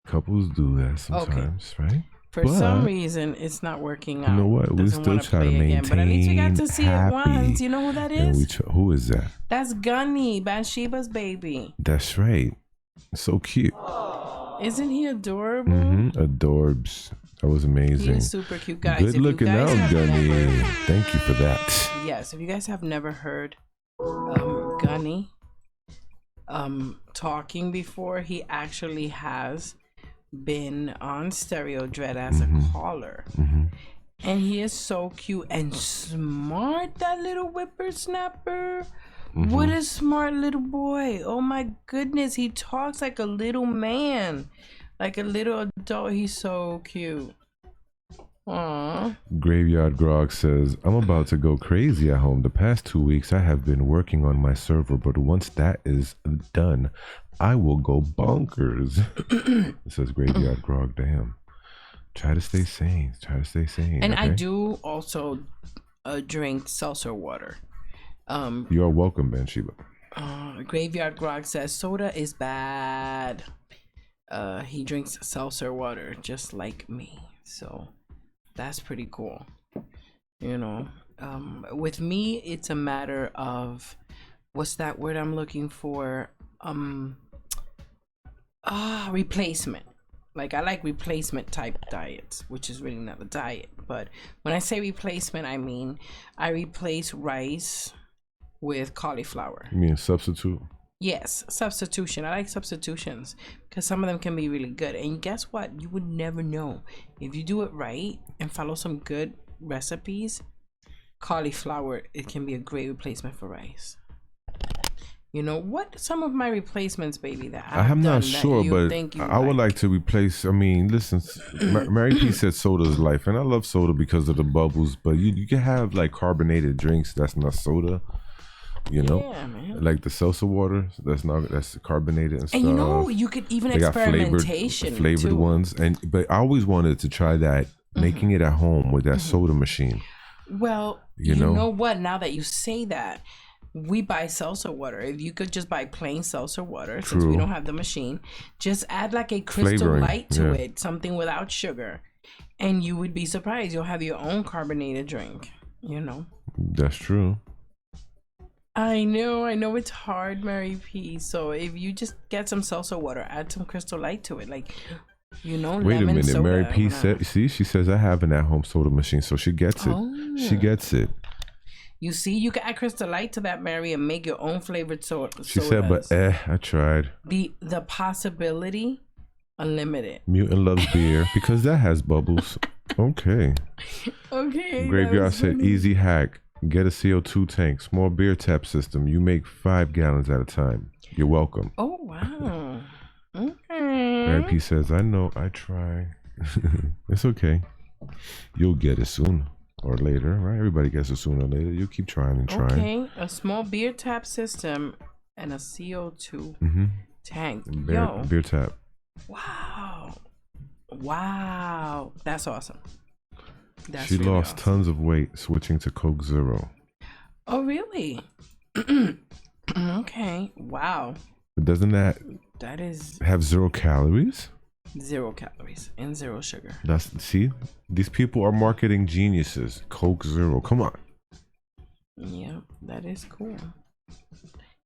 Couples do that sometimes, right? For some reason, it's not working out. You know what? We still try to maintain but at least you got to see happy. it once. You know who that is? Who is that? That's Gunny, Bathsheba's baby. That's right. So cute. Isn't he adorable? Adorbs. That was amazing. He's super cute, guys. Good looking out, Gunny. Thank you for that. Yes, if you guys have never heard Gunny talking before, he actually has been on Stereo Dread as a caller. And he is so cute and smart, that little whippersnapper. What a smart little boy. Oh my goodness, he talks like a little man, like a little adult. He's so cute. Aww. Graveyard Grog says, I'm about to go crazy at home. The past 2 weeks I have been working on my server, but once that is done, I will go bonkers. It says Graveyard Grog. Damn. Try to stay sane. And okay? I do also drink seltzer water. You're welcome, Bathsheba. Graveyard Grog says soda is bad. He drinks seltzer water just like me, so that's pretty cool. You know, with me, it's a matter of, what's that word I'm looking for? Replacement. Like, I like replacement type diets, which is really not a diet. But when I say replacement, I mean I replace rice with cauliflower. You mean substitute? Yes, substitution. I like substitutions because some of them can be really good. And guess what? You would never know. If you do it right and follow some good recipes, cauliflower, it can be a great replacement for rice. You know, what some of my replacements, baby, that I'm not sure, but I would like to replace, I mean, listen, Mary P said soda is life, and I love soda because of the bubbles, but you can have like carbonated drinks that's not soda. You know, like the seltzer water, that's carbonated and stuff. And you know, you could even experimentation flavored too. ones. But I always wanted to try that, making it at home with that soda machine. Well, you know what? Now that you say that, we buy seltzer water. If you could just buy plain seltzer water, since we don't have the machine, just add like a Crystal Light to it, something without sugar, and you would be surprised. You'll have your own carbonated drink. You know. That's true. I know it's hard, Mary P. So if you just get some salsa water, add some Crystal Light to it, like, you know, wait a minute, soda, Mary P said, see, she says I have an at-home soda machine, so she gets it. She gets it. You see, you can add Crystal Light to that, Mary, and make your own flavored soda. She said, but I tried. The possibility, unlimited. Mutant loves beer because that has bubbles. Okay. Okay. Graveyard said, easy hack. Get a CO2 tank, small beer tap system. You make 5 gallons at a time. You're welcome. Oh, wow. Okay. Mary P says, I know, I try. It's okay. You'll get it sooner or later, right? Everybody gets it sooner or later. You keep trying and trying. Okay, a small beer tap system and a CO2 tank. Beer tap. Wow. Wow. That's awesome. She really lost tons of weight switching to Coke Zero. Oh, really? Okay. Wow. But doesn't that have 0 calories? 0 calories and 0 sugar. See, these people are marketing geniuses. Coke Zero. Come on. Yeah, that is cool.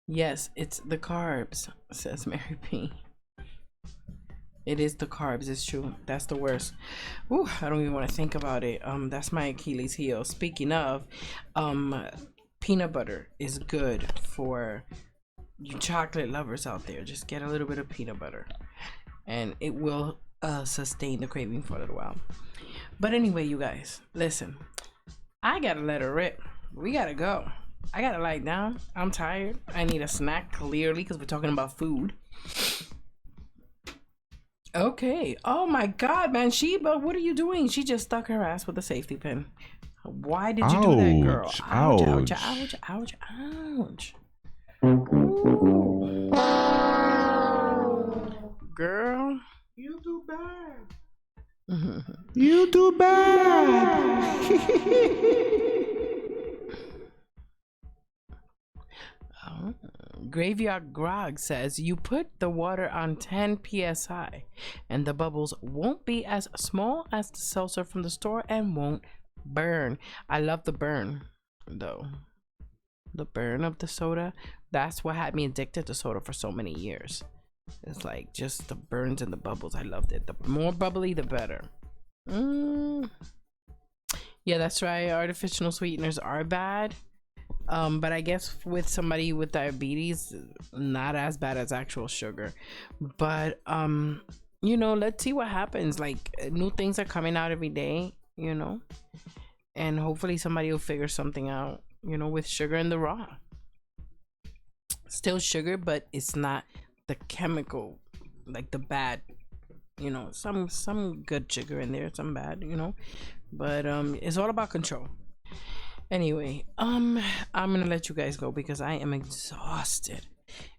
Yes, it's the carbs, says Mary P. It is the carbs, it's true. That's the worst. Ooh, I don't even want to think about it. That's my Achilles heel. Speaking of, peanut butter is good for you chocolate lovers out there. Just get a little bit of peanut butter and it will sustain the craving for a little while. But anyway, you guys, listen, I gotta let her rip. We gotta go. I gotta lie down. I'm tired. I need a snack, clearly, because we're talking about food. Okay. Oh my God, man. Sheba, what are you doing? She just stuck her ass with a safety pin. Why did you do that, girl? Ouch, ouch, ouch, ouch, ouch. Ooh. Girl. You do bad. You do bad. Oh. Graveyard Grog says you put the water on 10 psi and the bubbles won't be as small as the seltzer from the store and won't burn. I love the burn though. The burn of the soda. That's what had me addicted to soda for so many years. It's like just the burns and the bubbles. I loved it. The more bubbly, the better. Yeah, that's right. Artificial sweeteners are bad. But I guess with somebody with diabetes, not as bad as actual sugar. But you know, let's see what happens. Like, new things are coming out every day, you know, and hopefully somebody will figure something out, you know, with sugar in the raw. Still sugar, but it's not the chemical, like the bad, you know, some good sugar in there, some bad, you know, but it's all about control. Anyway, I'm gonna let you guys go because I am exhausted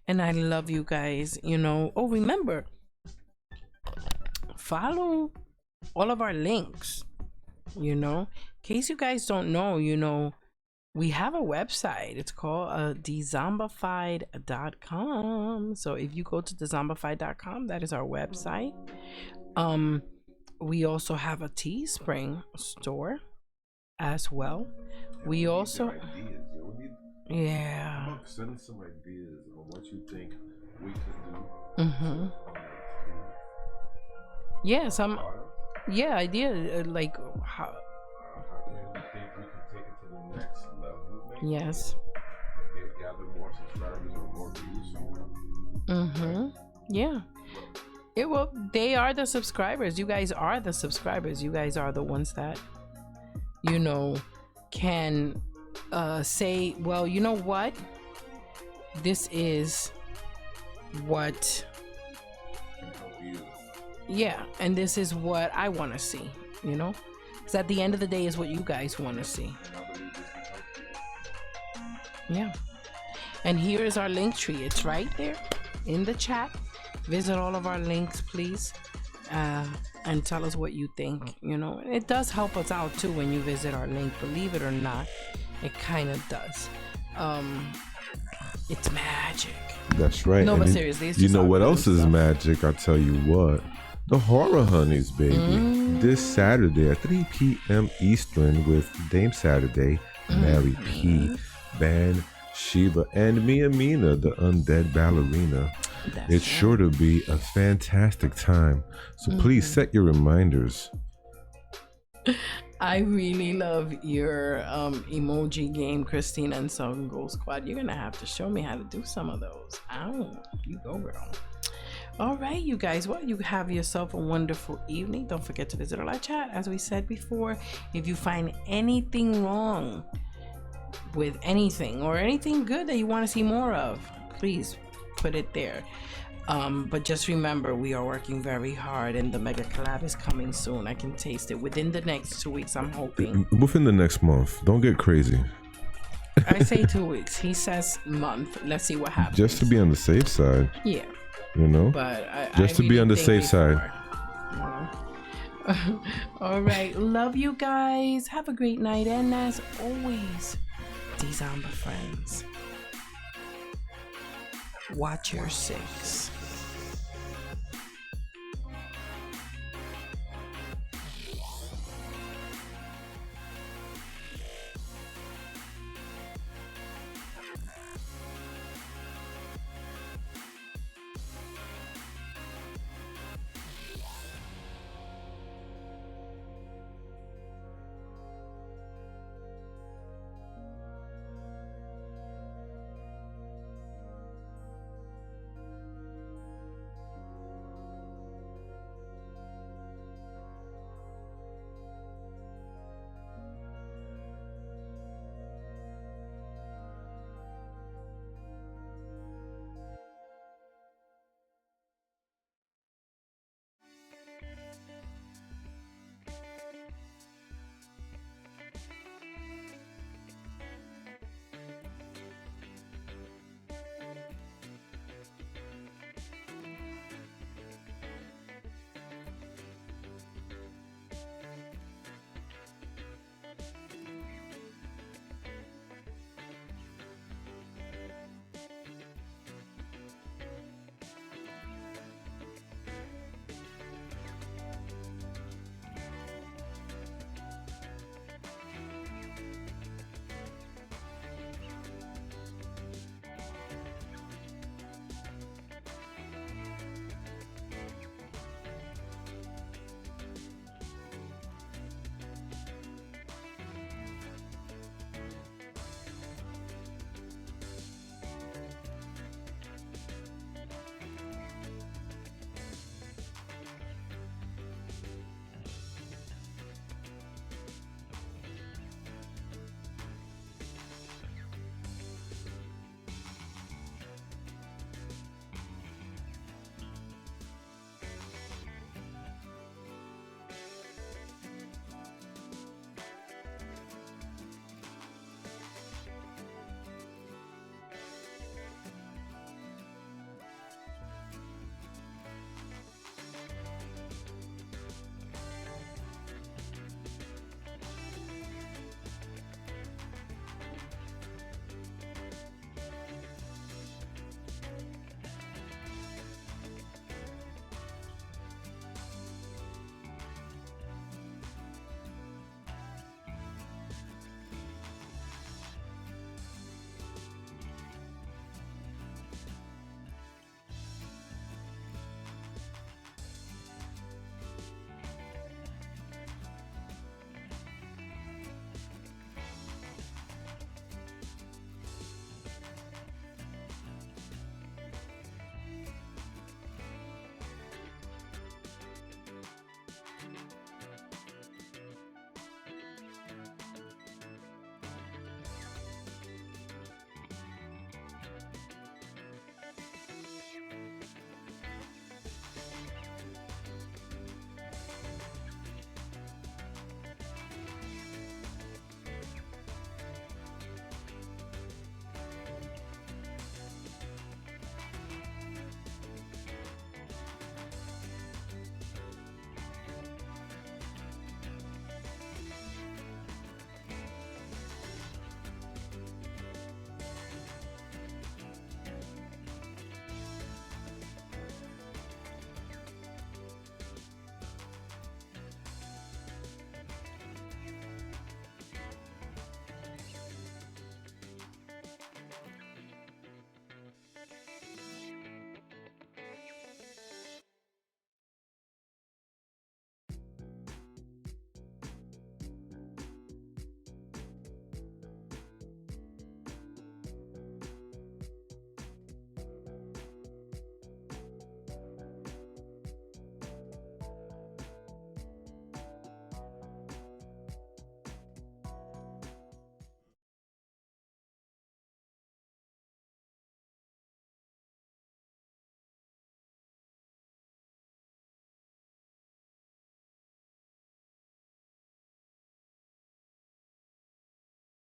and I love you guys, you know. Oh, remember, follow all of our links, you know, in case you guys don't know, you know, we have a website. It's called Dezombified.com. So if you go to Dezombified.com, that is our website. We also have a Teespring store as well. We also, yeah. Send some ideas on what you think we could do. Yeah, some, yeah, idea like how. You think we can take it to the next level? Maybe? Yes. Gather more subscribers or more views. Yeah. It will. They are the subscribers. You guys are the subscribers. You guys are the ones that, you know, can say, well, you know what, this is what, yeah, and this is what I want to see, you know, because at the end of the day is what you guys want to see. Yeah. And here is our link tree. It's right there in the chat. Visit all of our links, please, and tell us what you think. You know, it does help us out too when you visit our link. Believe it or not, it kind of does. It's magic. That's right. No, and but seriously, it's you just know what else is stuff. magic? I'll tell you what. The Horror Honeyz, baby. This Saturday at 3 p.m. Eastern with Dame Saturday, Mary P, Ban, Sheba, and Mia Mina, the undead ballerina. It's sure to be a fantastic time. So please set your reminders. I really love your emoji game, Christina and Southern Gold Squad. You're gonna have to show me how to do some of those. Ow, you go, girl. All right, you guys, well, you have yourself a wonderful evening. Don't forget to visit our live chat. As we said before, if you find anything wrong with anything or anything good that you want to see more of, please put it there. But just remember, we are working very hard and the mega collab is coming soon. I can taste it within the next 2 weeks, I'm hoping. Within the next month. Don't get crazy. I say 2 weeks. He says month. Let's see what happens. Just to be on the safe side. Yeah. You know? But just to be on the safe side. All right. Love you guys. Have a great night. And as always, Dezomba friends, watch your six.